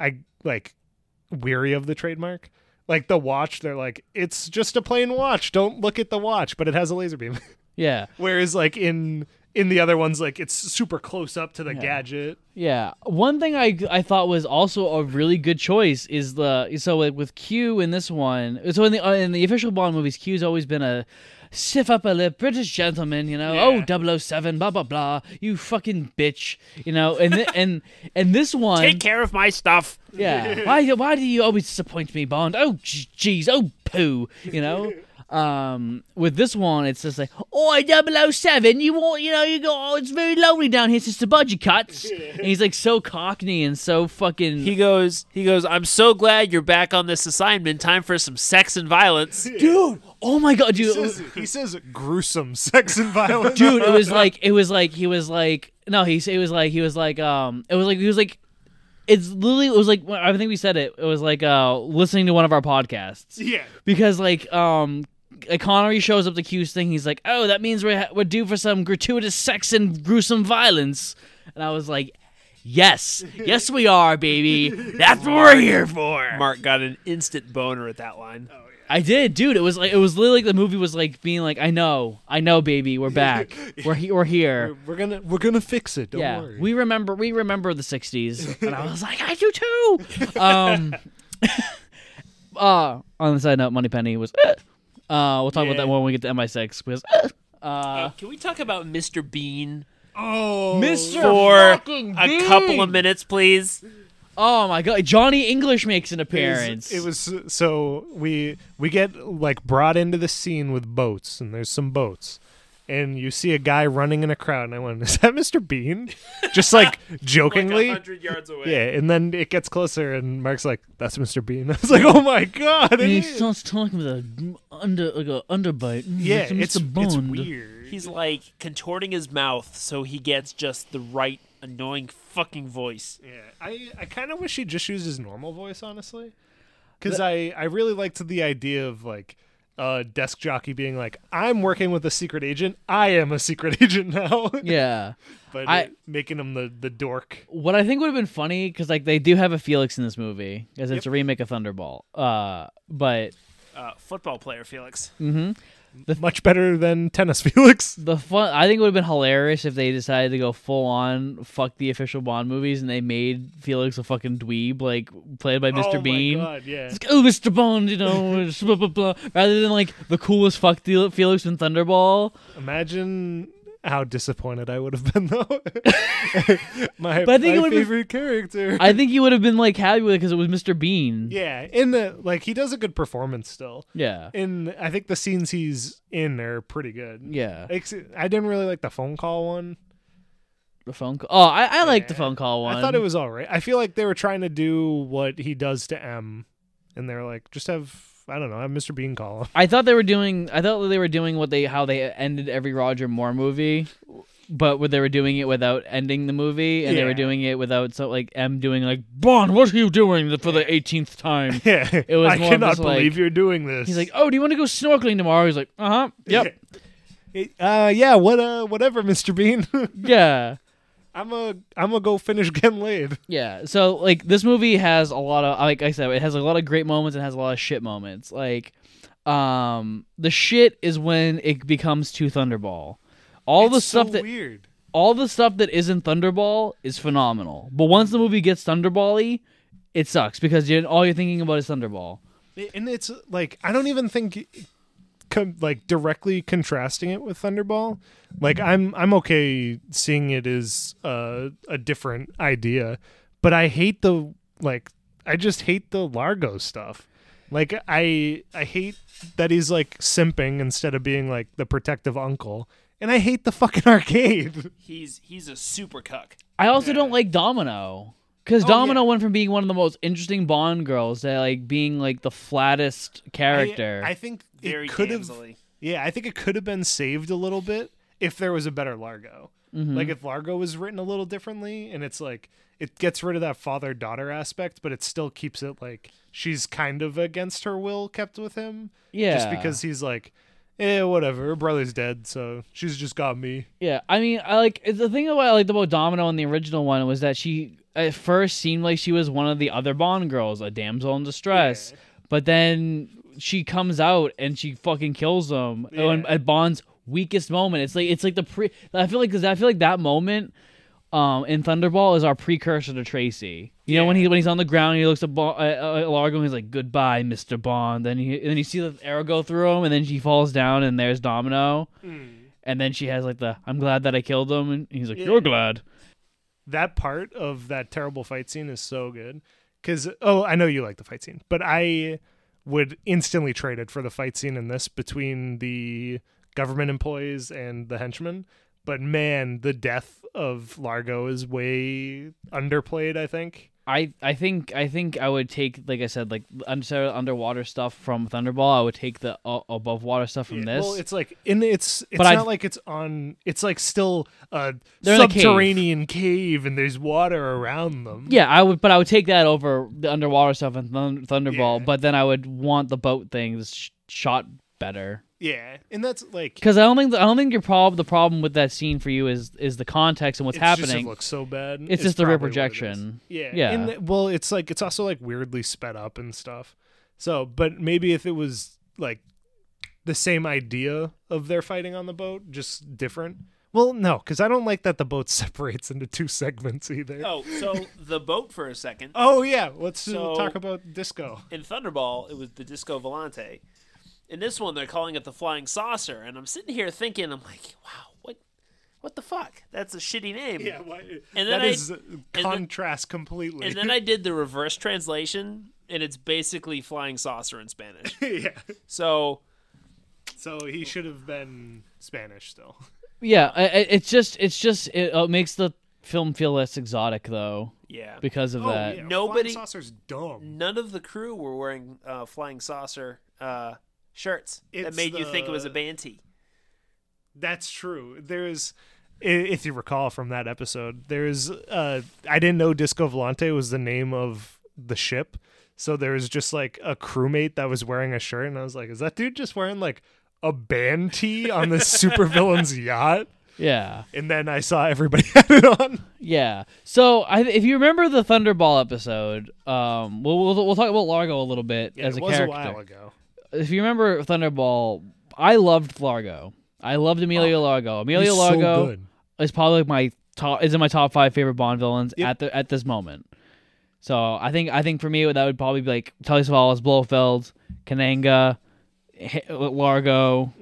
weary of the trademark. Like the watch, they're like, it's just a plain watch. Don't look at the watch, but it has a laser beam. Yeah. Whereas like in the other ones, like it's super close up to the gadget. Yeah. One thing I thought was also a really good choice is with Q in this one. So in the official Bond movies, Q's always been a stiff upper lip British gentleman, Yeah. Oh, 007, blah blah blah, you fucking bitch, and this one, Take care of my stuff. yeah. Why do you always disappoint me, Bond? Oh jeez, oh poo, With this one, it's just like, oh, 007, you go, it's very lonely down here since the budget cuts. And he's like so cockney and so fucking. He goes, I'm so glad you're back on this assignment. Time for some sex and violence. Dude, oh my God, dude. He says gruesome sex and violence. Dude, it was like, it's literally, it was like, I think we said it was like listening to one of our podcasts. Yeah. Because Connery shows up to Q's thing. He's like, "Oh, that means we're due for some gratuitous sex and gruesome violence." And I was like, "Yes, yes, we are, baby. That's what we're here for." Mark got an instant boner at that line. I did, dude. It was literally like the movie was like being like, "I know, baby. We're back. We're here. We're gonna fix it. Don't yeah, worry." we remember the '60s." And I was like, "I do too." On the side note, Moneypenny was. We'll talk about that when we get to MI6. Because, can we talk about Mr. Bean? Oh, Mr. For fucking a Bean! couple of minutes, please. Oh my God, Johnny English makes an appearance. It was so we get like brought into the scene with boats, and there's some boats, and you see a guy running in a crowd, and I went, "Is that Mr. Bean?" Just like jokingly. Like 100 yards away. Yeah, and then it gets closer, and Mark's like, "That's Mr. Bean." I was like, "Oh my God!" And he starts talking with a underbite. Yeah, It's Mr. it's Bond. weird. He's like contorting his mouth so he gets just the right annoying fucking voice. Yeah, I kind of wish he just used his normal voice, honestly, because I really liked the idea of like a desk jockey being like, "I'm working with a secret agent. I am a secret agent now." Yeah. But making him the dork. What I think would have been funny, because like they do have a Felix in this movie, because it's a remake of Thunderball. But Football player Felix. Much better than Tennis Felix. I think it would have been hilarious if they decided to go full on fuck the official Bond movies and they made Felix a fucking dweeb, like played by Mr. Bean. Oh my God, yeah. It's like, oh, Mr. Bond, blah, blah, blah, rather than like the coolest fuck Felix in Thunderball. Imagine how disappointed I would have been though. my But I think it would've been- favorite character. I think you would have been like happy with it because it was Mr. Bean. Yeah, in the like he does a good performance still. Yeah. And I think the scenes he's in are pretty good. Yeah. I didn't really like the phone call one. The phone call. Oh, I like the phone call one. I thought it was all right. I feel like they were trying to do what he does to M, and they're like, just have have Mr. Bean call him. I thought they were doing how they ended every Roger Moore movie, but they were doing it without ending the movie, and they were doing it without like M doing like, Bond, what are you doing for the 18th time? Yeah, It was I more cannot just believe like, you're doing this. He's like, oh, do you want to go snorkeling tomorrow? He's like, yep, yeah, whatever, Mr. Bean. yeah. I'm gonna go finish getting laid. Yeah, so like this movie has a lot of, like I said, it has a lot of great moments and has a lot of shit moments. Like, the shit is when it becomes too Thunderball. All the stuff that isn't Thunderball is phenomenal, but once the movie gets Thunderball-y, it sucks because all you're thinking about is Thunderball. And it's like I don't even think like directly contrasting it with Thunderball. Like I'm okay seeing it as a different idea, but I hate I just hate the Largo stuff. Like I hate that he's like simping instead of being like the protective uncle, and I hate the fucking arcade. He's a super cuck. I also don't like Domino. Because Domino went from being one of the most interesting Bond girls to like being like the flattest character. I think Very it could have. damselly. Yeah, I think it could have been saved a little bit if there was a better Largo. Mm-hmm. Like if Largo was written a little differently, and it's like it gets rid of that father-daughter aspect, but it still keeps it like she's kind of against her will kept with him. Yeah. Just because he's like, whatever, her brother's dead, so she's just got me. Yeah, I mean, the thing I liked about Domino in the original one was that she at first seemed like she was one of the other Bond girls, a damsel in distress, but then she comes out and she fucking kills him at Bond's weakest moment. It's like I feel like that moment in Thunderball is our precursor to Tracy. You know, when he's on the ground, he looks at Largo and he's like, "Goodbye, Mr. Bond." Then you see the arrow go through him, and then she falls down, and there's Domino. And then she has like "I'm glad that I killed him," and he's like, "You're glad." That part of that terrible fight scene is so good. Because I know you like the fight scene, but I would instantly trade it for the fight scene in this between the government employees and the henchmen. But man, the death of Largo is way underplayed, I think. I think I would take, like I said, like underwater stuff from Thunderball. I would take the above water stuff from this. Well, it's like it's But not like it's on. It's like still a They're in a subterranean cave, and there's water around them. Yeah, I would take that over the underwater stuff in Thunderball. Yeah. But then I would want the boat things shot better. Yeah, and that's like Because I don't think the problem with that scene for you is the context and what's happening. Just, it looks so bad. It's just the probably what it projection. is. Yeah, Yeah. And well, it's also like weirdly sped up and stuff. So, but maybe if it was like the same idea of their fighting on the boat, just different. Well, no, because I don't like that the boat separates into two segments either. Oh, so the boat for a second. Oh yeah, let's So- talk about disco. In Thunderball, it was the Disco Volante. In this one, they're calling it the Flying Saucer, and I'm sitting here thinking, I'm like, wow, what the fuck? That's a shitty name. Yeah, And then that is contrast completely. And then I did the reverse translation, and it's basically Flying Saucer in Spanish. yeah. So he should have been Spanish still. Yeah, it makes the film feel less exotic though. yeah, Because of that. Yeah, Nobody- Flying Saucer's dumb. none of the crew were wearing Flying Saucer shirts that It's made you think it was a band tee. That's true. There's, if you recall from that episode, there's I didn't know Disco Volante was the name of the ship, so there was just like a crewmate that was wearing a shirt, and I was like, is that dude just wearing like a band tee on this supervillain's yacht? Yeah. And then I saw everybody had it on. Yeah. So if you remember the Thunderball episode, we'll talk about Largo a little bit as a it was character. a while ago. If you remember Thunderball, I loved Largo. I loved Emilio Largo. Emilio He's Largo so good. is probably in my top 5 favorite Bond villains at this moment. So I think for me that would probably be like Telly Savalas, Blofeld, Kananga, Largo,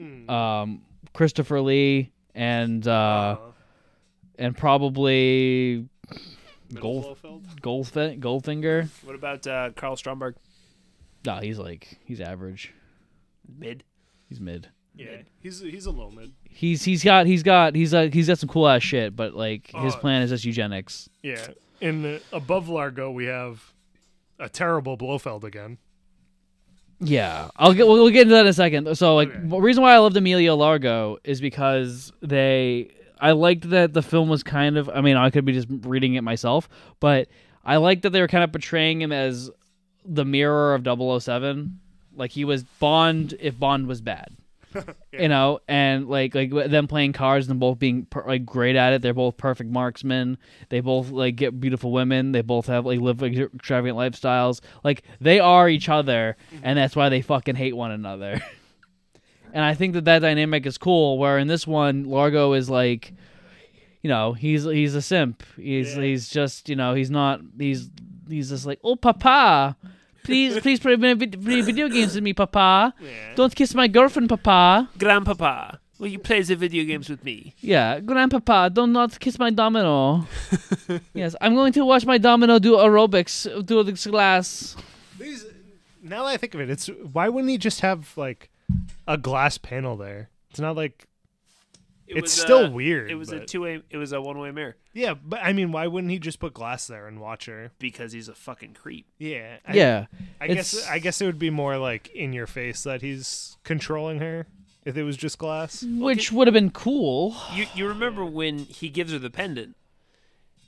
Christopher Lee, and probably Goldfinger. What about Carl Stromberg? No, he's average. Mid. He's mid. Yeah, he's a low mid. He's got some cool ass shit, but like his plan is just eugenics. Yeah, and above Largo we have a terrible Blofeld again. Yeah, we'll get into that in a second. So like, the reason why I loved Emilio Largo is because I liked that the film was kind of, I mean, I could be just reading it myself, but I liked that they were kind of portraying him as the mirror of 007. Like he was Bond if Bond was bad. You know, and like them playing cards and both being great at it. They're both perfect marksmen. They both like get beautiful women. They both have live extravagant lifestyles. Like they are each other, and that's why they fucking hate one another. And I think that dynamic is cool. Where in this one, Largo is like, you know, he's a simp. He's just, you know, he's just like, oh papa. Please play video games with me, Papa. Yeah. Don't kiss my girlfriend, Papa. Grandpapa, will you play the video games with me? Yeah, Grandpapa, don't not kiss my domino. Yes, I'm going to watch my domino do aerobics, do this glass. Now that I think of it, why wouldn't he just have like a glass panel there? It's not like it's still weird. It was a two-way. It was a one-way mirror. Yeah, but I mean, why wouldn't he just put glass there and watch her? Because he's a fucking creep. Yeah. I guess it would be more like in your face that he's controlling her if it was just glass, which would have been cool. You remember when he gives her the pendant,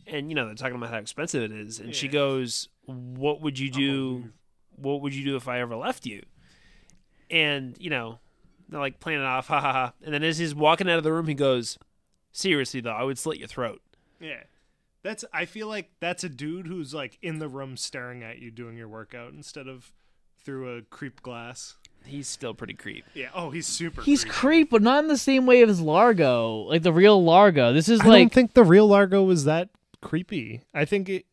and you know they're talking about how expensive it is, and she goes, "What would you do? What would you do if I ever left you?" And you know. They're like playing it off, ha ha ha. And then as he's walking out of the room, he goes, "Seriously though, I would slit your throat." Yeah, I feel like that's a dude who's like in the room staring at you doing your workout instead of through a creep glass. He's still pretty creep. Yeah. Oh, he's super. He's creep, but not in the same way as Largo, like the real Largo. This is I don't think the real Largo was that creepy. I think it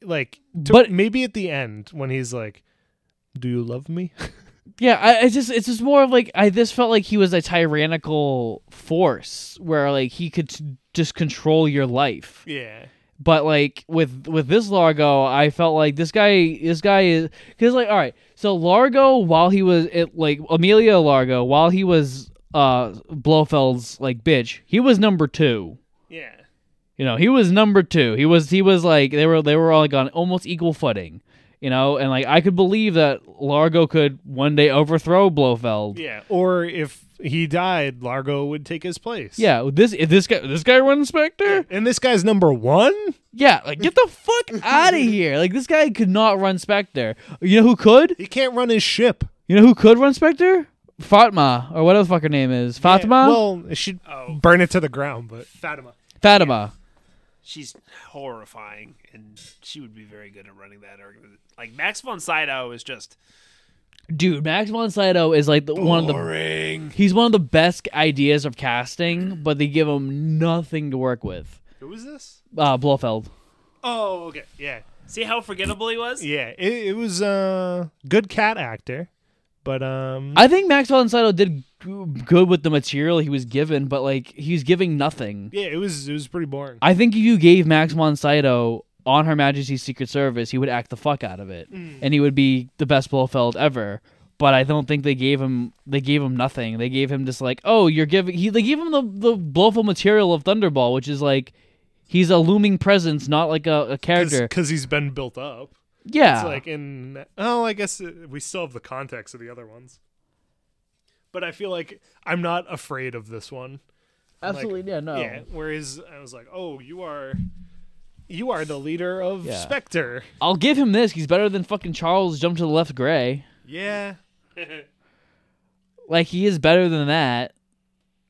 but maybe at the end when he's like, "Do you love me?" Yeah, it's just more of like I just felt like he was a tyrannical force where like he could just control your life. Yeah. But like with this Largo, I felt like this guy is because like all right, so Largo while he was Emilio Largo while he was Blofeld's like bitch, he was number 2. Yeah. You know, he was number 2. He was like they were all like on almost equal footing. You know, and like I could believe that Largo could one day overthrow Blofeld. Yeah, or if he died, Largo would take his place. Yeah, if this guy runs Spectre, yeah. And this guy's number 1. Yeah, like get the fuck out of here! Like this guy could not run Spectre. You know who could? He can't run his ship. You know who could run Spectre? Fatma, or whatever the fuck her name is. Fatima. Yeah, well, she'd burn it to the ground, but Fatima. Yeah. She's horrifying, and she would be very good at running that organization. Like Max von Sydow is just, dude. Max von Sydow is like he's one of the best ideas of casting, but they give him nothing to work with. Who is this? Blofeld. Oh, okay, yeah. See how forgettable he was? Yeah, it was a good cat actor, but I think Max von Sydow did good with the material he was given, but like he's giving nothing. Yeah, it was pretty boring. I think if you gave Max von Sydow on Her Majesty's Secret Service, he would act the fuck out of it, and he would be the best Blofeld ever. But I don't think they gave him nothing. They gave him just like, oh, they gave him the Blofeld material of Thunderball, which is like he's a looming presence, not like a character. Because he's been built up. Yeah. It's like I guess we still have the context of the other ones. But I feel like I'm not afraid of this one. Absolutely, like, yeah, no. Yeah, whereas I was like, oh, you are the leader of Spectre. I'll give him this. He's better than fucking Charles Jump to the Left Gray. Yeah. Like, he is better than that.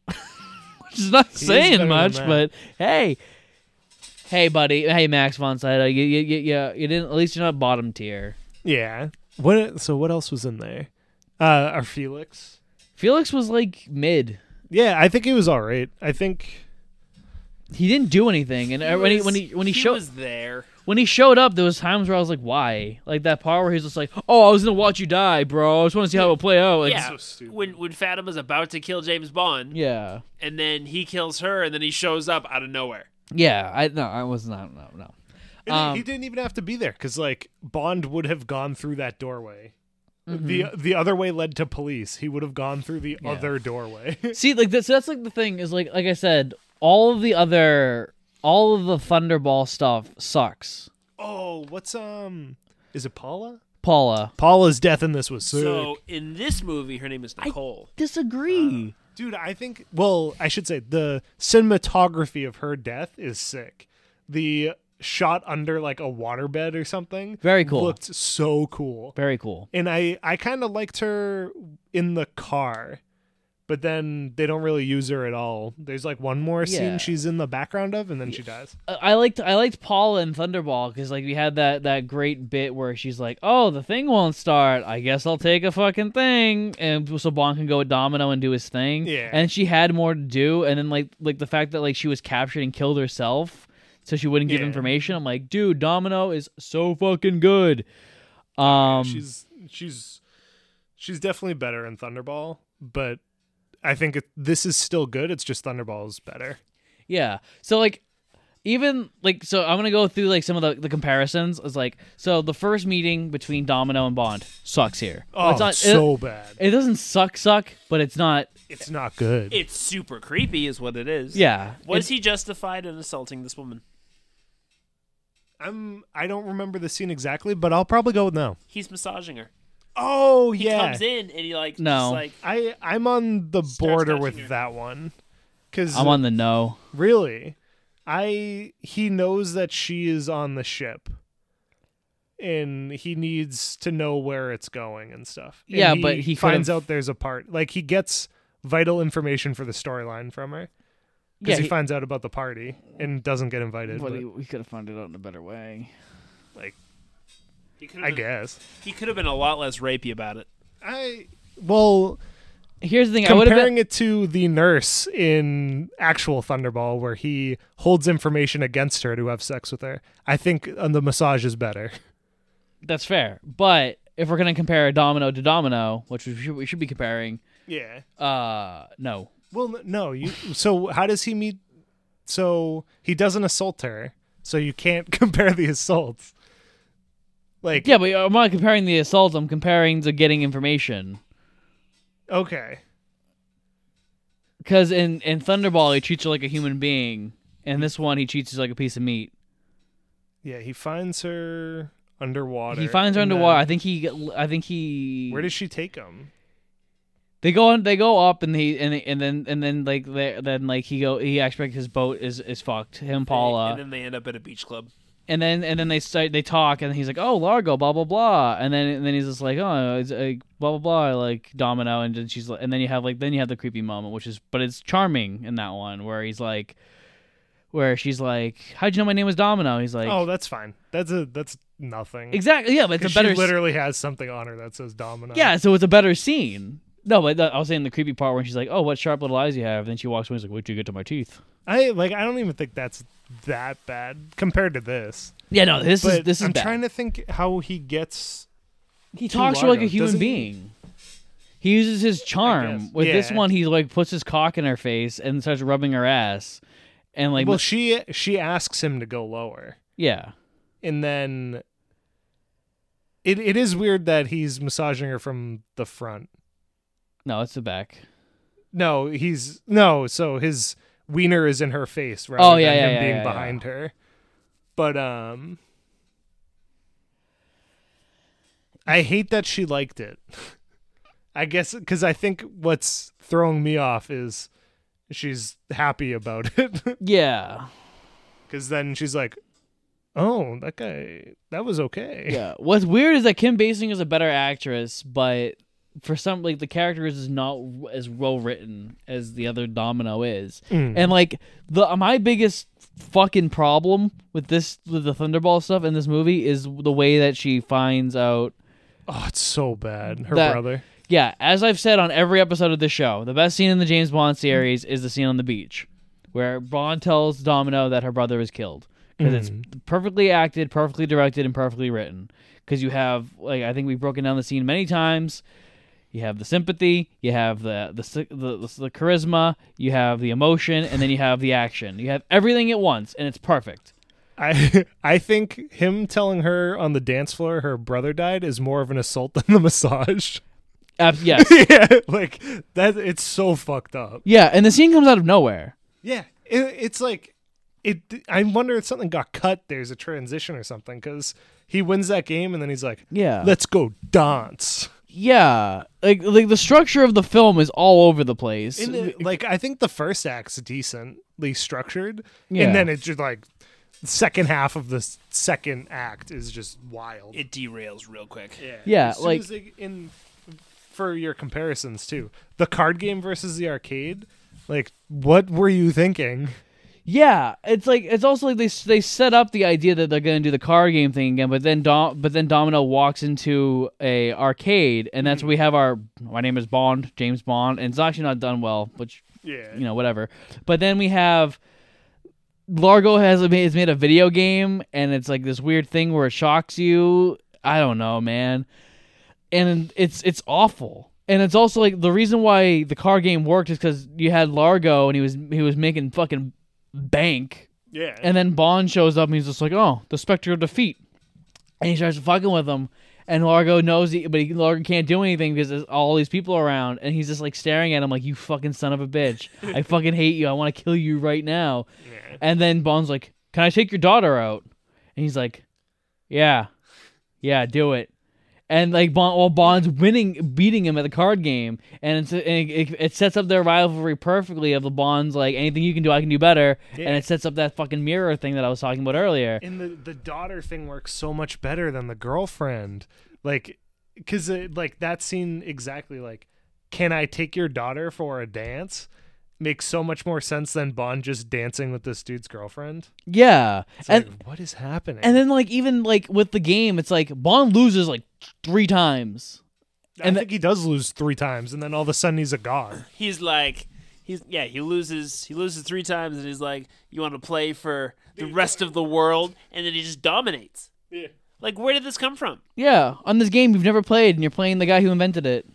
Which is not saying much, but hey. Hey, buddy. Hey, Max von Sydow. You didn't, at least you're not bottom tier. Yeah. What else was in there? Our Felix. Felix was like mid. Yeah, I think he was all right. I think he didn't do anything, and when he was there. when he showed up, there was times where I was like, why? Like that part where he's just like, oh, I was gonna watch you die, bro. I just want to see how it will play out. Like, Yeah, so stupid. when Fatima's about to kill James Bond, yeah, and then he kills her, and then he shows up out of nowhere. yeah. I was not. No. And he didn't even have to be there because like Bond would have gone through that doorway. The other way led to police. He would have gone through the other doorway. See, like that's like the thing is like I said, all of the Thunderball stuff sucks. Oh, what's is it Paula? Paula. Paula's death in this was sick. So in this movie, her name is Nicole. Disagree. Dude, I think I should say the cinematography of her death is sick. The shot under like a waterbed or something. Very cool. Looked so cool. Very cool. And I kind of liked her in the car, but then they don't really use her at all. There's like one more scene she's in the background of, and then she dies. I liked Paula in Thunderball because like we had that great bit where she's like, oh, the thing won't start. I guess I'll take a fucking thing, and so Bond can go with Domino and do his thing. Yeah. And she had more to do, and then like the fact that like she was captured and killed herself, so she wouldn't give information. I'm like, dude, Domino is so fucking good. She's definitely better in Thunderball, but I think this is still good. It's just Thunderball's better. Yeah. So like even like so I'm gonna go through like some of the comparisons. It's like so the first meeting between Domino and Bond sucks here. Oh, it's so bad. It doesn't suck, but it's not. It's not good. It's super creepy, is what it is. Yeah. Was he justified in assaulting this woman? I don't remember the scene exactly, but I'll probably go with no. He's massaging her. Oh He yeah. comes in and he like No. just like I'm on the Starts border touching with her. that one. Cuz I'm on the no. really he knows that she is on the ship. And he needs to know where it's going and stuff. And Yeah, but he finds could've- out there's a part. Like he gets vital information for the storyline from her. Because Yeah, he finds out about the party and doesn't get invited. But But, we could have found it out in a better way. like, he could I guess. he could have been a lot less rapey about it. Well, Here's the thing. I would have comparing been. it to the nurse in actual Thunderball, where he holds information against her to have sex with her, I think the massage is better. That's fair. But if we're gonna compare Domino to Domino, which we should be comparing, Yeah. no. Well, no. So how does he meet? So he doesn't assault her. So you can't compare the assaults. Like, Yeah, but I'm not comparing the assault. I'm comparing to getting information. okay. Because in Thunderball, he treats her like a human being. In this one, he treats her like a piece of meat. Yeah, he finds her underwater. He finds her and underwater. then- I think he. Where does she take him? They go up, and then he acts like his boat is fucked. Him, Paula, And then they end up at a beach club. and then they talk, and he's like, oh, Largo, blah blah blah, and then he's just like, oh, it's blah blah blah, like Domino, and then she's like, and then you have the creepy moment, but it's charming in that one where he's like, where she's like, how'd you know my name was Domino? He's like, Oh, that's fine. That's nothing. exactly, yeah, but it's a better She literally has something on her that says Domino. yeah, so it's a better scene. No, but I was saying the creepy part where she's like, "Oh, what sharp little eyes you have," and then she walks away and he's like, "Wait till you get to my teeth." I don't even think that's that bad compared to this. Yeah, no, this But is I'm bad. trying to think how he gets. He talks to her like a Largo, human doesn't he? being. He uses his charm. guess. With this Yeah. one, he like puts his cock in her face and starts rubbing her ass, and like, Well, she asks him to go lower, yeah, and then it is weird that he's massaging her from the front. no, it's the back. No, so his wiener is in her face rather Oh, than yeah, him yeah, being yeah, behind her. But I hate that she liked it. I guess because I think what's throwing me off is she's happy about it. Yeah, Because then she's like, "Oh, that was okay." yeah. What's weird is that Kim Basinger is a better actress, but for some like the character is not as well written as the other Domino is. And like my biggest fucking problem with the Thunderball stuff in this movie is the way that she finds out. Oh, it's so bad. Her That- brother. Yeah, as I've said on every episode of this show, the best scene in the James Bond series is the scene on the beach, where Bond tells Domino that her brother is killed. because it's perfectly acted, perfectly directed, and perfectly written. Because you have, like, I think we've broken down the scene many times. You have the sympathy, you have the charisma, you have the emotion, and then you have the action. You have everything at once, and it's perfect. I think him telling her on the dance floor her brother died is more of an assault than the massage. Yes. Yeah, like that. It's so fucked up. Yeah, and the scene comes out of nowhere. Yeah, it's like it. I wonder if something got cut. There's a transition or something because he wins that game and then he's like, Yeah. let's go dance. Yeah, like the structure of the film is all over the place. Like I think the first act's decently structured, Yeah. and then it's just like the second half of the second act is just wild. It derails real quick. Yeah, As soon like as for your comparisons too, the card game versus the arcade. Like, what were you thinking? yeah, it's like it's also like they set up the idea that they're gonna do the card game thing again, but then Domino walks into a arcade, and that's where we have my name is Bond, James Bond, and it's actually not done well, which whatever. But then we have Largo has made a video game, and it's like this weird thing where it shocks you. I don't know, man, and it's awful. And it's also like the reason why the card game worked is because you had Largo, and he was making fucking bank. Yeah. And then Bond shows up and he's just like, oh, the Spectre of Defeat. And he starts fucking with him. And Largo knows Largo can't do anything because there's all these people around. And he's just like staring at him like, you fucking son of a bitch. I fucking hate you. I want to kill you right now. Yeah. And then Bond's like, can I take your daughter out? And he's like, yeah, do it. And like Bond's beating him at the card game, and it sets up their rivalry perfectly. Of the Bond's like, anything you can do, I can do better, and it sets up that fucking mirror thing that I was talking about earlier. And the daughter thing works so much better than the girlfriend, like, because like that scene exactly like, can I take your daughter for a dance? Makes so much more sense than Bond just dancing with this dude's girlfriend. Yeah, it's like, what is happening? And then like even like with the game, it's like Bond loses like 3 times. I think he does lose 3 times, and then all of a sudden he's a god. He's like, he loses 3 times, and he's like, you want to play for the rest of the world, and then he just dominates. Yeah. Like, where did this come from? Yeah, on this game you've never played, and you're playing the guy who invented it.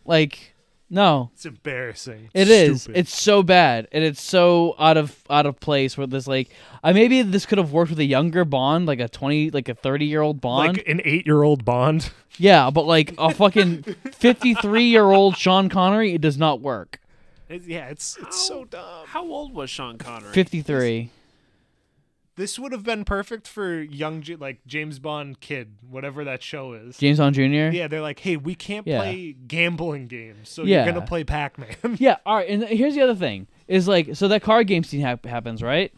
Like. No, it's embarrassing. It is. It's so bad, and it's so out of place. With this, like, maybe this could have worked with a younger Bond, like a 30-year-old Bond, like an 8-year-old Bond. Yeah, but like a fucking 53-year-old Sean Connery, it does not work. It's so dumb. How old was Sean Connery? 53. This would have been perfect for young, like James Bond kid, whatever that show is. James Bond Jr.? Yeah, they're like, hey, we can't play gambling games, so you're going to play Pac-Man. Yeah, all right, and here's the other thing. Is like, so that card game scene happens, right?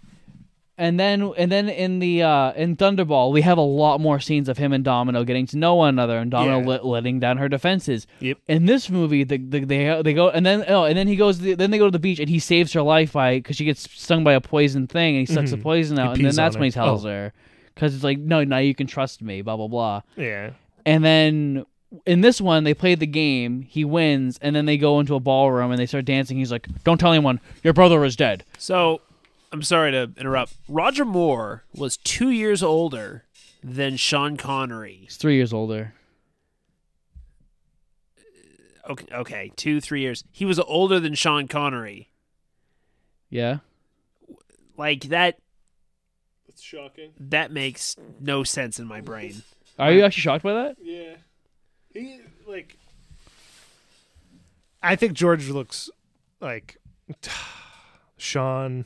And then in the in Thunderball, we have a lot more scenes of him and Domino getting to know one another, and Domino letting down her defenses. Yep. In this movie, they go and then he goes. Then they go to the beach, and he saves her life because she gets stung by a poison thing, and he sucks the poison out, and then that's when he tells her, because it's like, no, now you can trust me, blah blah blah. Yeah. And then in this one, they play the game. He wins, and then they go into a ballroom and they start dancing. He's like, "Don't tell anyone. Your brother is dead." So. I'm sorry to interrupt. Roger Moore was 2 years older than Sean Connery. He's 3 years older. Okay, 2-3 years. He was older than Sean Connery. Yeah. Like that. That's shocking. That makes no sense in my brain. Are you actually shocked by that? Yeah. I think George looks like Sean.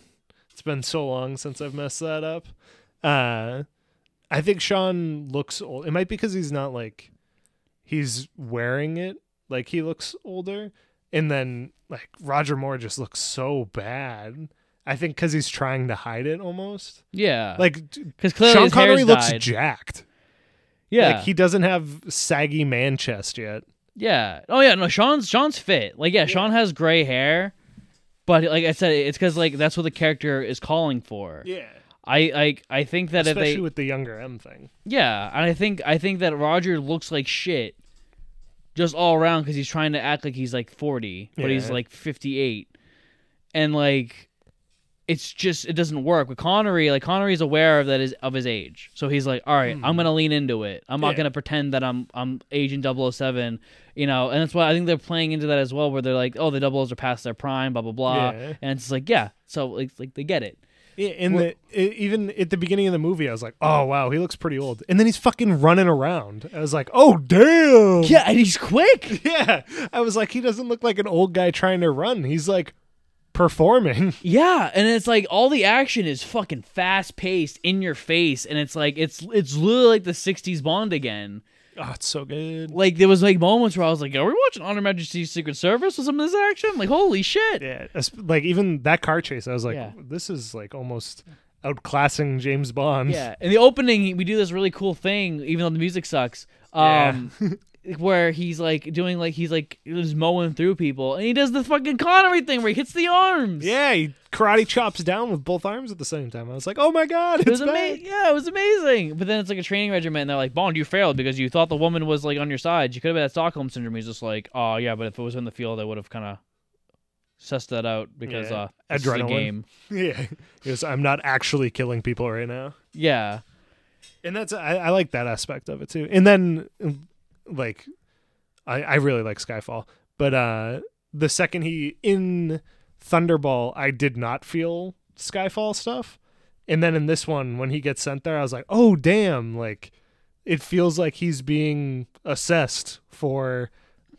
It's been so long since I've messed that up. I think Sean looks old. It might be because he's not like he's wearing it. Like he looks older, and then like Roger Moore just looks so bad. I think because he's trying to hide it almost. Yeah, like because clearly Sean his Connery hair's looks dyed. jacked. Yeah, like he doesn't have saggy man chest yet. Yeah. Oh yeah. No, Sean's fit. Like yeah, Sean has gray hair. But like I said, it's because like that's what the character is calling for. Yeah, I think that especially with the younger M thing. Yeah, and I think that Roger looks like shit, just all around because he's trying to act like he's like 40, but he's like 58, and like it doesn't work with Connery. Like Connery's aware of of his age, so he's like, all right, I'm gonna lean into it. I'm not gonna pretend that I'm Agent 007, and that's why I think they're playing into that as well, where they're like, oh, the 00s are past their prime, blah blah blah, and it's like, so like they get it. Yeah, even at the beginning of the movie, I was like, oh wow, he looks pretty old, and then he's fucking running around. I was like, oh damn, yeah, and he's quick. Yeah, I was like, he doesn't look like an old guy trying to run. He's like performing. Yeah, and it's like all the action is fucking fast paced, in your face, and it's like it's literally like the 60s Bond again. Oh, it's so good. Like there was like moments where I was like, are we watching On Her Majesty's Secret Service with some of this action? Like holy shit. Yeah, like even that car chase, I was like, this is like almost outclassing James Bond. Yeah, in the opening we do this really cool thing, even though the music sucks. Where he's like doing like he's just mowing through people, and he does the fucking Connery thing where he hits the arms. Yeah, he karate chops down with both arms at the same time. I was like, oh my god, it was amazing. Yeah, it was amazing. But then it's like a training regimen, and they're like, Bond, you failed because you thought the woman was like on your side. You could have had Stockholm syndrome. He's just like, oh yeah, but if it was in the field, I would have kind of sussed that out because it's a game. Yeah, because I'm not actually killing people right now. Yeah, and that's I like that aspect of it too. And then. Like, I really like Skyfall, but the second he in Thunderball, I did not feel Skyfall stuff, and then in this one, when he gets sent there, I was like, oh damn, like it feels like he's being assessed for,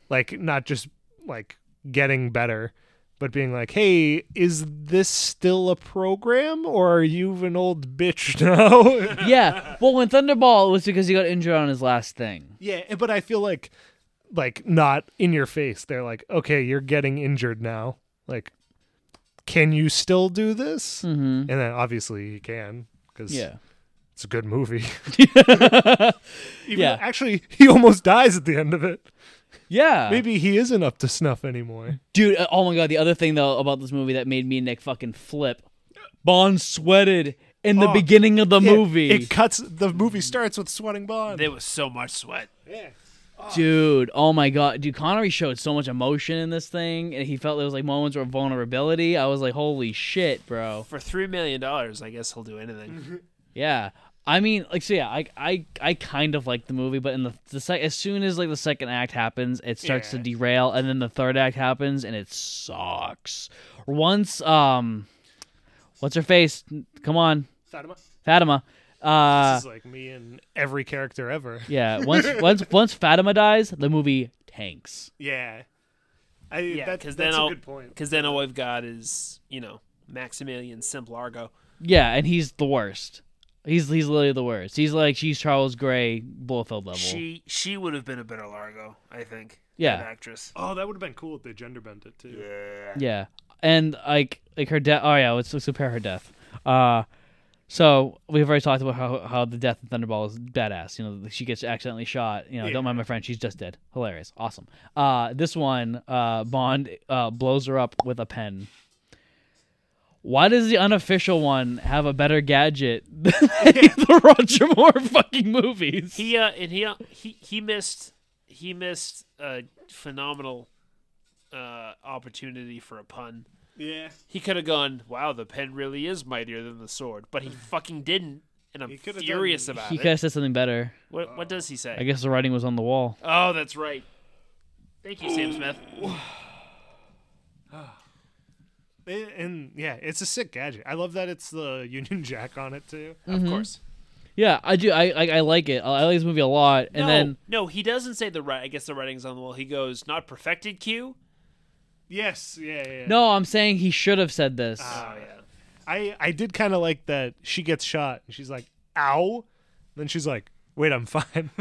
like, not just like getting better, but being like, hey, is this still a program, or are you an old bitch now? Yeah. Well, when Thunderball, it was because he got injured on his last thing. Yeah, but I feel like not in your face. They're like, okay, you're getting injured now. Like, can you still do this? Mm-hmm. And then obviously he can, because it's a good movie. Actually, he almost dies at the end of it. Yeah. Maybe he isn't up to snuff anymore. Dude, oh my god, the other thing, though, about this movie that made me and Nick fucking flip. Bond sweated in the beginning of the movie. The movie starts with sweating Bond. There was so much sweat. Yeah. Dude, oh my god. Dude, Connery showed so much emotion in this thing, and he felt there was like moments of vulnerability. I was like, holy shit, bro. For $3 million, I guess he'll do anything. Yeah. I mean, like, so yeah, I kind of like the movie, but in the as soon as like the second act happens, it starts to derail, and then the third act happens, and it sucks. Once, what's her face? Come on, Fatima. This is like me and every character ever. Yeah. Once Fatima dies, the movie tanks. Yeah. That's a good point. Because then all we've got is Maximilian Simp Largo. Yeah, and he's the worst. He's literally the worst. She's Charles Gray, Blofeld level. She would have been a better Largo, I think. Yeah. That actress. Oh, that would have been cool if they gender bent it too. Yeah. And like her death. Oh yeah, let's compare her death. So we've already talked about how the death in Thunderball is badass. She gets accidentally shot. Don't mind my friend, she's just dead. Hilarious, awesome. This one, Bond blows her up with a pen. Why does the unofficial one have a better gadget than the Roger Moore fucking movies? He missed a phenomenal opportunity for a pun. Yeah. He could have gone, wow, the pen really is mightier than the sword, but he fucking didn't, and I'm furious about it. He could have said something better. What does he say? I guess the writing was on the wall. Oh, that's right. Thank you, Sam Smith. And yeah, it's a sick gadget. I love that it's the Union Jack on it too. Of course. Yeah, I do. I like it. I like this movie a lot. And no, he doesn't say I guess the writing's on the wall. He goes, not perfected Q. Yes, yeah. No, I'm saying he should have said this. Oh yeah. I did kind of like that she gets shot and she's like, ow. Then she's like, wait, I'm fine.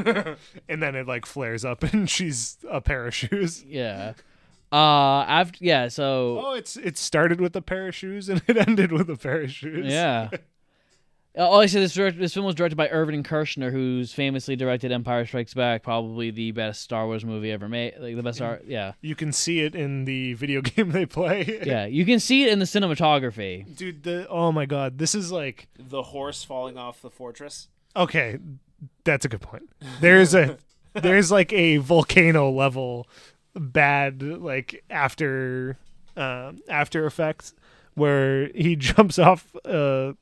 And then it like flares up and she's a pair of shoes. Yeah. So it started with a pair of shoes and it ended with a pair of shoes. Yeah. I said this film was directed by Irvin Kershner, who's famously directed Empire Strikes Back, probably the best Star Wars movie ever made. Like the best yeah. You can see it in the video game they play. Yeah, you can see it in the cinematography. Dude, oh my god, this is like the horse falling off the fortress. Okay, that's a good point. There's like a volcano level bad like after effects, where he jumps off a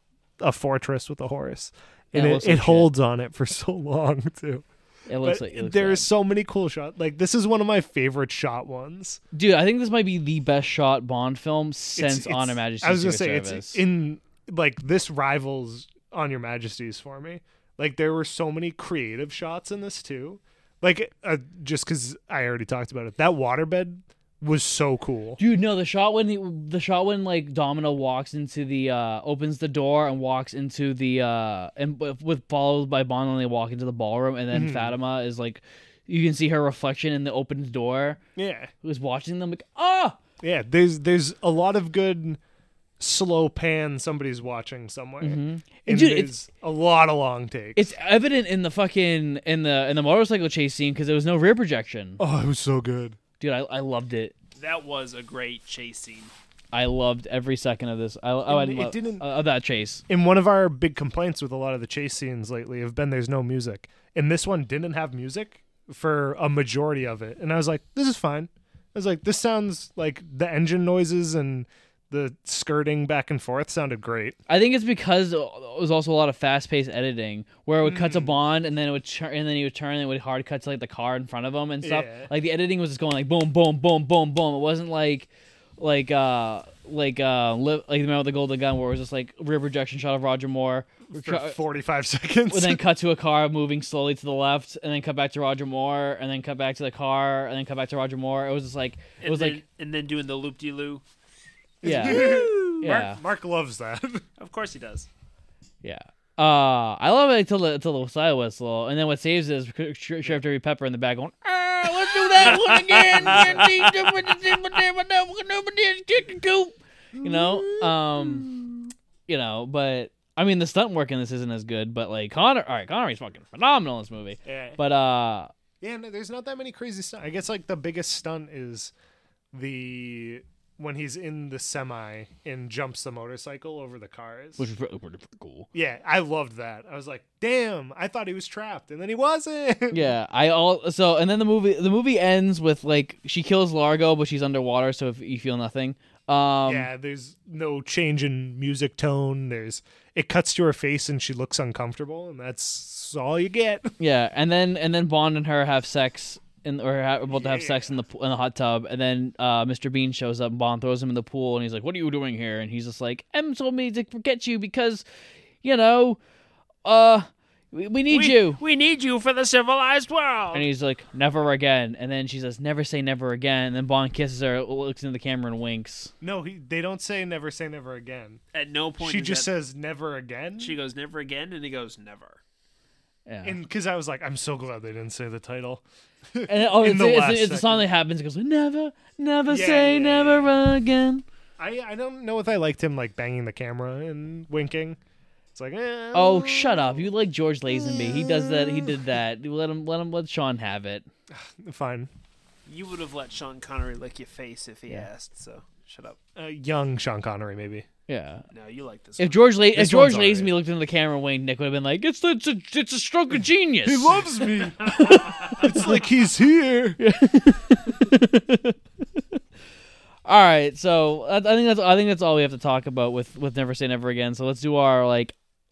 fortress with a horse, and looks it like holds on it for so long too. It looks But like it looks there's bad. so many cool shots. Like, this is one of my favorite shot ones. Dude, I think this might be the best shot Bond film since It's- On Her Majesty's I was gonna Secret say Service. it's in like this rivals On Your Majesty's for me. Like, there were so many creative shots in this too. Like, just because I already talked about it, that waterbed was so cool. Dude, no, the shot when like Domino walks into the opens the door and walks into the and with followed by Bond when they walk into the ballroom, and then Fatima is like, you can see her reflection in the opened door. Yeah, Who's watching them like, ah. yeah. There's a lot of good slow pan. Somebody's watching somewhere, and dude, there's a lot of long takes. It's evident in the fucking in the motorcycle chase scene because there was no rear projection. Oh, it was so good. Dude, I loved it. That was a great chase scene. I loved every second of this. It didn't. Of that chase. And one of our big complaints with a lot of the chase scenes lately have been there's no music. And this one didn't have music for a majority of it. And I was like, this is fine. I was like, this sounds like the engine noises and the skirting back and forth sounded great. I think it's because it was also a lot of fast-paced editing, where it would cut to Bond, and then it would and then he would turn, and it would hard cut to like the car in front of him and stuff. Yeah. Like the editing was just going like boom, boom, boom, boom, boom. It wasn't like the Man with the Golden Gun, where it was just like rear projection shot of Roger Moore, For 45 seconds. and then cut to a car moving slowly to the left, and then cut back to Roger Moore, and then cut back to the car, and then cut back to Roger Moore. It was just like And then doing the loop-de-loo. yeah, yeah. Mark loves that. Of course he does. Yeah. I love it until the side whistle, and then what saves it is Sheriff Derby Pepper in the back going, let's do that one again. But I mean the stunt work in this isn't as good, but like Connery's fucking phenomenal in this movie. Yeah. But Yeah, no, there's not that many crazy stunts. I guess like the biggest stunt is when he's in the semi and jumps the motorcycle over the cars. which is pretty cool. Yeah, I loved that. I was like, damn, I thought he was trapped, and then he wasn't. Yeah, and then the movie ends with like she kills Largo, but she's underwater, so if you feel nothing. Yeah, there's no change in music tone. It cuts to her face and she looks uncomfortable, and that's all you get. Yeah, and then Bond and her have sex about to have sex in the hot tub, and then Mr. Bean shows up and Bond throws him in the pool, and he's like, "What are you doing here?" And he's just like, "M told me to forget you because, we need you." We need you for the civilized world. And he's like, "Never again." And then she says, "Never say never again." And then Bond kisses her, looks into the camera, and winks. No, they don't say never again. At no point She does just that- says never again. She goes never again, and he goes never. Yeah. And because I was like, I'm so glad they didn't say the title. And in the last it's a song second. that happens. It goes, never Yeah, say yeah, never again. I don't know if I liked him like banging the camera and winking. It's like, Oh, shut up! You like George Lazenby? He does that. He did that. Let Sean have it. fine. You would have let Sean Connery lick your face if he asked. So shut up. Young Sean Connery, maybe. Yeah. No, you like this. If one. George one's Lazenby alright. looked into the camera and winked, Nick would have been like, "It's a stroke of genius." He loves me. It's like he's here. All right, so I think that's all we have to talk about with Never Say Never Again. So let's do our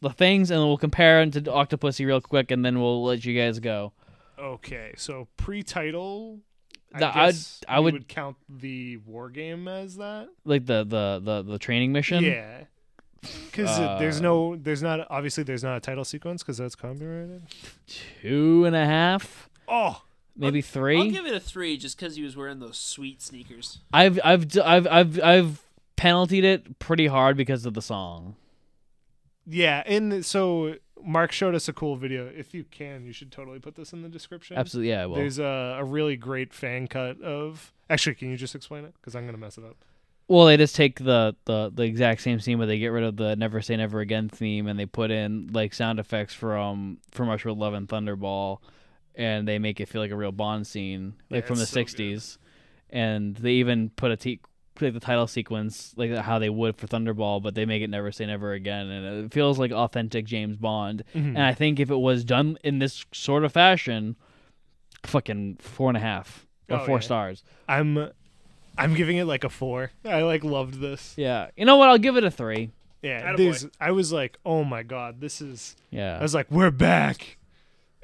the things, and we'll compare them to Octopussy real quick, and then we'll let you guys go. Okay, so pre-title, I would count the war game as that. like the training mission. Yeah, because there's not a title sequence because that's copyrighted. 2.5, Oh, maybe I'll 3. give it a 3 just because he was wearing those sweet sneakers. I've penaltied it pretty hard because of the song. yeah, and so Mark showed us a cool video. If you can, you should totally put this in the description. Absolutely, yeah. Well, There's a really great fan cut of. Actually, can you just explain it? Because I'm gonna mess it up. well, they just take the exact same scene, but they get rid of the Never Say Never Again theme, and they put in like sound effects from Rush with Love and Thunderball, and they make it feel like a real Bond scene, like Yeah, from the it's so '60s. And they even put like the title sequence like how they would for Thunderball, but they make it Never Say Never Again, and it feels like authentic James Bond. Mhm. And I think if it was done in this sort of fashion, fucking 4.5 or Oh, 4 yeah. stars. I'm I'm giving it like a 4. I like loved this. Yeah. You know what? I'll give it a 3. Yeah, Attaboy. I was like, oh my god, this is. Yeah. I was like, we're back.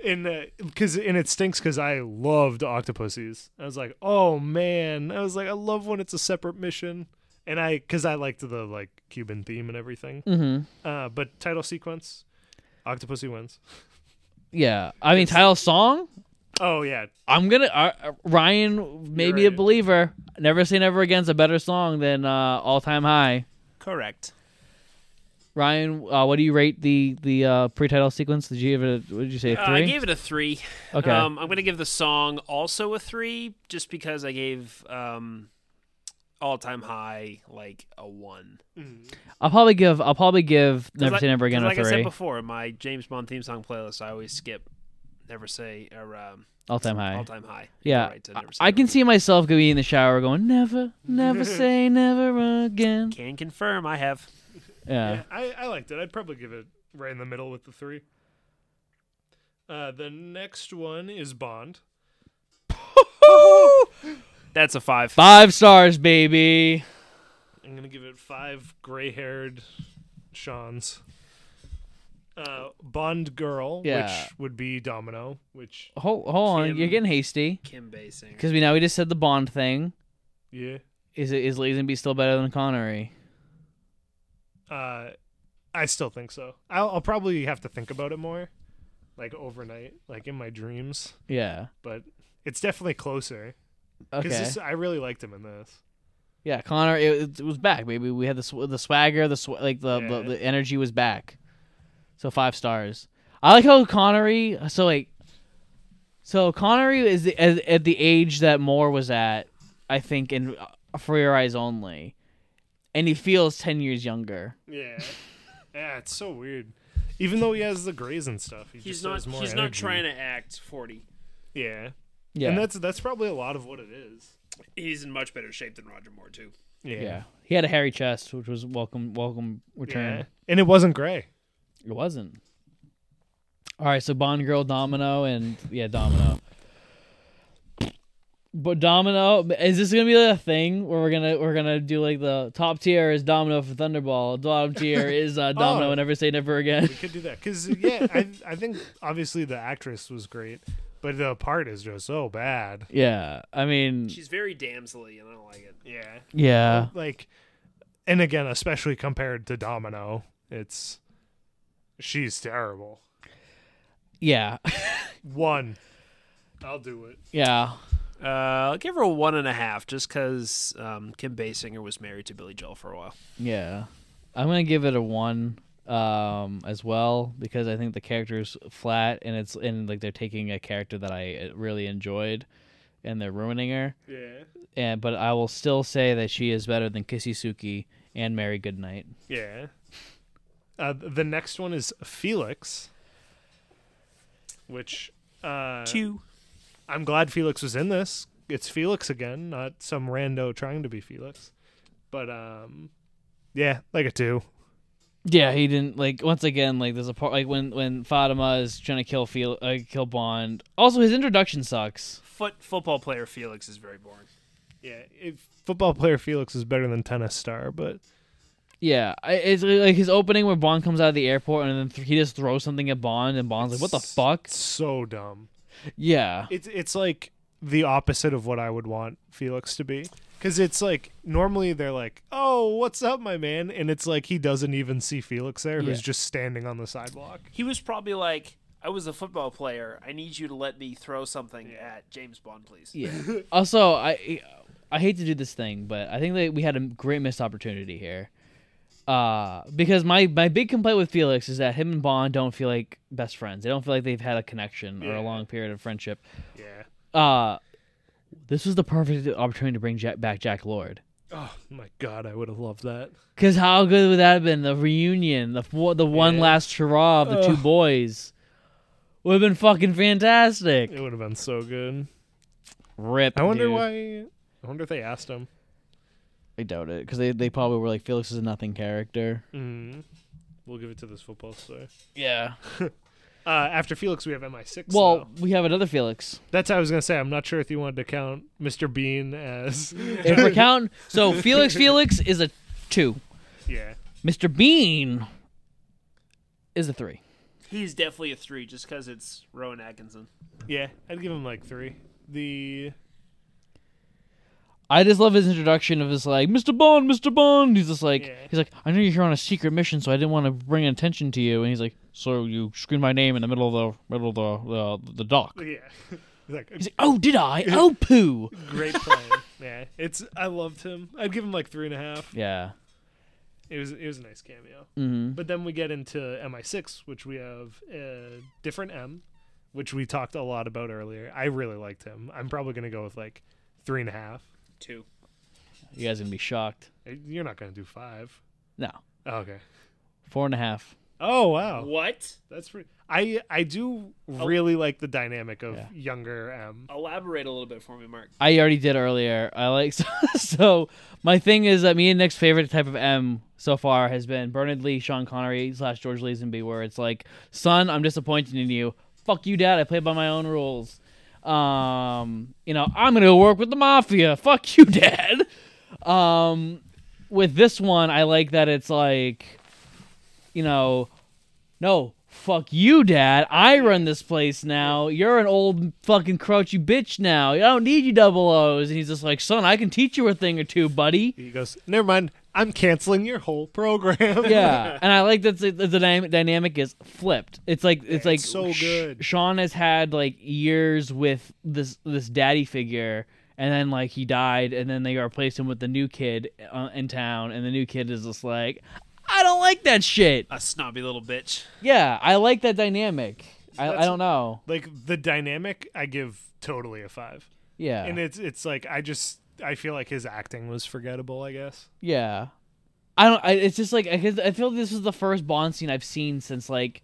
And it stinks because I loved Octopussies. I was like, oh man, I was like, I love when it's a separate mission, and because I liked the like Cuban theme and everything. Mm-hmm. But title sequence, Octopussy wins. Yeah. I mean, title song. Oh yeah, I'm gonna Ryan may be a right. believer. Never Say Never Again's a better song than All Time High. Correct. Ryan, what do you rate the pre-title sequence? Did you give it? What did you say? A 3? I gave it a 3. Okay. I'm going to give the song also a 3, just because I gave All Time High like a 1. I'll probably give Never Say Never Again a Like 3. I said before, in my James Bond theme song playlist, I always skip Never Say or All Time High. All Time High. Yeah, Right to Never Say I can Never see myself being in the shower going, never say never again. Can confirm I have. Yeah. I liked it. I'd probably give it right in the middle with the 3. The next one is Bond. That's a 5. 5 stars, baby. I'm gonna give it 5 gray-haired Sean's. Bond girl, Yeah. which would be Domino, which Hold on, Kim- you're getting hasty Kim Basinger. because we just said the Bond thing. yeah. Is Lazenby still better than Connery? I still think so. I'll probably have to think about it more, like overnight, like in my dreams. Yeah. But it's definitely closer Okay. because I really liked him in this. Yeah, Connor, it was back, baby. We had the swagger, Yeah. the energy was back. So 5 stars. I like how Connery. So Connery is at the age that Moore was at, I think, in For Your Eyes Only, and he feels 10 years younger. Yeah. Yeah, it's so weird. Even though he has the grays and stuff, He's just not. has more He's energy. not trying to act 40. Yeah. Yeah, And that's probably a lot of what it is. He's in much better shape than Roger Moore too. yeah. He had a hairy chest, which was welcome return. Yeah. And it wasn't gray. It wasn't. All right, so Bond girl, Domino, and Domino. But Domino, is this gonna be a thing where we're gonna do like the top tier is Domino for Thunderball, bottom tier is Domino and Never Say Never Again. We could do that because I think obviously the actress was great, but the part is just so bad. Yeah, I mean, She's very damsel-y, and I don't like it. Yeah. yeah, Like, and again, especially compared to Domino, she's terrible. yeah, 1. I'll do it. yeah. I'll give her a 1.5, just because Kim Basinger was married to Billy Joel for a while. Yeah, I'm gonna give it a 1 as well because I think the character's flat and like they're taking a character that I really enjoyed and they're ruining her. Yeah. But I will still say that she is better than Kisisuki and Mary Goodnight. Yeah. The next one is Felix, which 2. I'm glad Felix was in this. It's Felix again, not some rando trying to be Felix. But yeah, like a 2. Yeah, he didn't like. Once again, like there's a part like when Fatima is trying to kill Bond. Also, his introduction sucks. Football player Felix is very boring. Yeah, football player Felix is better than tennis star, but Yeah, it's like his opening where Bond comes out of the airport and then he just throws something at Bond and Bond's like, "What the fuck?" So dumb. Yeah, It's like the opposite of what I would want Felix to be. Because it's like, normally they're like, oh, what's up, my man? And it's like he doesn't even see Felix there, who's Yeah. just standing on the sidewalk. He was probably like, I was a football player. I need you to let me throw something at James Bond, please. yeah. Also, I hate to do this thing, but I think that we had a great missed opportunity here. Because my big complaint with Felix is that him and Bond don't feel like best friends. They don't feel like they've had a connection or a long period of friendship. Yeah. This was the perfect opportunity to bring back Jack Lord. Oh, my God, I would have loved that. Because how good would that have been? The reunion, the one last hurrah of the two boys. Would have been fucking fantastic. It would have been so good. Rip, I wonder dude. why. I wonder if they asked him. I doubt it. Because they probably were like, Felix is a nothing character. We'll give it to this football star. Yeah. After Felix, we have MI6. Well, though. we have another Felix. That's what I was gonna say. I'm not sure if you wanted to count Mr. Bean as. If we're counting, so Felix is a 2. Yeah. Mr. Bean is a 3. He's definitely a 3 just because it's Rowan Atkinson. Yeah, I'd give him like 3. I just love his introduction of his like, Mr. Bond, Mr. Bond. He's just like, Yeah. he's like, I know you're here on a secret mission, so I didn't want to bring attention to you. And he's like, so you screamed my name in the middle of the dock. Yeah. He's like, oh, did I? Oh, poo. Great playing. Yeah, I loved him. I'd give him like 3.5. Yeah. It was a nice cameo. Mm-hmm. But then we get into MI6, which we have a different M, which we talked a lot about earlier. I really liked him. I'm probably gonna go with like 3.5. 2. You guys are gonna be shocked. You're not gonna do 5. No. Oh, okay. 4.5. Oh wow. What? That's pretty. I do really like the dynamic of younger M. Elaborate a little bit for me, Mark. I already did earlier. I like so my thing is that me and Nick's favorite type of M so far has been Bernard Lee, Sean Connery / George Lazenby, where it's like, son, I'm disappointed in you. Fuck you, Dad. I play by my own rules. I'm gonna go work with the mafia. Fuck you, Dad. With this one, I like that it's like, no, fuck you, Dad. I run this place now. You're an old fucking crouchy bitch now. I don't need you double O's. And he's just like, son, I can teach you a thing or two, buddy. He goes, never mind. I'm canceling your whole program. Yeah, and I like that the dynamic is flipped. It's like so good. Sean has had like years with this daddy figure, and then like he died, and then they replaced him with the new kid in town, and the new kid is just like, I don't like that shit. A snobby little bitch. Yeah, I like that dynamic. I don't know. Like the dynamic, I give totally a 5. Yeah, And it's like I feel like his acting was forgettable, I guess. yeah. It's just like I feel like this is the first Bond scene I've seen since like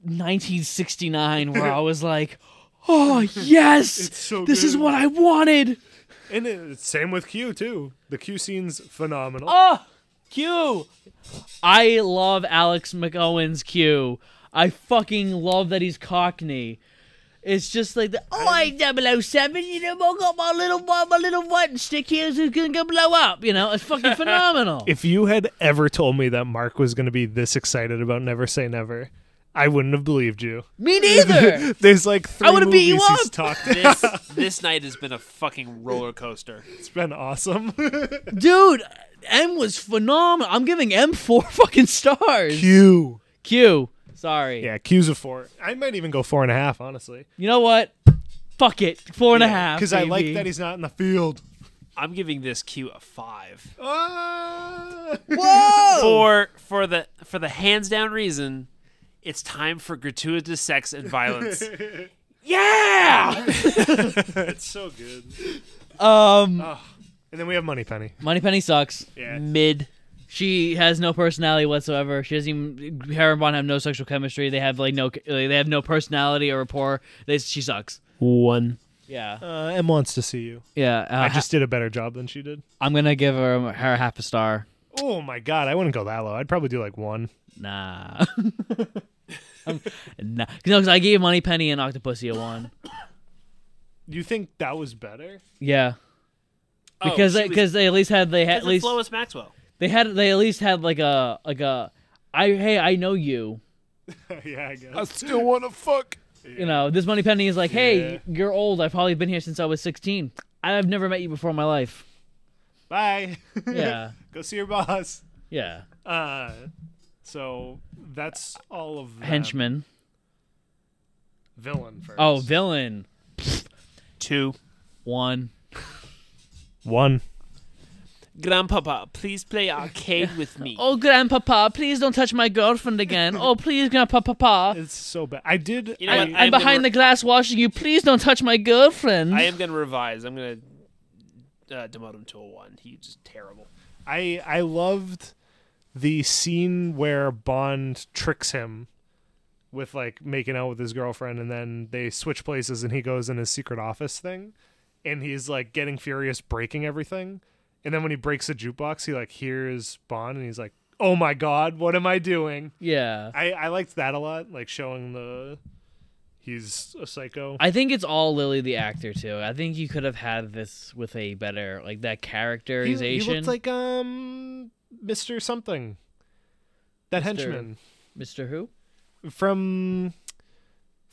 1969, where I was like, oh yes, It's so this is good. what I wanted. And it's same with Q too. The Q scene's phenomenal. Oh, Q. I love Alex McOwen's Q. I fucking love that he's Cockney. It's just like I'm 007, I got my little button stick here is gonna go blow up, it's fucking phenomenal. If you had ever told me that Mark was going to be this excited about Never Say Never, I wouldn't have believed you. Me neither. There's like 3 I would've beat you movies he's up. talked. This night has been a fucking roller coaster. It's been awesome. Dude, M was phenomenal. I'm giving M 4 fucking stars. Q. Sorry. Yeah, Q's a 4. I might even go 4.5, honestly. You know what? Fuck it. 4.5. Because I like that he's not in the field. I'm giving this Q a 5. Whoa! For the hands down reason, it's time for gratuitous sex and violence. Yeah. It's so good. And then we have Moneypenny. Moneypenny sucks. Yeah. Mid. She has no personality whatsoever. She doesn't even. Her and Bond have no sexual chemistry. They have they have no personality or rapport. She sucks. 1. Yeah. Em wants to see you. Yeah. I just did a better job than she did. I'm gonna give her half a star. Oh my god, I wouldn't go that low. I'd probably do like 1. Nah. Nah. Because I gave Moneypenny and Octopussy a 1. You think that was better? Yeah. Because they at least had at least Lois Maxwell. they at least had like a I know you. Yeah, I guess. I still want to fuck. This Moneypenny is like, hey, you're old. I've probably been here since I was 16. I've never met you before in my life. Bye. Yeah. Go see your boss. Yeah. So that's all of them. Henchman. Villain first. Oh, villain. 2. 1. 1. Grandpapa, please play arcade with me. Oh, Grandpapa, please don't touch my girlfriend again. Oh, please, Grandpapa. It's so bad. I did. You know what? I'm behind the glass watching you. Please don't touch my girlfriend. I am going to revise. I'm going to demote him to a 1. He's just terrible. I loved the scene where Bond tricks him with like making out with his girlfriend, and then they switch places, and he goes in his secret office thing, and he's like getting furious, breaking everything. And then when he breaks the jukebox, he like hears Bond, and he's like, oh my god, what am I doing? Yeah. I liked that a lot, like showing he's a psycho. I think it's all Lily the actor too. I think you could have had this with a better like that characterization. He looked like Mr. Something. That henchman. Mr. Who? From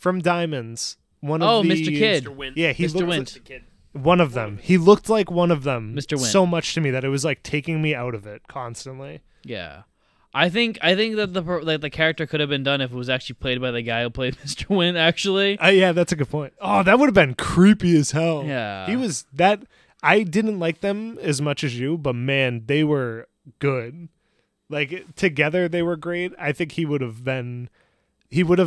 Diamonds. One of the Mr. Kid. Mr. Wint. Yeah, he Mr. looked Wint. The kid. one of them. He looked like one of them. Mr. Wint. So much to me that it was like taking me out of it constantly. Yeah. I think that the character could have been done if it was actually played by the guy who played Mr. Wint actually. Yeah, that's a good point. Oh, that would have been creepy as hell. Yeah. He was that. I didn't like them as much as you, but man, they were good. Like together, they were great. I think he would have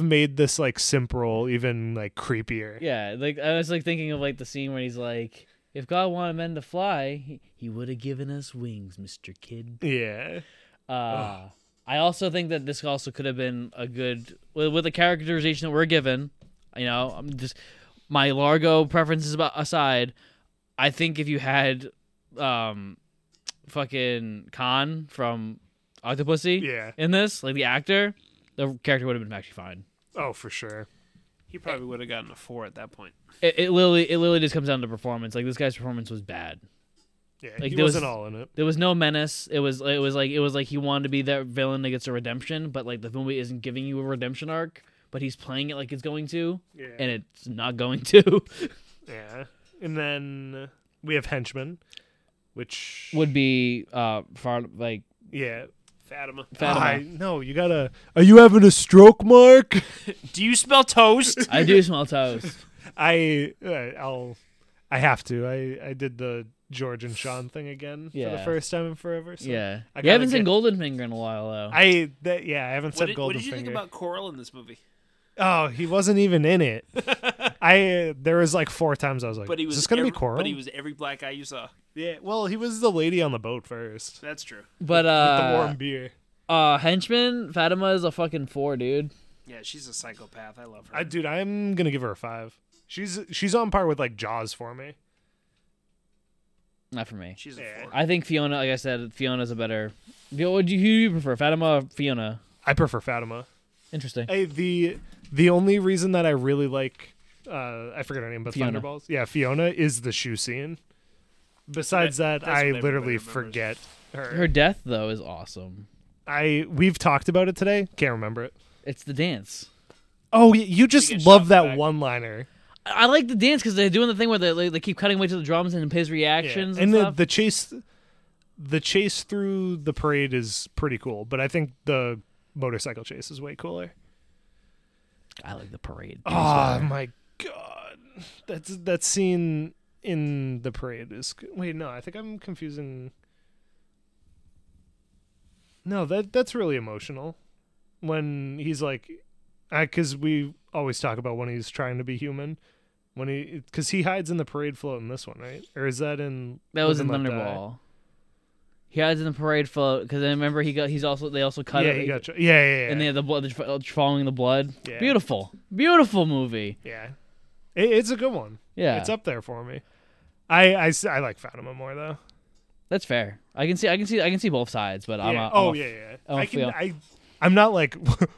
made this like Simperl even like creepier. Yeah, like I was like thinking of like the scene where he's like, if God wanted men to fly, he would have given us wings, Mr. Kid. Yeah. I also think that this also could have been a good with the characterization that we're given. You know, I'm just my Largo preferences aside. I think if you had, fucking Khan from Octopussy, in this, like the actor, the character would have been actually fine. Oh, for sure. He probably would have gotten a 4 at that point. It literally just comes down to performance. Like this guy's performance was bad. Yeah, Like, he wasn't all in it. There was no menace. It was like he wanted to be that villain that gets a redemption, but like the movie isn't giving you a redemption arc, but he's playing it like it's going to, and it's not going to. Yeah, and then we have Henchman, which would be far like Fatima. No, you gotta. Are you having a stroke, Mark? Do you smell toast? I do smell toast. I have to. I did the George and Sean thing again for the first time in forever. So yeah, you haven't seen Goldenfinger in a while though. I haven't said Goldenfinger. What did you think about Coral in this movie? Oh, he wasn't even in it. There was like 4 times I was like, is this gonna be Coral? But he was every black guy you saw. Yeah, well, he was the lady on the boat first. That's true. But with the warm beer. Henchman, Fatima is a fucking 4, dude. Yeah, she's a psychopath. I love her. Dude, I'm gonna give her a 5. She's on par with like Jaws for me. Not for me. She's a 4. I think Fiona, like I said, Fiona's a better. Who do you prefer, Fatima or Fiona? I prefer Fatima. Interesting. Hey, the only reason that I really like, I forget her name, but Fiona. Thunderballs. Yeah, Fiona is the shoe scene. Besides that, I literally forget her. Her death though is awesome. We've talked about it today. Can't remember it. It's the dance. Oh, you just love that one-liner. I like the dance because they're doing the thing where they keep cutting away to the drums and his reactions and stuff. The chase through the parade is pretty cool, but I think the motorcycle chase is way cooler. I like the parade. Oh my god, that scene in the parade is. Wait, no, I think I'm confusing. No, that's really emotional. When he's like, because we always talk about when he's trying to be human. Because he hides in the parade float in this one, right? Or is that in? That was in Thunderball. He hides in the parade float because I remember they also cut it. He got yeah. And they had the blood following the blood. Yeah. Beautiful movie. Yeah, it's a good one. Yeah, it's up there for me. I like Fatima more though. That's fair. I can see both sides, but I'm not like,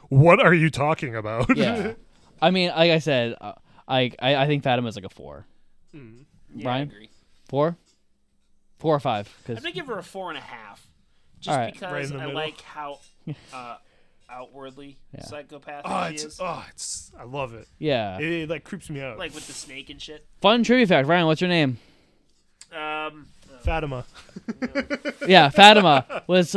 what are you talking about? Yeah, I mean, like I said, I think Fatima's like a 4. Yeah, Brian? I agree. 4? 4 or 5? I'm gonna give her a 4.5, just right. because Right in the I middle. like how outwardly psychopathic she is. I love it. Yeah, It like creeps me out. Like with the snake and shit. fun trivia fact. Ryan, what's your name? Fatima. Yeah, Fatima was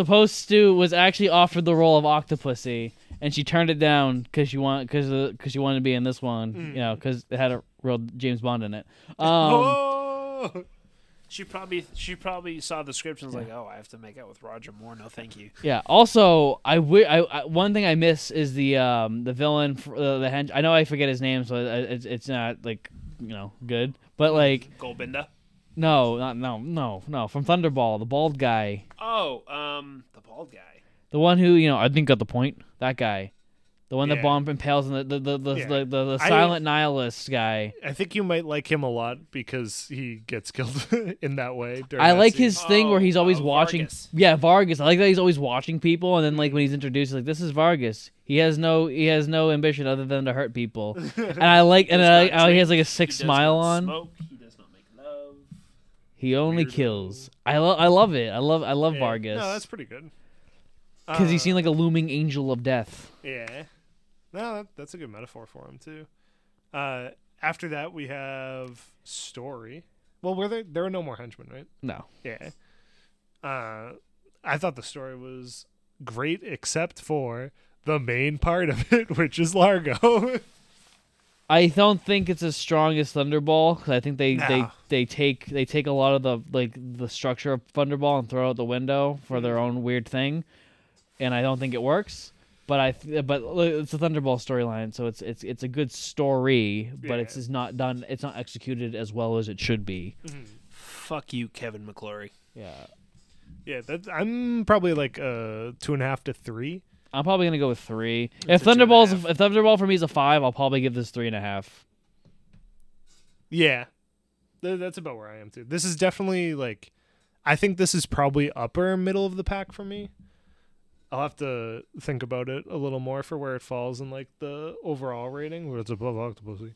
actually offered the role of Octopussy, and she turned it down because she wanted to be in this one. You know, because it had a real James Bond in it. She probably saw the script and was like, "Oh, I have to make out with Roger Moore. No, thank you." Yeah. Also, one thing I miss is the villain, the hench. I know I forget his name, so it's not like good. But like Goldbinda. no, from Thunderball, the bald guy. Oh, the bald guy. The one who I think got the point. That guy. The one that Yeah. Bond impales on the Yeah. silent nihilist guy. I think you might like him a lot because he gets killed in that way. during I that like scene. his thing where he's always watching. Vargas. Yeah, Vargas. I like that he's always watching people, and then like when he's introduced, he's like, "This is Vargas. He has no ambition other than to hurt people." And I like, and does I not like how he has drink, like a sick he does smile not on. Smoke. He does not make love. He only Weirdo. kills. I love it. I love Yeah. Vargas. No, that's pretty good. Because he seemed like a looming angel of death. Yeah. No, that's a good metaphor for him too. After that, we have story. Well, there were no more henchmen, right? No. Yeah. I thought the story was great, except for the main part of it, which is Largo. I don't think it's as strong as Thunderball because I think they No. take a lot of the structure of Thunderball and throw it out the window for their own weird thing, and I don't think it works. But it's a Thunderball storyline, so it's a good story, but it's Yeah. just not done. It's not executed as well as it should be. Fuck you, Kevin McClory. Yeah, Yeah, I'm probably like 2.5 to 3. I'm probably gonna go with 3. It's If a 2.5. Thunderball for me is a 5, I'll probably give this 3.5. Yeah, that's about where I am too. This is definitely like, I think this is probably upper middle of the pack for me. I'll have to think about it a little more for where it falls in like the overall rating, where it's above Octopussy.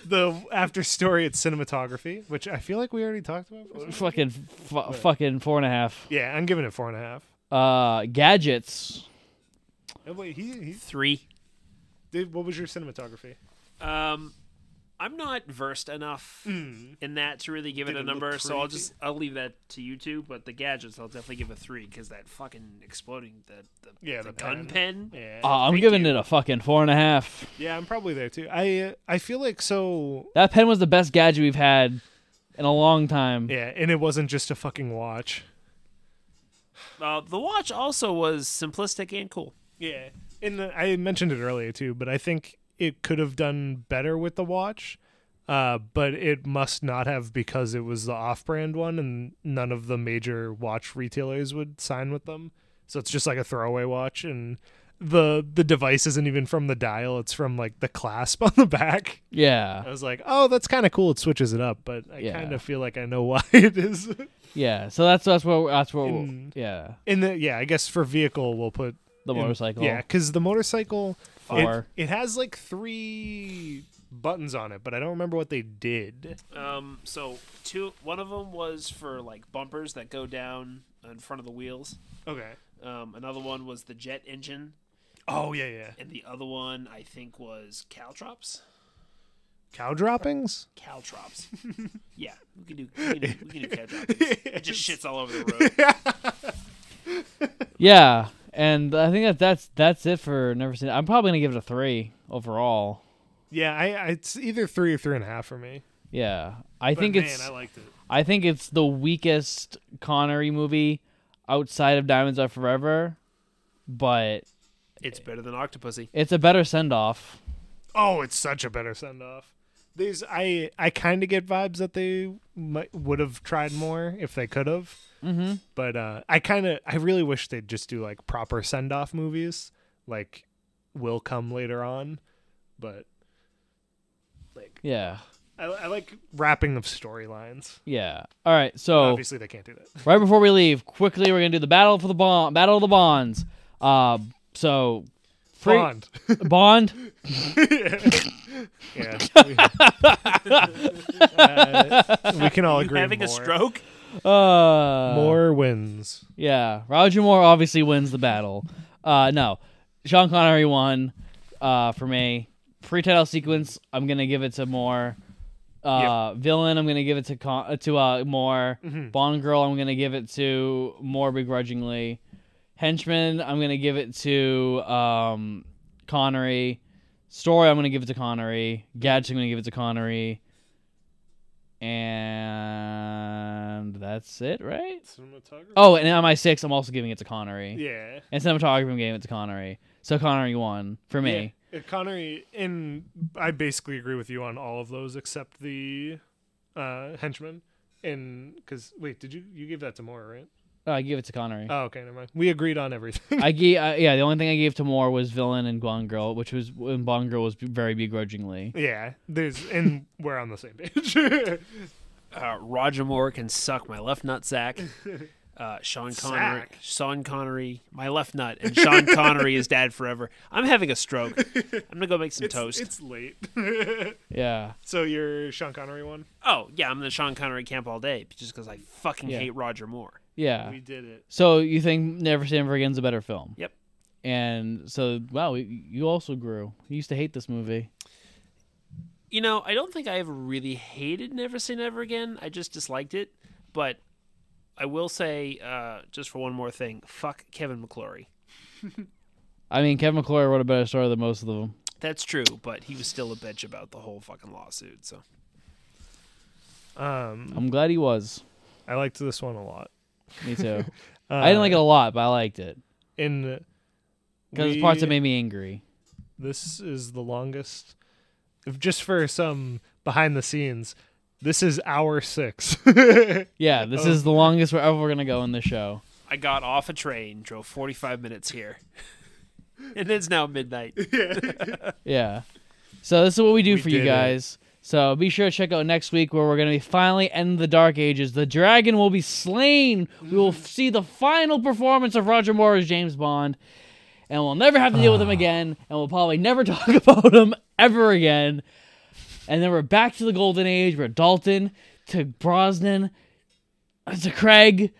The after story at cinematography, which I feel like we already talked about. Fucking 4.5. Yeah, I'm giving it 4.5. Gadgets. Oh, wait, he 3. what was your cinematography? I'm not versed enough in that to really give Did it a it look number, so crazy? I'll leave that to you two. But the gadgets, I'll definitely give a 3 because that fucking exploding the gun pen. Yeah, I'm Thank giving you. it a fucking 4.5. yeah, I'm probably there too. I feel like so. That pen was the best gadget we've had in a long time. Yeah, and it wasn't just a fucking watch. The watch also was simplistic and cool. Yeah, I mentioned it earlier too, but I think it could have done better with the watch. But it must not have because it was the off-brand one, and none of the major watch retailers would sign with them. So it's just like a throwaway watch, and the device isn't even from the dial; it's from like the clasp on the back. Yeah. I was like, oh, that's kind of cool. It switches it up, but I Yeah. kind of feel like I know why it is. Yeah. So that's where yeah, I guess for vehicle we'll put the motorcycle. Yeah, because the motorcycle 4. it has like 3 buttons on it, but I don't remember what they did. So one of them was for like bumpers that go down in front of the wheels. Okay. Another one was the jet engine, Oh yeah. and the other one I think was caltrops. Cow droppings. Caltrops. Yeah, we can do caltrops. It just shits all over the road. Yeah, and I think that's it for Never Seen. I'm probably gonna give it a 3 overall. Yeah, it's either 3 or 3.5 for me. Yeah, I But think man, it's I liked it. I think it's the weakest Connery movie outside of Diamonds Are Forever, but It's better than Octopussy. it's a better send off. Oh, it's such a better send off. I kind of get vibes that they would have tried more if they could have. Mm-hmm. But I really wish they'd just do like proper send off movies, like Will Come Later On. But like, Yeah. I like wrapping of storylines. Yeah. All right. But So obviously they can't do that. right before we leave, quickly we're gonna do the battle of the bonds. So Bond. Bond. Yeah. We can all agree. Having more. a stroke? More wins. Yeah. Roger Moore obviously wins the battle. No, Sean Connery won. For me, pre-title sequence, I'm gonna give it to Moore. Villain, I'm gonna give it to Moore. Mhm. Bond girl, I'm gonna give it to Moore begrudgingly. Henchman, I'm gonna give it to Connery. Story, I'm gonna give it to Connery. Gadget, I'm gonna give it to Connery. And that's it, right? Cinematography. Oh, and on my 6, I'm also giving it to Connery. Yeah. And cinematography, I'm giving it to Connery. So Connery won for me. Yeah. Connery, and I basically agree with you on all of those except the henchman. And because wait, you gave that to Moore, right? I gave it to Connery. Oh, okay, never mind. We agreed on everything. I gave the only thing I gave to Moore was villain and Bond Girl, which was when Bond Girl was very begrudgingly. Yeah, and we're on the same page. Roger Moore can suck my left nut sack. Sean Connery, my left nut, and Sean Connery is dad forever. I'm having a stroke. I'm gonna go make some toast. It's late. Yeah. So you're Sean Connery one? Oh yeah, I'm the Sean Connery camp all day, just because I fucking hate Roger Moore. Yeah. We did it. So you think Never Say Never Again's a better film? Yep. And so, wow, you also grew. You used to hate this movie. You know, I don't think I ever really hated Never Say Never Again. I just disliked it. But I will say, just for one more thing, fuck Kevin McClory. I mean, Kevin McClory wrote a better story than most of them. That's true, but he was still a bitch about the whole fucking lawsuit. So, I'm glad he was. I liked this one a lot. Me too. I didn't like it a lot, but I liked it. Because there's parts that made me angry. This is the longest. Just for some behind the scenes, this is hour 6. Yeah, this is the longest we're ever going to go in the show. I got off a train, drove 45 minutes here, and it's now midnight. Yeah. So this is what we do for you did it. guys. So be sure to check out next week where we're going to be finally end the Dark Ages. The dragon will be slain. We will see the final performance of Roger Moore as James Bond. And we'll never have to deal with him again. And we'll probably never talk about him ever again. And then we're back to the Golden Age. We're Dalton to Brosnan to Craig.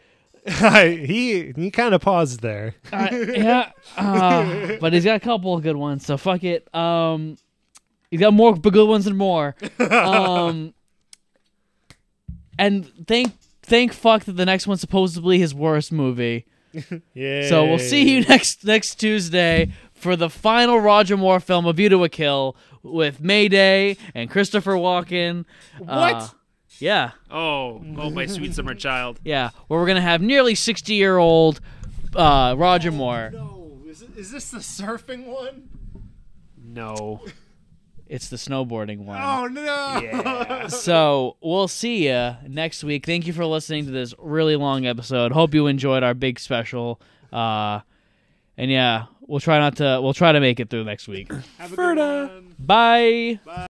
He kind of paused there. Yeah. But he's got a couple of good ones. So fuck it. He's got more good ones than more. And thank fuck that the next one's supposedly his worst movie. Yeah. So we'll see you next Tuesday for the final Roger Moore film, A View to a Kill, with Mayday and Christopher Walken. What? Yeah. Oh, my sweet summer child. Yeah, where we're gonna have nearly 60-year-old Roger Moore. No, is this the surfing one? No. It's the snowboarding one. Oh no! Yeah. So we'll see you next week. Thank you for listening to this really long episode. Hope you enjoyed our big special. And yeah, we'll try to make it through next week. Have a good one. Bye. Bye.